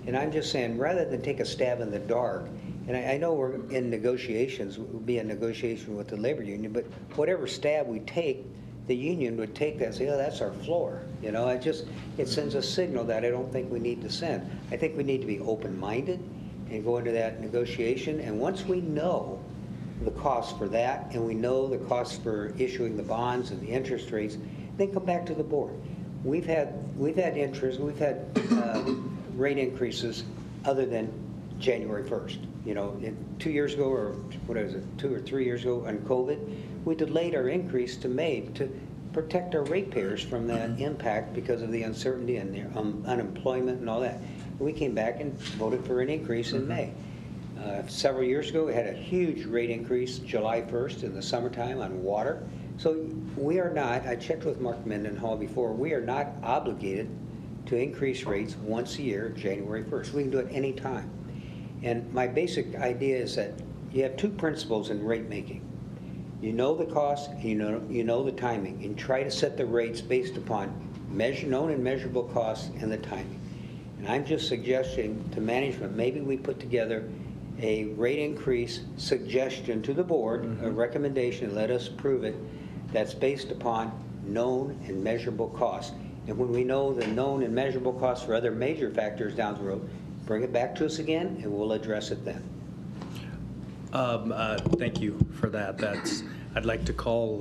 And I'm just saying, rather than take a stab in the dark, and I know we're in negotiations, we'll be in negotiation with the labor union, but whatever stab we take, the union would take that and say, oh, that's our floor. It sends a signal that I don't think we need to send. I think we need to be open-minded and go into that negotiation. And once we know the cost for that, and we know the cost for issuing the bonds and the interest rates, then come back to the board. We've had interest, we've had rate increases other than January 1st. 2 years ago, or what is it, 2 or 3 years ago on COVID, we delayed our increase to May to protect our ratepayers from that impact because of the uncertainty and the unemployment and all that. We came back and voted for an increase in May. Several years ago, we had a huge rate increase July 1st in the summertime on water. So we are not, I checked with Mark Mendenhall before, we are not obligated to increase rates once a year, January 1st. We can do it any time. And my basic idea is that you have two principles in rate making. You know the cost, and you know the timing, and try to set the rates based upon known and measurable costs and the timing. And I'm just suggesting to management, maybe we put together a rate increase suggestion to the board, a recommendation, and let us approve it, that's based upon known and measurable costs. And when we know the known and measurable costs for other major factors down the road, bring it back to us again, and we'll address it then. Thank you for that. I'd like to call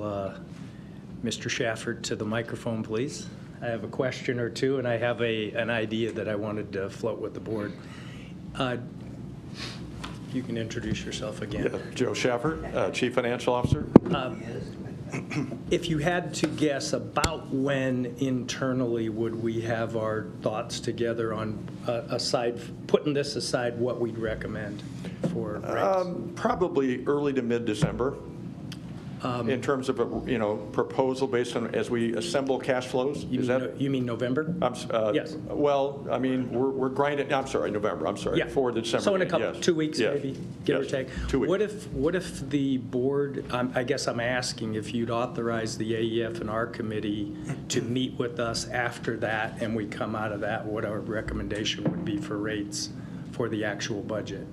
Mr. Shafford to the microphone, please. I have a question or two, and I have an idea that I wanted to float with the board. You can introduce yourself again. Yeah, Joe Shafford, Chief Financial Officer. If you had to guess about when internally would we have our thoughts together on putting this aside, what we'd recommend for rates? Probably early to mid-December. In terms of a proposal based on as we assemble cash flows. You mean November? Yes. Well, I mean we're grinding. I'm sorry, November. I'm sorry. Yeah. For the December. So in a couple, 2 weeks yes. maybe, give or take. 2 weeks. What if the board? I guess I'm asking if you'd authorize the AEF and our committee to meet with us after that, and we come out of that, what our recommendation would be for rates for the actual budget.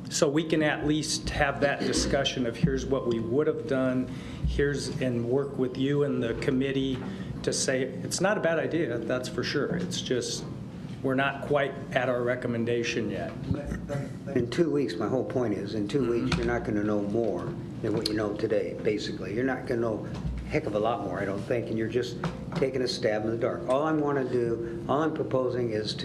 So we can at least have that discussion of here's what we would have done, and work with you and the committee to say, it's not a bad idea, that's for sure. It's just, we're not quite at our recommendation yet. In 2 weeks, my whole point is, in 2 weeks, you're not going to know more than what you know today, basically. You're not going to know a heck of a lot more, I don't think, and you're just taking a stab in the dark. All I'm proposing is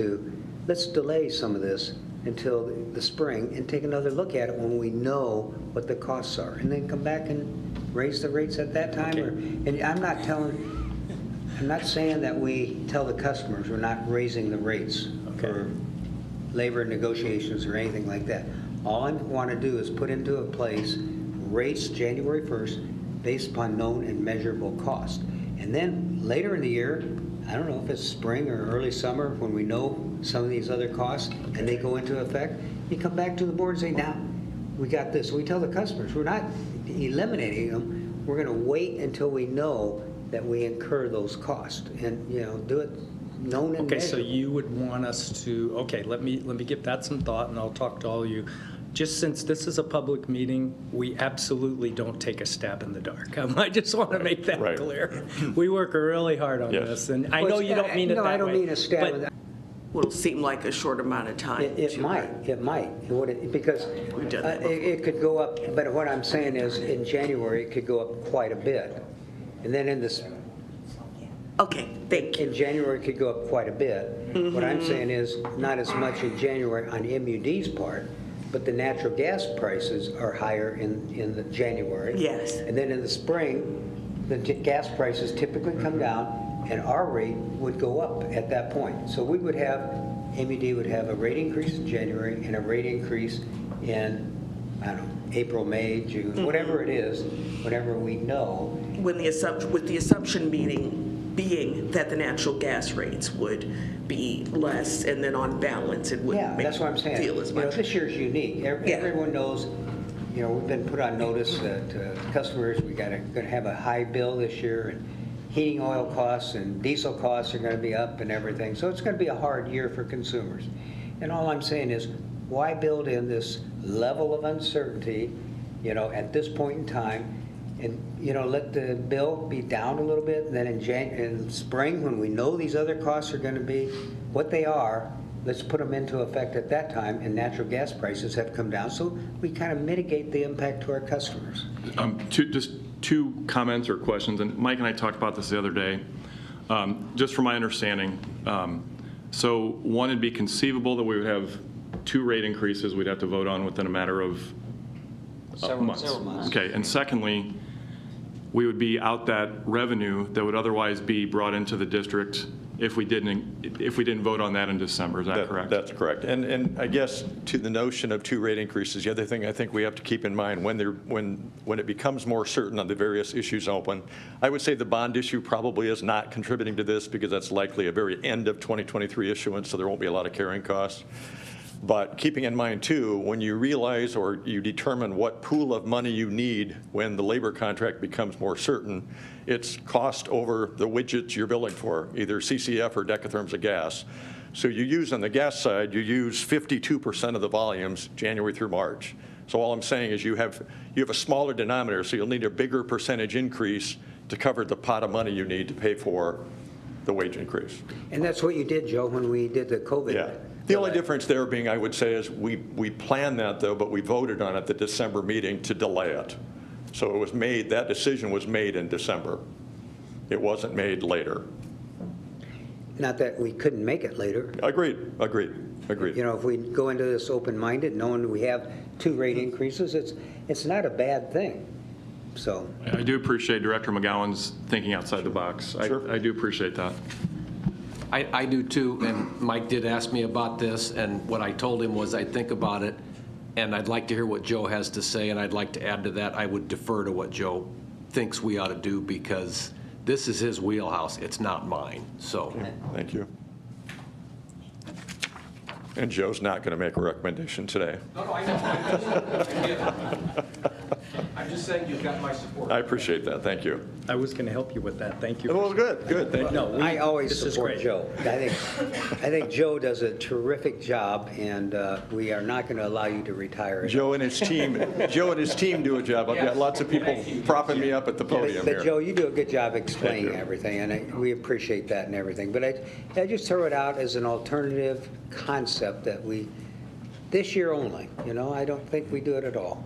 let's delay some of this until the spring and take another look at it when we know what the costs are, and then come back and raise the rates at that time. Okay. And I'm not saying that we tell the customers we're not raising the rates for labor negotiations or anything like that. All I want to do is put into place rates January 1st based upon known and measurable cost. And then later in the year, I don't know if it's spring or early summer, when we know some of these other costs and they go into effect, you come back to the board and say, now, we got this. We tell the customers, we're not eliminating them. We're going to wait until we know that we incur those costs and, do it known and measurable. So you would want us to, let me give that some thought, and I'll talk to all of you. Just since this is a public meeting, we absolutely don't take a stab in the dark. I just want to make that clear. We work really hard on this, and I know you don't mean it that way. I don't mean a stab in the dark. Will seem like a short amount of time. It might, because it could go up, but what I'm saying is in January, it could go up quite a bit. And then in this. Okay, thank you. In January, it could go up quite a bit. Mm-hmm. What I'm saying is not as much in January on M.U.D's part, but the natural gas prices are higher in the January. Yes. And then in the spring, the gas prices typically come down, and our rate would go up at that point. So we would have, M.U.D would have a rate increase in January and a rate increase in, I don't know, April, May, June, whatever it is, whenever we know. With the assumption being that the natural gas rates would be less, and then on balance, it wouldn't that's what I'm saying. feel as much. This year's unique. Everyone knows, we've been put on notice to customers, we're going to have a high bill this year, and heating oil costs and diesel costs are going to be up and everything. So it's going to be a hard year for consumers. And all I'm saying is, why build in this level of uncertainty, at this point in time, and, let the bill be down a little bit, and then in spring, when we know these other costs are going to be what they are, let's put them into effect at that time, and natural gas prices have come down, so we kind of mitigate the impact to our customers. Just two comments or questions, and Mike and I talked about this the other day. Just from my understanding, so one, it'd be conceivable that we would have 2 rate increases we'd have to vote on within a matter of Several months. Okay, and secondly, we would be out that revenue that would otherwise be brought into the district if we didn't vote on that in December. Is that correct? That's correct. And I guess to the notion of 2 rate increases, the other thing I think we have to keep in mind when it becomes more certain on the various issues open, I would say the bond issue probably is not contributing to this because that's likely a very end of 2023 issuance, so there won't be a lot of carrying costs. But keeping in mind, too, when you realize or you determine what pool of money you need when the labor contract becomes more certain, it's cost over the widgets you're billing for, either CCF or decatherms of gas. So you use, on the gas side, you use 52% of the volumes January through March. So all I'm saying is you have a smaller denominator, so you'll need a bigger percentage increase to cover the pot of money you need to pay for the wage increase. And that's what you did, Joe, when we did the COVID. Yeah. The only difference there being, I would say, is we planned that, though, but we voted on it at the December meeting to delay it. So it was made, that decision was made in December. It wasn't made later. Not that we couldn't make it later. Agreed. You know, if we go into this open-minded, knowing we have 2 rate increases, it's not a bad thing. So I do appreciate Director McGowan's thinking outside the box. Sure. I do appreciate that. I do too, and Mike did ask me about this, and what I told him was I'd think about it, and I'd like to hear what Joe has to say, and I'd like to add to that, I would defer to what Joe thinks we ought to do, because this is his wheelhouse, it's not mine, so. Thank you. And Joe's not going to make a recommendation today. No, I know. I'm just saying you've got my support. I appreciate that. Thank you. I was going to help you with that. Thank you. Well, good. Thank you. No, I always this is support great. Joe. I think Joe does a terrific job, and we are not going to allow you to retire. Joe and his team do a job. I've got lots of people propping me up at the podium But here. Joe, you do a good job explaining Thank you. everything, and we appreciate that and everything. But I just throw it out as an alternative concept that we, this year only, you know, I don't think we do it at all.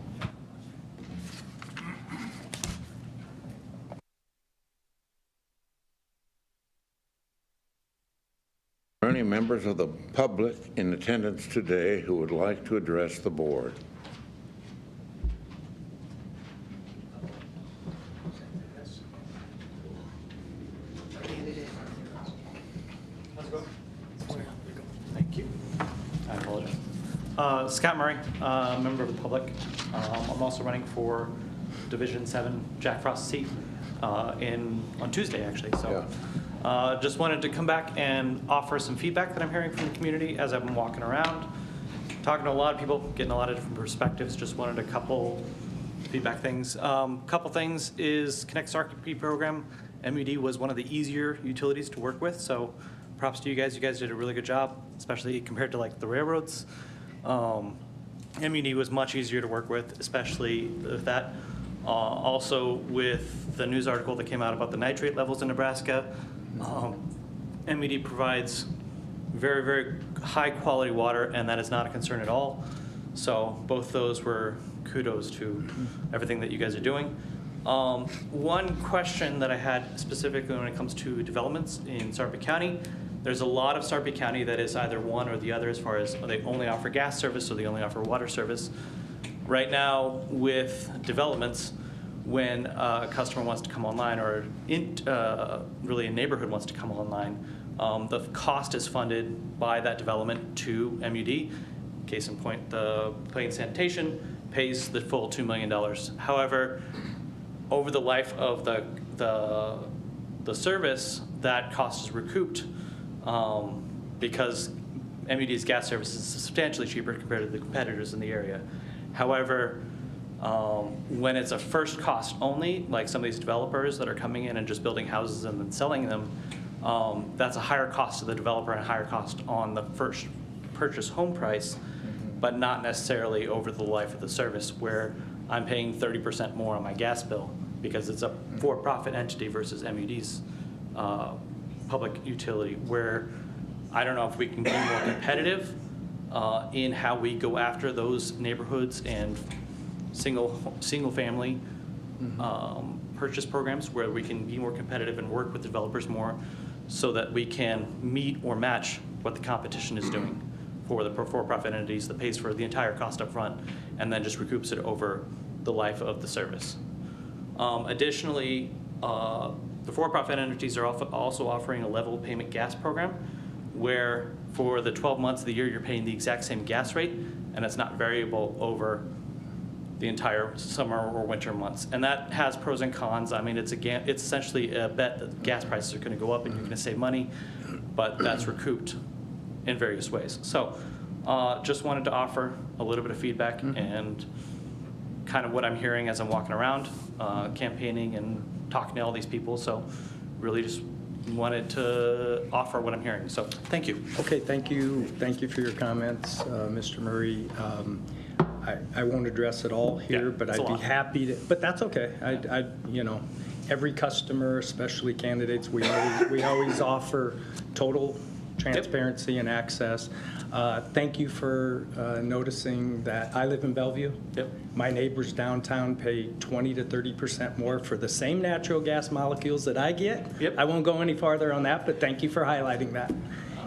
Are any members of the public in attendance today who would like to address the board? Thank you. I apologize. Scott Murray, member of the public. I'm also running for Division 7 Jack Frost seat on Tuesday, actually. So just wanted to come back and offer some feedback that I'm hearing from the community as I've been walking around, talking to a lot of people, getting a lot of different perspectives. Just wanted a couple feedback things. Couple things is Connect SARP program. M.U.D was one of the easier utilities to work with, so props to you guys. You guys did a really good job, especially compared to like the railroads. M.U.D was much easier to work with, especially with that. Also with the news article that came out about the nitrate levels in Nebraska, M.U.D provides very, very high quality water, and that is not a concern at all. So both those were kudos to everything that you guys are doing. One question that I had specifically when it comes to developments in Sarpy County, there's a lot of Sarpy County that is either one or the other as far as they only offer gas service or they only offer water service. Right now with developments, when a customer wants to come online or really a neighborhood wants to come online, the cost is funded by that development to M.U.D. Case in point, the Plain Sanitation pays the full $2 million. However, over the life of the service, that cost is recouped because M.U.D's gas service is substantially cheaper compared to the competitors in the area. However, when it's a first cost only, like some of these developers that are coming in and just building houses and then selling them, that's a higher cost to the developer and a higher cost on the first purchase home price, but not necessarily over the life of the service, where I'm paying 30% more on my gas bill because it's a for-profit entity versus M.U.D's public utility, where I don't know if we can be more competitive in how we go after those neighborhoods and single-family purchase programs, where we can be more competitive and work with developers more so that we can meet or match what the competition is doing for the for-profit entities that pays for the entire cost up front and then just recoups it over the life of the service. Additionally, The for-profit entities are also offering a level payment gas program where for the 12 months of the year, you're paying the exact same gas rate, and it's not variable over the entire summer or winter months. And that has pros and cons. I mean, it's essentially a bet that gas prices are going to go up and you're going to save money, but that's recouped in various ways. So just wanted to offer a little bit of feedback and kind of what I'm hearing as I'm walking around, campaigning and talking to all these people. So really just wanted to offer what I'm hearing. So thank you. Okay, thank you. Thank you for your comments, Mr. Murray. I won't address it all here, but I'd be happy to, but that's okay. You know, every customer, especially candidates, we always offer total transparency and access. Thank you for noticing that I live in Bellevue. Yep. My neighbors downtown pay 20 to 30% more for the same natural gas molecules that I get. Yep. I won't go any farther on that, but thank you for highlighting that.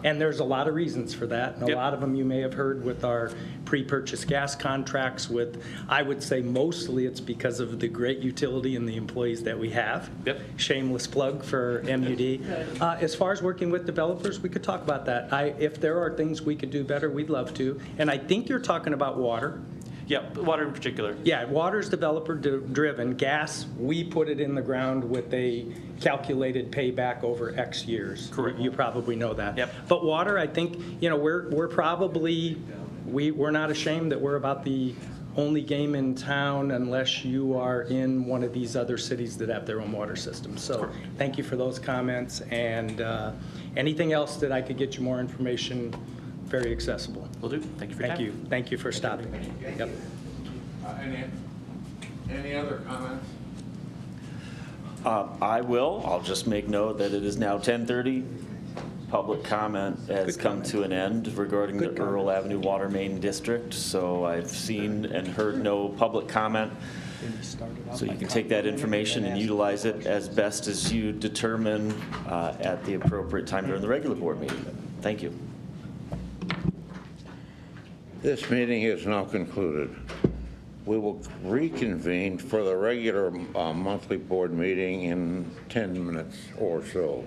And there's a lot of reasons for that. And a lot of them you may have heard with our pre-purchase gas contracts with, I would say mostly it's because of the great utility and the employees that we have. Yep. Shameless plug for M.U.D. As far as working with developers, we could talk about that. If there are things we could do better, we'd love to. And I think you're talking about water. Yeah, water in particular. Yeah, water's developer driven. Gas, we put it in the ground with a calculated payback over X years. Correct. You probably know that. Yep. But water, I think, you know, we're probably, we're not ashamed that we're about the only game in town unless you are in one of these other cities that have their own water system. So thank you for those comments. And anything else that I could get you more information, very accessible. Will do. Thank you for your time. Thank you. Thank you for stopping. Yep. Any other comments? I will. I'll just make note that it is now 10:30. Public comment has come to an end regarding the Earl Avenue Water Main District. So I've seen and heard no public comment. So you can take that information and utilize it as best as you determine at the appropriate time during the regular board meeting. Thank you. This meeting is now concluded. We will reconvene for the regular monthly board meeting in 10 minutes or so.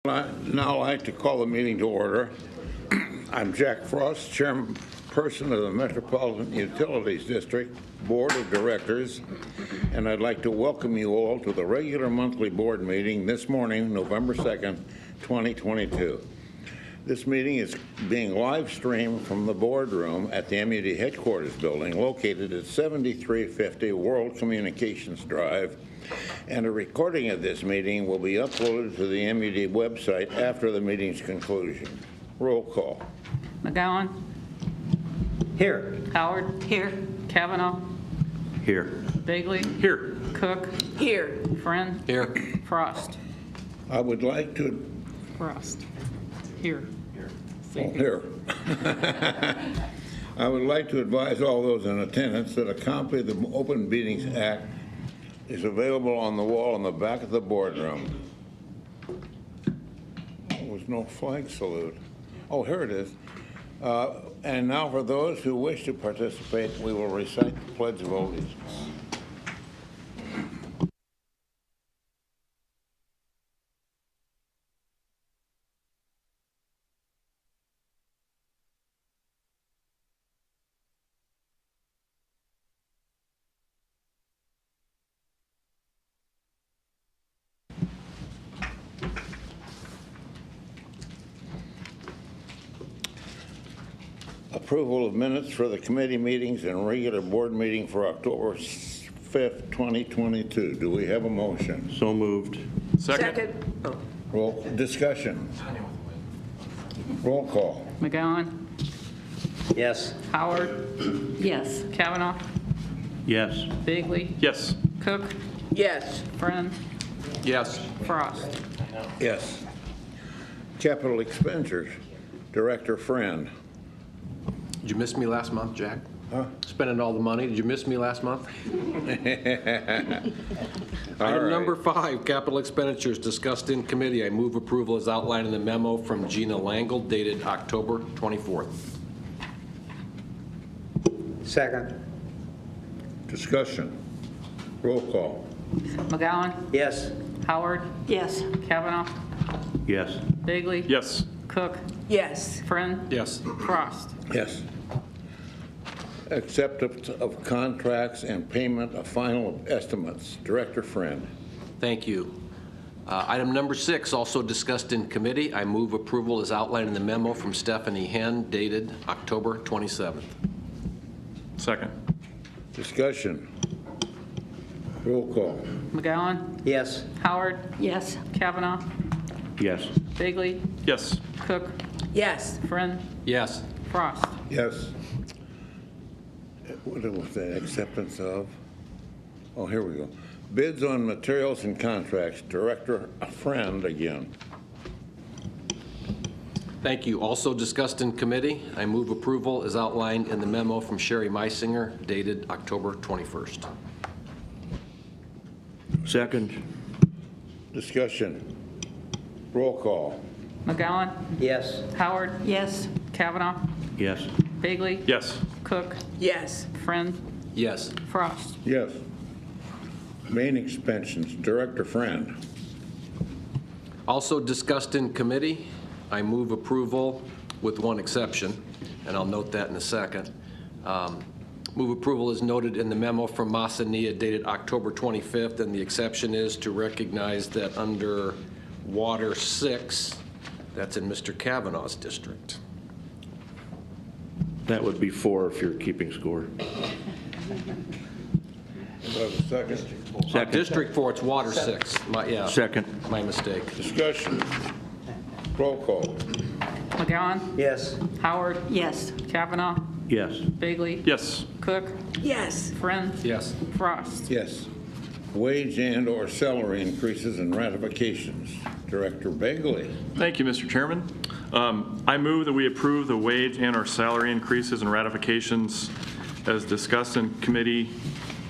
I'd now like to call the meeting to order. I'm Jack Frost, Chairperson of the Metropolitan Utilities District Board of Directors, and I'd like to welcome you all to the regular monthly board meeting this morning, November 2nd, 2022. This meeting is being live streamed from the boardroom at the M.U.D headquarters building located at 7350 World Communications Drive, and a recording of this meeting will be uploaded to the M.U.D website after the meeting's conclusion. Roll call. McGowan? Here. Howard? Here. Kavanaugh? Here. Bagley? Here. Cook? Here. Friend? Here. Frost? I would like to Frost. Here. Here. I would like to advise all those in attendance that a copy of the Open Meetings Act is available on the wall in the back of the boardroom. There was no flag salute. Oh, here it is. And now for those who wish to participate, we will recite the Pledge of Allegiance. Approval of minutes for the committee meetings and regular board meeting for October 5th, 2022. Do we have a motion? So moved. Second. Oh. Roll discussion. Roll call. McGowan? Yes. Howard? Yes. Kavanaugh? Yes. Bagley? Yes. Cook? Yes. Friend? Yes. Frost? Yes. Capital expenditures. Director Friend. Did you miss me last month, Jack? Huh? Spending all the money. Did you miss me last month? All Item right. number 5, capital expenditures discussed in committee. I move approval as outlined in the memo from Gina Langle dated October 24th. Second. Discussion. Roll call. McGowan? Yes. Howard? Yes. Kavanaugh? Yes. Bagley? Yes. Cook? Yes. Friend? Yes. Frost? Yes. Acceptance of contracts and payment of final estimates. Director Friend. Thank you. Item number 6, also discussed in committee. I move approval as outlined in the memo from Stephanie Henn dated October 27th. Second. Discussion. Roll call. McGowan? Yes. Howard? Yes. Kavanaugh? Yes. Bagley? Yes. Cook? Yes. Friend? Yes. Frost? Yes. What was that? Acceptance of? Oh, here we go. Bids on materials and contracts. Director Friend again. Thank you. Also discussed in committee. I move approval as outlined in the memo from Sherry Meisinger dated October 21st. Second. Discussion. Roll call. McGowan? Yes. Howard? Yes. Kavanaugh? Yes. Bagley? Yes. Cook? Yes. Friend? Yes. Frost? Yes. Main expenses. Director Friend. Also discussed in committee. I move approval with one exception, and I'll note that in a second. Move approval is noted in the memo from Masania dated October 25th, and the exception is to recognize that under Water 6, that's in Mr. Kavanaugh's district. That would be 4 if you're keeping score. Second. District 4, it's Water 6. Yeah. Second. My mistake. Discussion. Roll call. McGowan? Yes. Howard? Yes. Kavanaugh? Yes. Bagley? Yes. Cook? Yes. Friend? Yes. Frost? Yes. Wage and/or salary increases and ratifications. Director Bagley. Thank you, Mr. Chairman. I move that we approve the wage and/or salary increases and ratifications as discussed in committee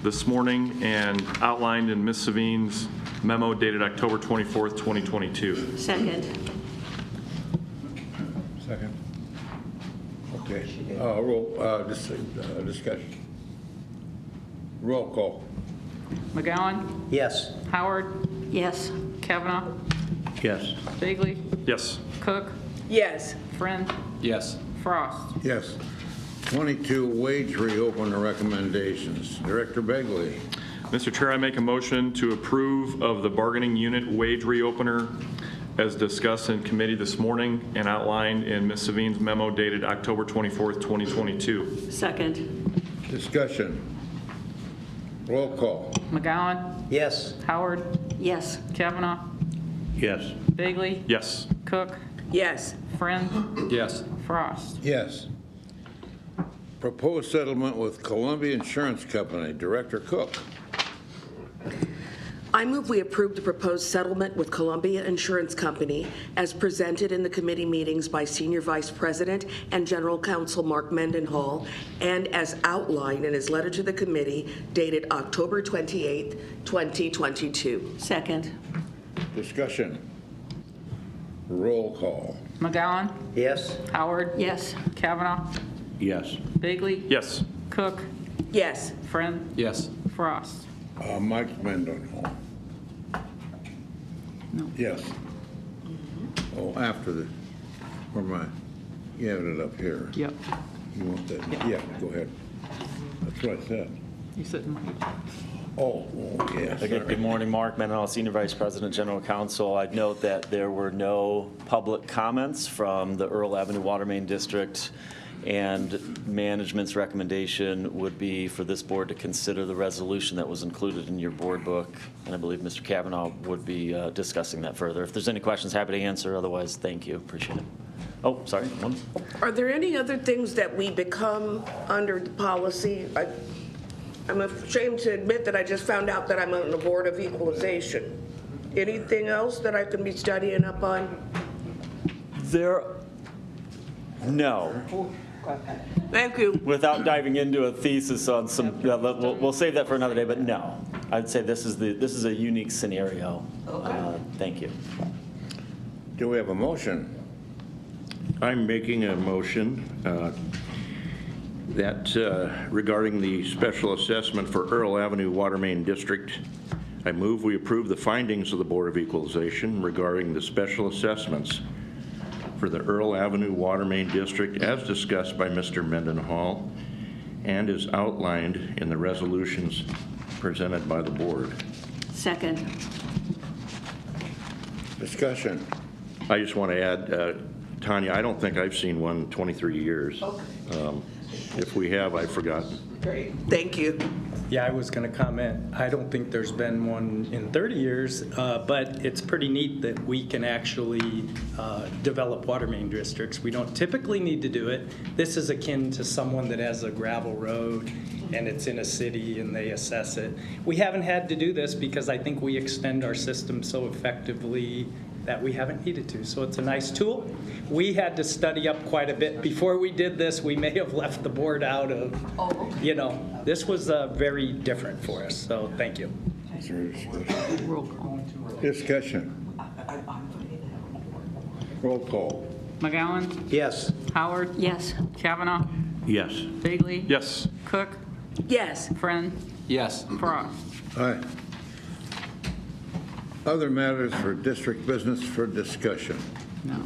this morning and outlined in Ms. Savine's memo dated October 24th, 2022. Second. Second. Okay. Discussion. Roll call. McGowan? Yes. Howard? Yes. Kavanaugh? Yes. Bagley? Yes. Cook? Yes. Friend? Yes. Frost? Yes. 22, wage reopener recommendations. Director Begley. Mr. Chair, I make a motion to approve of the bargaining unit wage reopener as discussed in committee this morning and outlined in Ms. Savine's memo dated October 24th, 2022. Second. Discussion. Roll call. McGowan? Yes. Howard? Yes. Kavanaugh? Yes. Bagley? Yes. Cook? Yes. Friend? Yes. Frost? Yes. Proposed settlement with Columbia Insurance Company. Director Cook. I move we approve the proposed settlement with Columbia Insurance Company as presented in the committee meetings by Senior Vice President and General Counsel Mark Mendenhall and as outlined in his letter to the committee dated October 28, 2022. Second. Discussion. Roll call. McGowan? Yes. Howard? Yes. Kavanaugh? Yes. Bagley? Yes. Cook? Yes. Friend? Yes. Frost? Mike Mendenhall. No. Yes. Oh, after the, where am I? You have it up here. Yep. You want that? Yeah, go ahead. That's what I said. You said Mike. Oh, yes. Okay, good morning, Mark Mendenhall, Senior Vice President, General Counsel. I'd note that there were no public comments from the Earl Avenue Water Main District, and management's recommendation would be for this board to consider the resolution that was included in your board book, and I believe Mr. Kavanaugh would be discussing that further. If there's any questions, happy to answer. Otherwise, thank you. Appreciate it. Oh, sorry. One. Are there any other things that we become under the policy? I'm ashamed to admit that I just found out that I'm on the Board of Equalization. Anything else that I can be studying up on? No. Thank you. Without diving into a thesis on some, we'll save that for another day, but no. I'd say this is a unique scenario. Thank you. Do we have a motion? I'm making a motion that regarding the special assessment for Earl Avenue Water Main District, I move we approve the findings of the Board of Equalization regarding the special assessments for the Earl Avenue Water Main District as discussed by Mr. Mendenhall and is outlined in the resolutions presented by the board. Second. Discussion. I just want to add, Tanya, I don't think I've seen one in 23 years. If we have, I've forgotten. Great. Thank you. Yeah, I was going to comment. I don't think there's been one in 30 years, but it's pretty neat that we can actually develop water main districts. We don't typically need to do it. This is akin to someone that has a gravel road and it's in a city and they assess it. We haven't had to do this because I think we extend our system so effectively that we haven't needed to. So it's a nice tool. We had to study up quite a bit. Before we did this, we may have left the board out of, this was very different for us. So thank you. Roll call. Discussion. Roll call. McGowan? Yes. Howard? Yes. Kavanaugh? Yes. Bagley? Yes. Cook? Yes. Friend? Yes. Frost? Aye. Other matters for district business for discussion. No.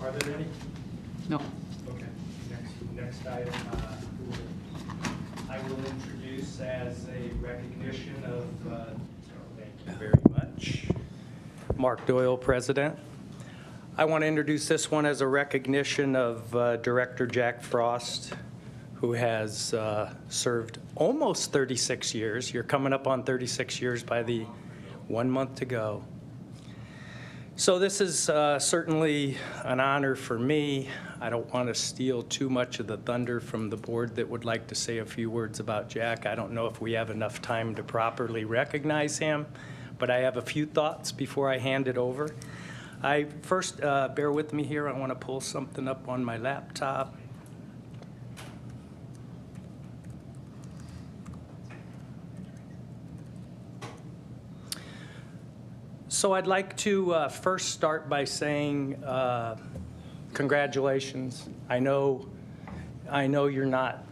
Are there any? No. Okay. Next item, I will introduce as a recognition of, thank you very much. Mark Doyle, President. I want to introduce this one as a recognition of Director Jack Frost, who has served almost 36 years. You're coming up on 36 years by the 1 month to go. So this is certainly an honor for me. I don't want to steal too much of the thunder from the board that would like to say a few words about Jack. I don't know if we have enough time to properly recognize him, but I have a few thoughts before I hand it over. I first, bear with me here, I want to pull something up on my laptop. So I'd like to first start by saying congratulations. I know I know you're not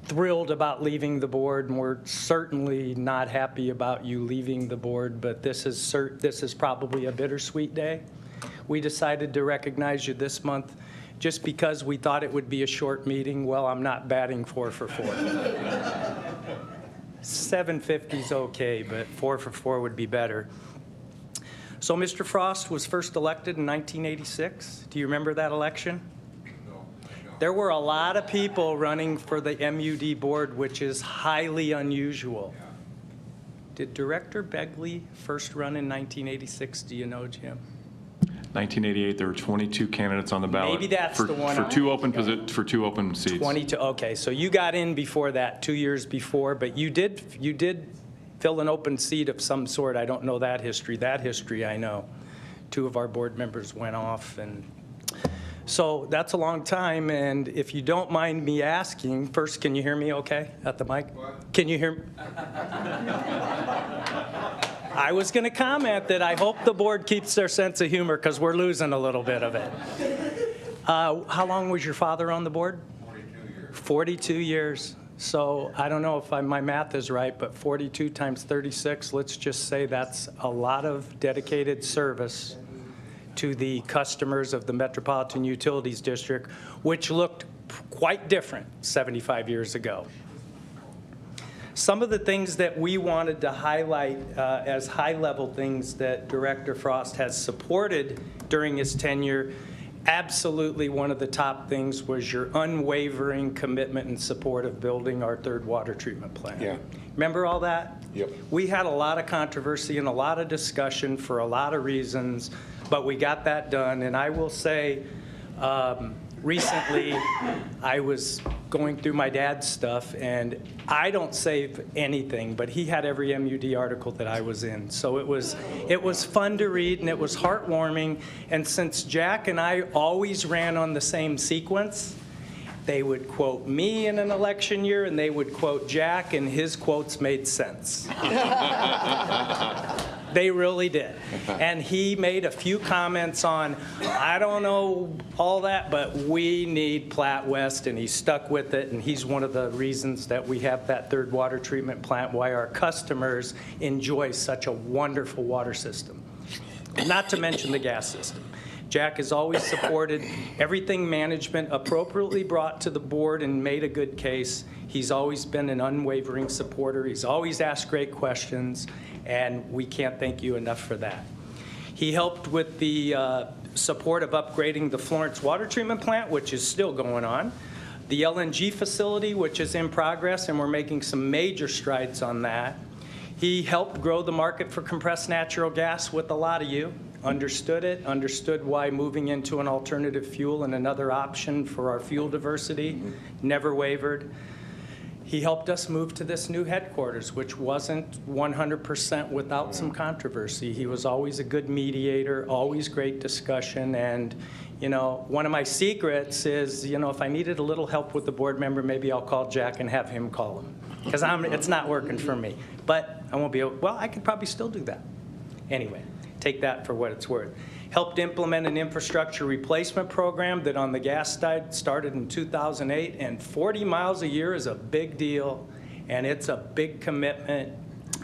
thrilled about leaving the board, and we're certainly not happy about you leaving the board, but this is probably a bittersweet day. We decided to recognize you this month just because we thought it would be a short meeting. Well, I'm not batting 4 for 4. 750 is okay, but 4 for 4 would be better. So Mr. Frost was first elected in 1986. Do you remember that election? There were a lot of people running for the M.U.D. board, which is highly unusual. Did Director Begley first run in 1986? Do you know, Jim? 1988, there were 22 candidates on the ballot. Maybe that's the one. For two open seats. 22, okay, so you got in before that, 2 years before, but you did fill an open seat of some sort. I don't know that history. That history I know. 2 of our board members went off, and so that's a long time. And if you don't mind me asking, first, can you hear me okay at the mic? What? Can you hear me? I was going to comment that I hope the board keeps their sense of humor because we're losing a little bit of it. How long was your father on the board? 42 years. 42 years. So I don't know if my math is right, but 42 times 36, let's just say that's a lot of dedicated service to the customers of the Metropolitan Utilities District, which looked quite different 75 years ago. Some of the things that we wanted to highlight as high-level things that Director Frost has supported during his tenure, absolutely one of the top things was your unwavering commitment and support of building our 3rd water treatment plant. Yeah. Remember all that? Yep. We had a lot of controversy and a lot of discussion for a lot of reasons, but we got that done. And I will say, recently, I was going through my dad's stuff, and I don't save anything, but he had every M.U.D. article that I was in. So it was fun to read, and it was heartwarming. And since Jack and I always ran on the same sequence, they would quote me in an election year, and they would quote Jack, and his quotes made sense. They really did. And he made a few comments on, I don't know all that, but we need Platte West, and he stuck with it, and he's one of the reasons that we have that 3rd water treatment plant, why our customers enjoy such a wonderful water system. Not to mention the gas system. Jack has always supported everything management appropriately brought to the board and made a good case. He's always been an unwavering supporter. He's always asked great questions, and we can't thank you enough for that. He helped with the support of upgrading the Florence water treatment plant, which is still going on, the LNG facility, which is in progress, and we're making some major strides on that. He helped grow the market for compressed natural gas with a lot of you. Understood it, understood why moving into an alternative fuel and another option for our fuel diversity, never wavered. He helped us move to this new headquarters, which wasn't 100% without some controversy. He was always a good mediator, always great discussion, and one of my secrets is, if I needed a little help with the board member, maybe I'll call Jack and have him call him, because it's not working for me. But I won't be able, well, I could probably still do that. Anyway. Take that for what it's worth. Helped implement an infrastructure replacement program that on the gas side started in 2008, and 40 miles a year is a big deal, and it's a big commitment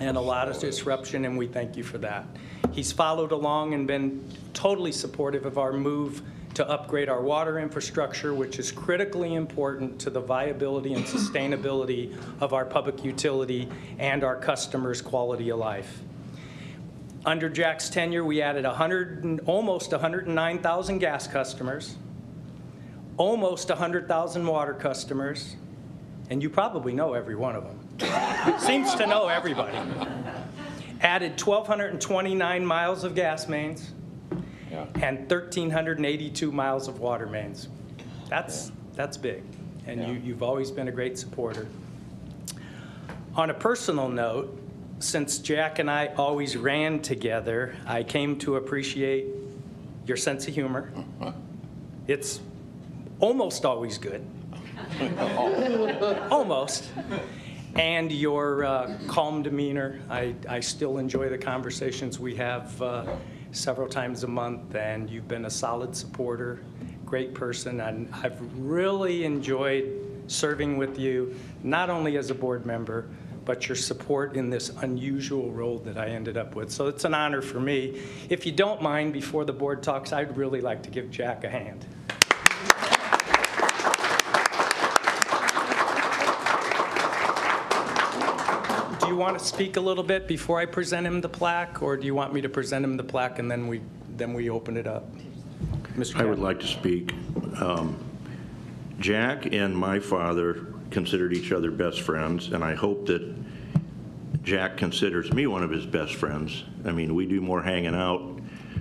and a lot of disruption, and we thank you for that. He's followed along and been totally supportive of our move to upgrade our water infrastructure, which is critically important to the viability and sustainability of our public utility and our customers' quality of life. Under Jack's tenure, we added almost 109,000 gas customers, almost 100,000 water customers, and you probably know every one of them. Seems to know everybody. Added 1,229 miles of gas mains and 1,382 miles of water mains. That's big, and you've always been a great supporter. On a personal note, since Jack and I always ran together, I came to appreciate your sense of humor. It's almost always good. Almost. And your calm demeanor. I still enjoy the conversations we have several times a month, and you've been a solid supporter, great person, and I've really enjoyed serving with you, not only as a board member, but your support in this unusual role that I ended up with. So it's an honor for me. If you don't mind, before the board talks, I'd really like to give Jack a hand. Do you want to speak a little bit before I present him the plaque, or do you want me to present him the plaque and then we open it up? Mr. I would like to speak. Jack and my father considered each other best friends, and I hope that Jack considers me one of his best friends. I mean, we do more hanging out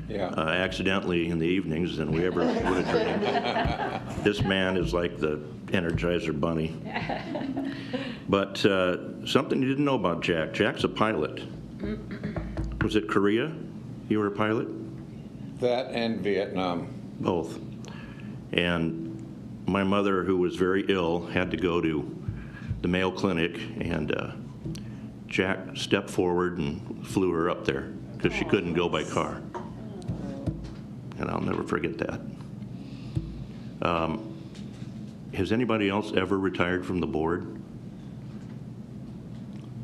accidentally in the evenings than we ever would have dreamed. This man is like the Energizer Bunny. But something you didn't know about Jack. Jack's a pilot. Was it Korea you were a pilot? That and Vietnam. Both. And my mother, who was very ill, had to go to the Mayo Clinic, and Jack stepped forward and flew her up there because she couldn't go by car. And I'll never forget that. Has anybody else ever retired from the board?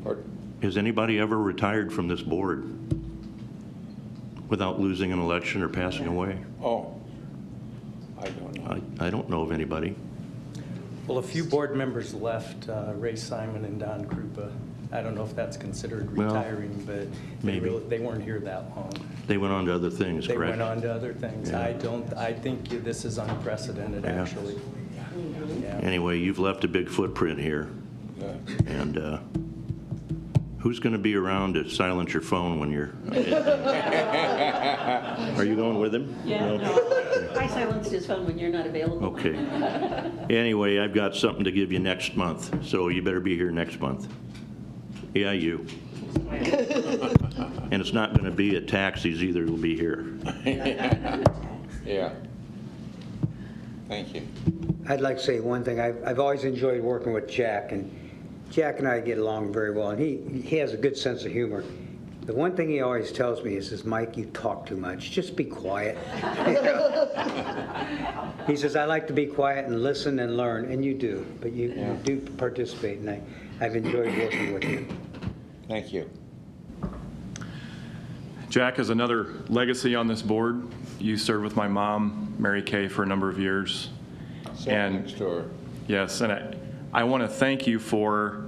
Pardon? Has anybody ever retired from this board without losing an election or passing away? Oh, I don't know. I don't know of anybody. Well, a few board members left, Ray Simon and Don Krupa. I don't know if that's considered retiring, but they weren't here that long. They went on to other things, They correct? went on to other things. Yeah. I think this is unprecedented, Yeah. actually. Yeah. Anyway, you've left a big footprint here. And who's going to be around to silence your phone when you're... Are you going with him? Yeah, no. I silenced his phone when you're not available. Okay. Anyway, I've got something to give you next month, so you better be here next month. Yeah, you. And it's not going to be at taxis either, it'll be here. Yeah. Thank you. I'd like to say one thing. I've always enjoyed working with Jack, and Jack and I get along very well, and he has a good sense of humor. The one thing he always tells me is, Mike, you talk too much. Just be quiet. He says, I like to be quiet and listen and learn, and you do. But you do participate, and I've enjoyed working with you. Thank you. Jack has another legacy on this board. You served with my mom, Mary Kay, for a number of years. Next door. Yes, and I want to thank you for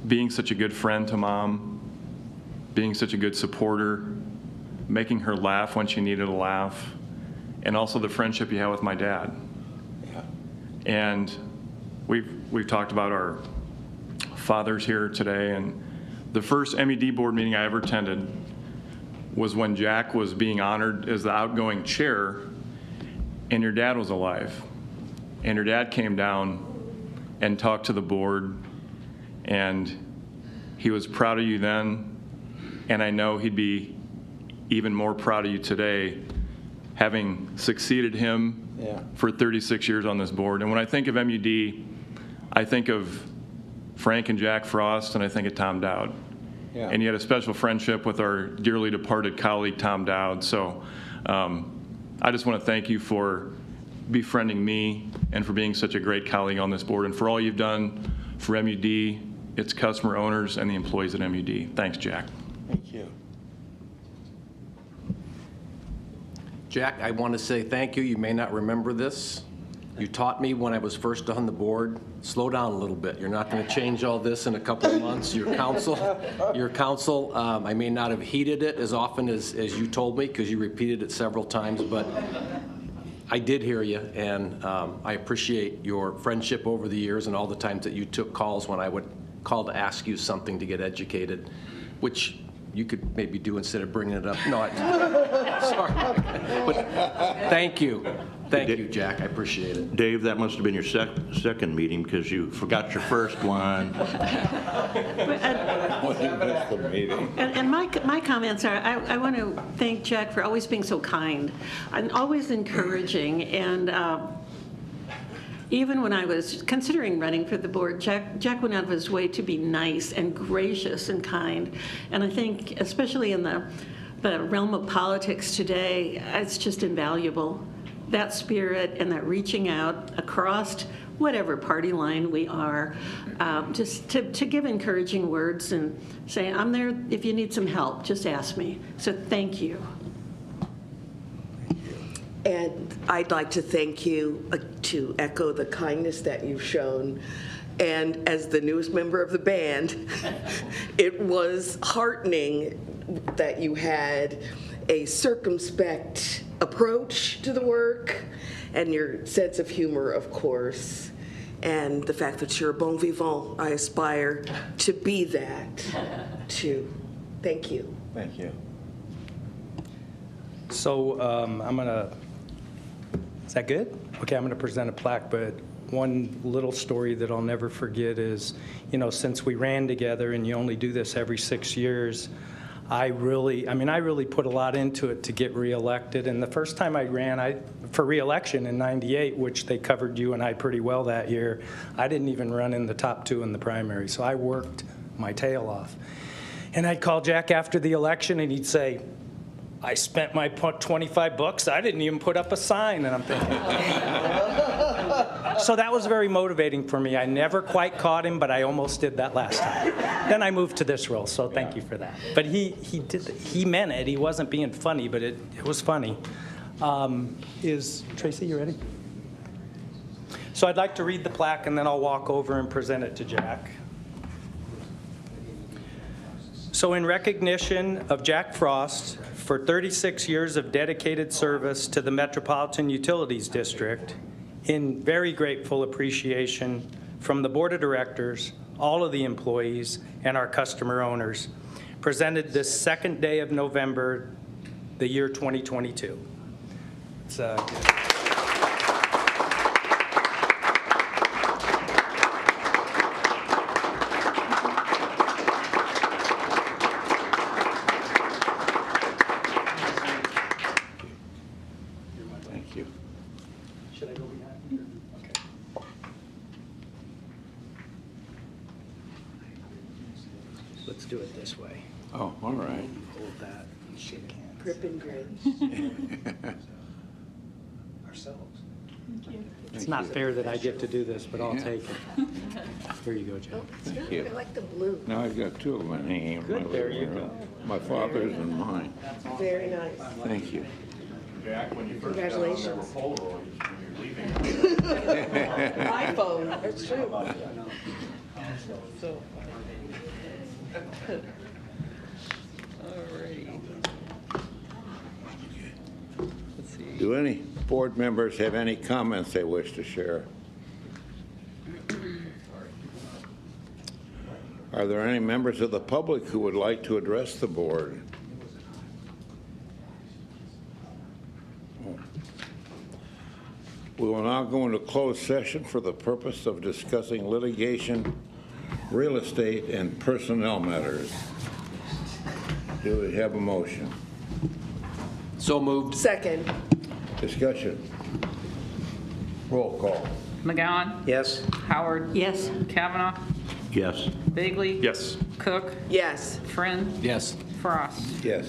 being such a good friend to Mom, being such a good supporter, making her laugh when she needed a laugh, and also the friendship you have with my dad. Yeah. And we've talked about our fathers here today, and the first M.U.D. board meeting I ever attended was when Jack was being honored as the outgoing chair, and your dad was alive. And your dad came down and talked to the board, and he was proud of you then, and I know he'd be even more proud of you today, having succeeded him for 36 years on this board. And when I think of M.U.D., I think of Frank and Jack Frost, and I think of Tom Dowd. Yeah. And you had a special friendship with our dearly departed colleague, Tom Dowd. So I just want to thank you for befriending me and for being such a great colleague on this board and for all you've done for M.U.D., its customer owners, and the employees at M.U.D. Thanks, Jack. Thank you. Jack, I want to say thank you. You may not remember this. You taught me when I was first on the board, slow down a little bit. You're not going to change all this in a couple of months. Your counsel, I may not have heeded it as often as you told me because you repeated it several times, but I did hear you, and I appreciate your friendship over the years and all the times that you took calls when I would call to ask you something to get educated, which you could maybe do instead of bringing it up. No, sorry. But thank you. Thank you, Jack. I appreciate it. Dave, that must have been your second meeting because you forgot your first one. And my comments are, I want to thank Jack for always being so kind and always encouraging. And even when I was considering running for the board, Jack went out of his way to be nice and gracious and kind. And I think, especially in the realm of politics today, it's just invaluable. That spirit and that reaching out across whatever party line we are, just to give encouraging words and say, I'm there if you need some help, just ask me. So thank you. And I'd like to thank you, to echo the kindness that you've shown. And as the newest member of the band, it was heartening that you had a circumspect approach to the work and your sense of humor, of course, and the fact that you're a bon vivant. I aspire to be that, too. Thank you. Thank you. So I'm going to, is that good? Okay, I'm going to present a plaque, but one little story that I'll never forget is, since we ran together and you only do this every 6 years, I really put a lot into it to get reelected. And the first time I ran for reelection in '98, which they covered you and I pretty well that year, I didn't even run in the top 2 in the primary. So I worked my tail off. And I'd call Jack after the election and he'd say, I spent my $25. I didn't even put up a sign. And I'm thinking, so that was very motivating for me. I never quite caught him, but I almost did that last time. Then I moved to this role, so thank you for that. But he meant it. He wasn't being funny, but it was funny. Tracy, you ready? So I'd like to read the plaque, and then I'll walk over and present it to Jack. So in recognition of Jack Frost for 36 years of dedicated service to the Metropolitan Utilities District, in very grateful appreciation from the Board of Directors, all of the employees, and our customer owners, presented this second day of November, the year 2022. It's Thank you. Should I go behind you? Okay. Let's do it this way. Oh, all right. Hold that and shake hands. Grip and grin. Ourselves. It's not fair that I get to do this, but I'll take it. Here you go, Jack. Thank you. I like the blue. Now I've got 2 of them hanging in my Good, there you living room. go. My father's and mine. Very nice. Thank you. Congratulations. iPhone, that's true. Do any board members have any comments they wish to share? Are there any members of the public who would like to address the board? We will now go into closed session for the purpose of discussing litigation, real estate, and personnel matters. Do we have a motion? So moved. Second. Discussion. Roll call. McGowan? Yes? Howard? Yes. Kavanaugh? Yes. Bagley? Yes. Cook? Yes. Friend? Yes. Frost? Yes.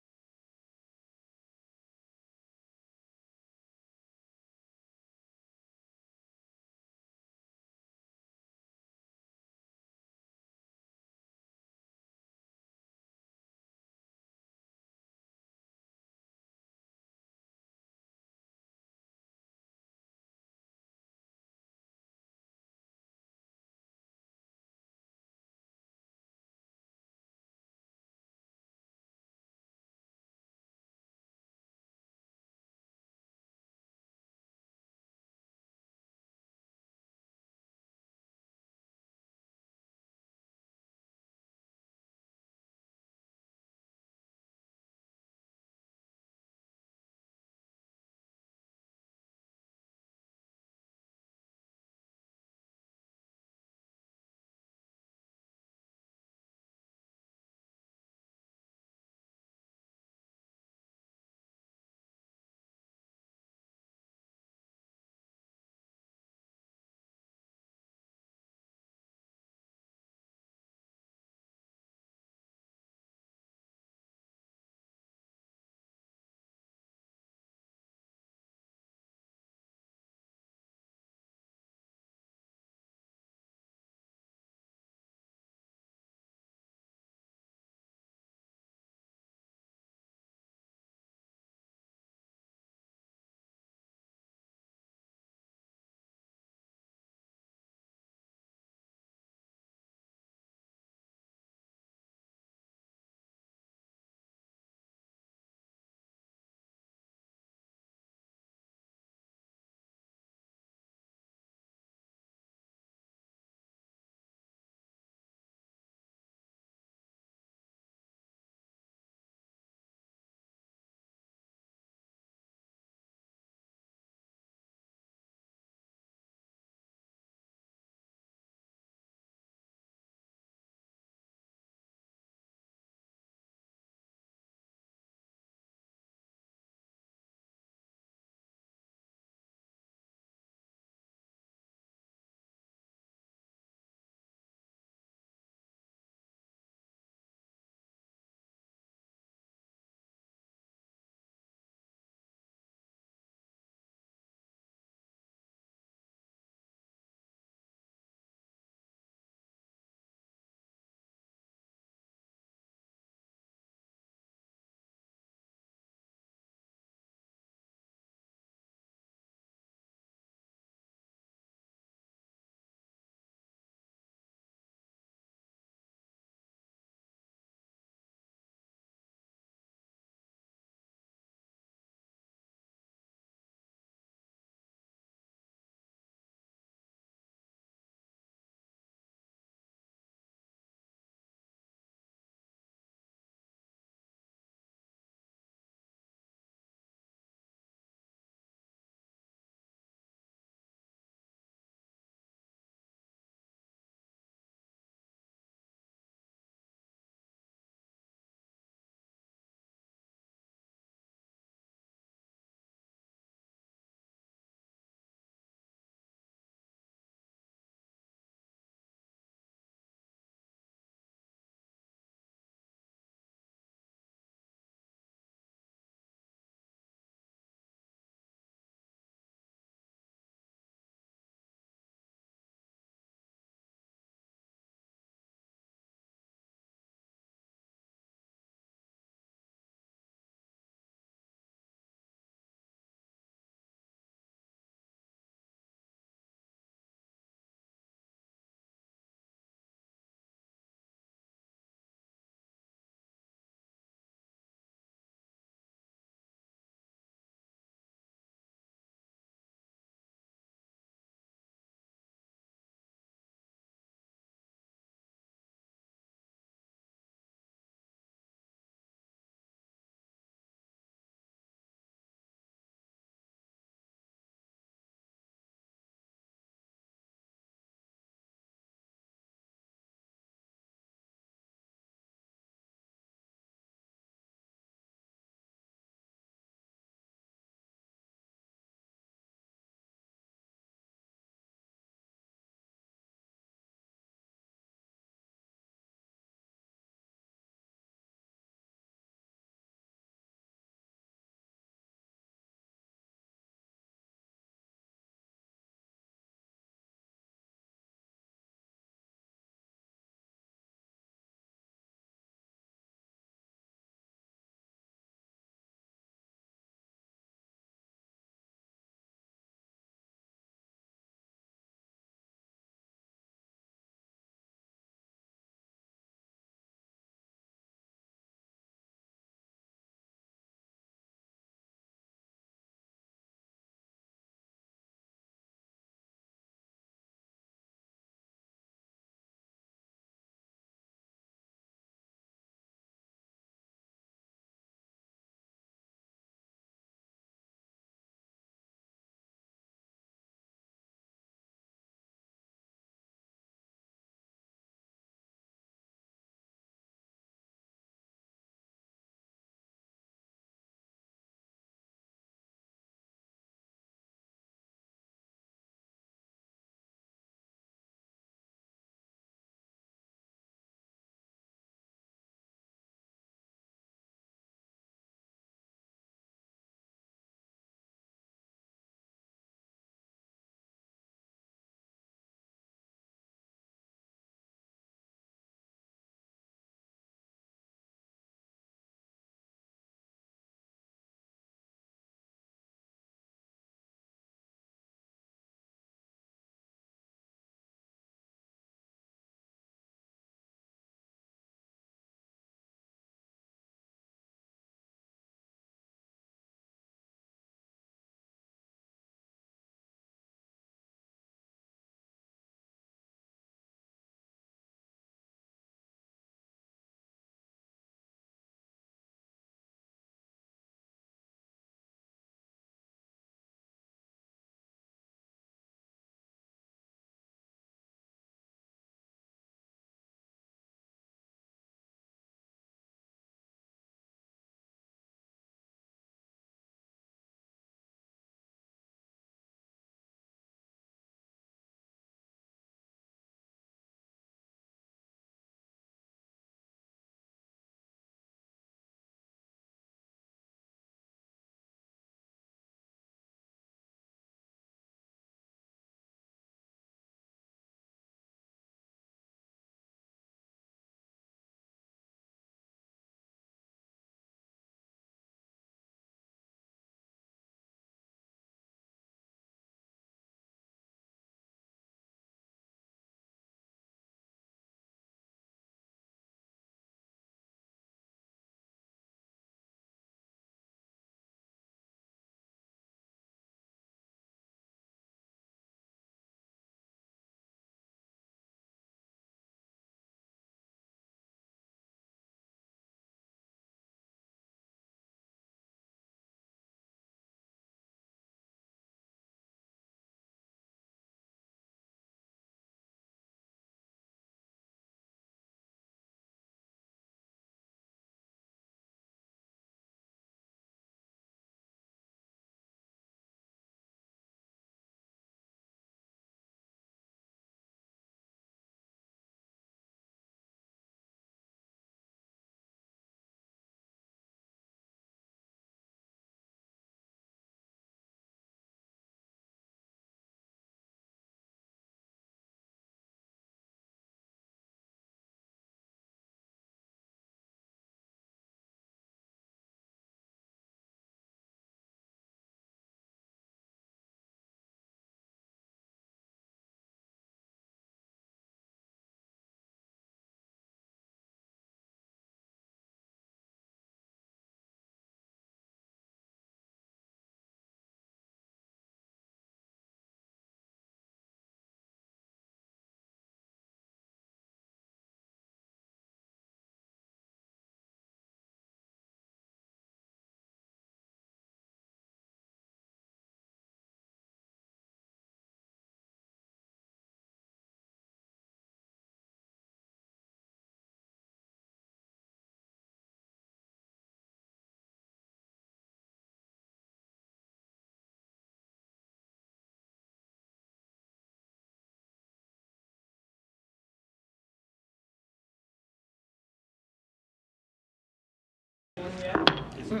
We're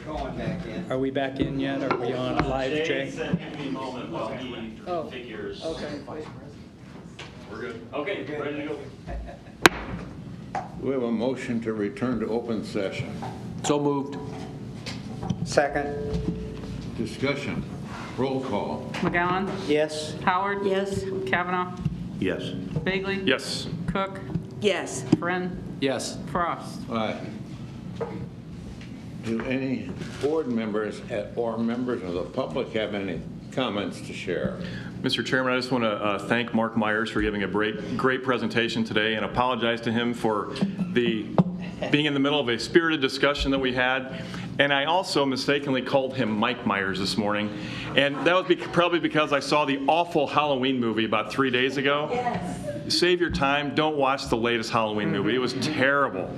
going back in. Are we back in yet? Are we on live, Jay? Give me a moment while he figures. Okay. We're good. Okay, ready to go. We have a motion to return to open session. So moved. Second. Discussion. Roll call. McGowan? Yes. Howard? Yes. Kavanaugh? Yes. Bagley? Yes. Cook? Yes. Friend? Yes. Frost? Aye. Do any board members or members of the public have any comments to share? Mr. Chairman, I just want to thank Mark Myers for giving a great presentation today and apologize to him for being in the middle of a spirited discussion that we had. And I also mistakenly called him Mike Myers this morning. And that was probably because I saw the awful Halloween movie about 3 days ago. Yes. Save your time. Don't watch the latest Halloween movie. It was terrible.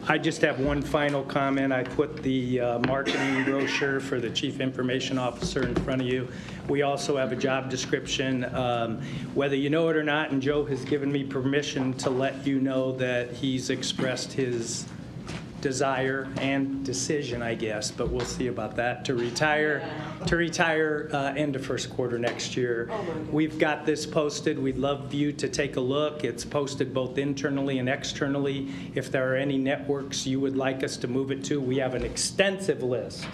I just have one final comment. I put the marketing brochure for the Chief Information Officer in front of you. We also have a job description, whether you know it or not, and Joe has given me permission to let you know that he's expressed his desire and decision, I guess, but we'll see about that, to retire end of first quarter next year. We've got this posted. We'd love you to take a look. It's posted both internally and externally. If there are any networks you would like us to move it to, we have an extensive list.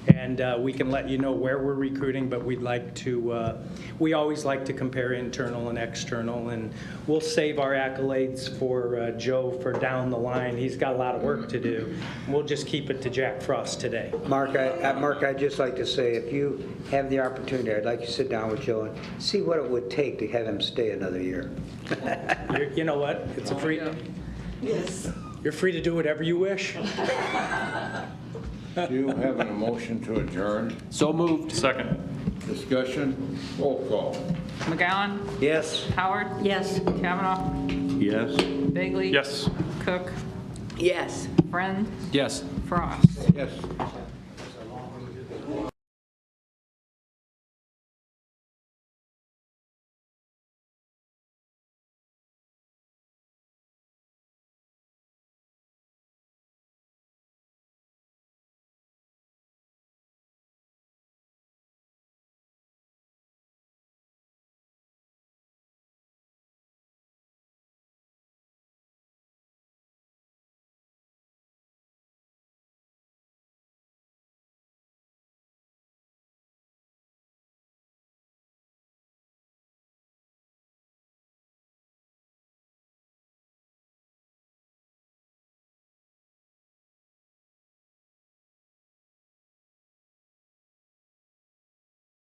And we can let you know where we're recruiting, but we'd like to, we always like to compare internal and external, and we'll save our accolades for Joe for down the line. He's got a lot of work to do. We'll just keep it to Jack Frost today. Mark, I'd just like to say, if you have the opportunity, I'd like you to sit down with Joe and see what it would take to have him stay another year. You know what? It's a free. Yes. You're free to do whatever you wish. Do you have a motion to adjourn? So moved. Second. Discussion. Roll call. McGowan? Yes. Howard? Yes. Kavanaugh? Yes. Bagley? Yes. Cook? Yes. Friend? Yes. Frost? Yes.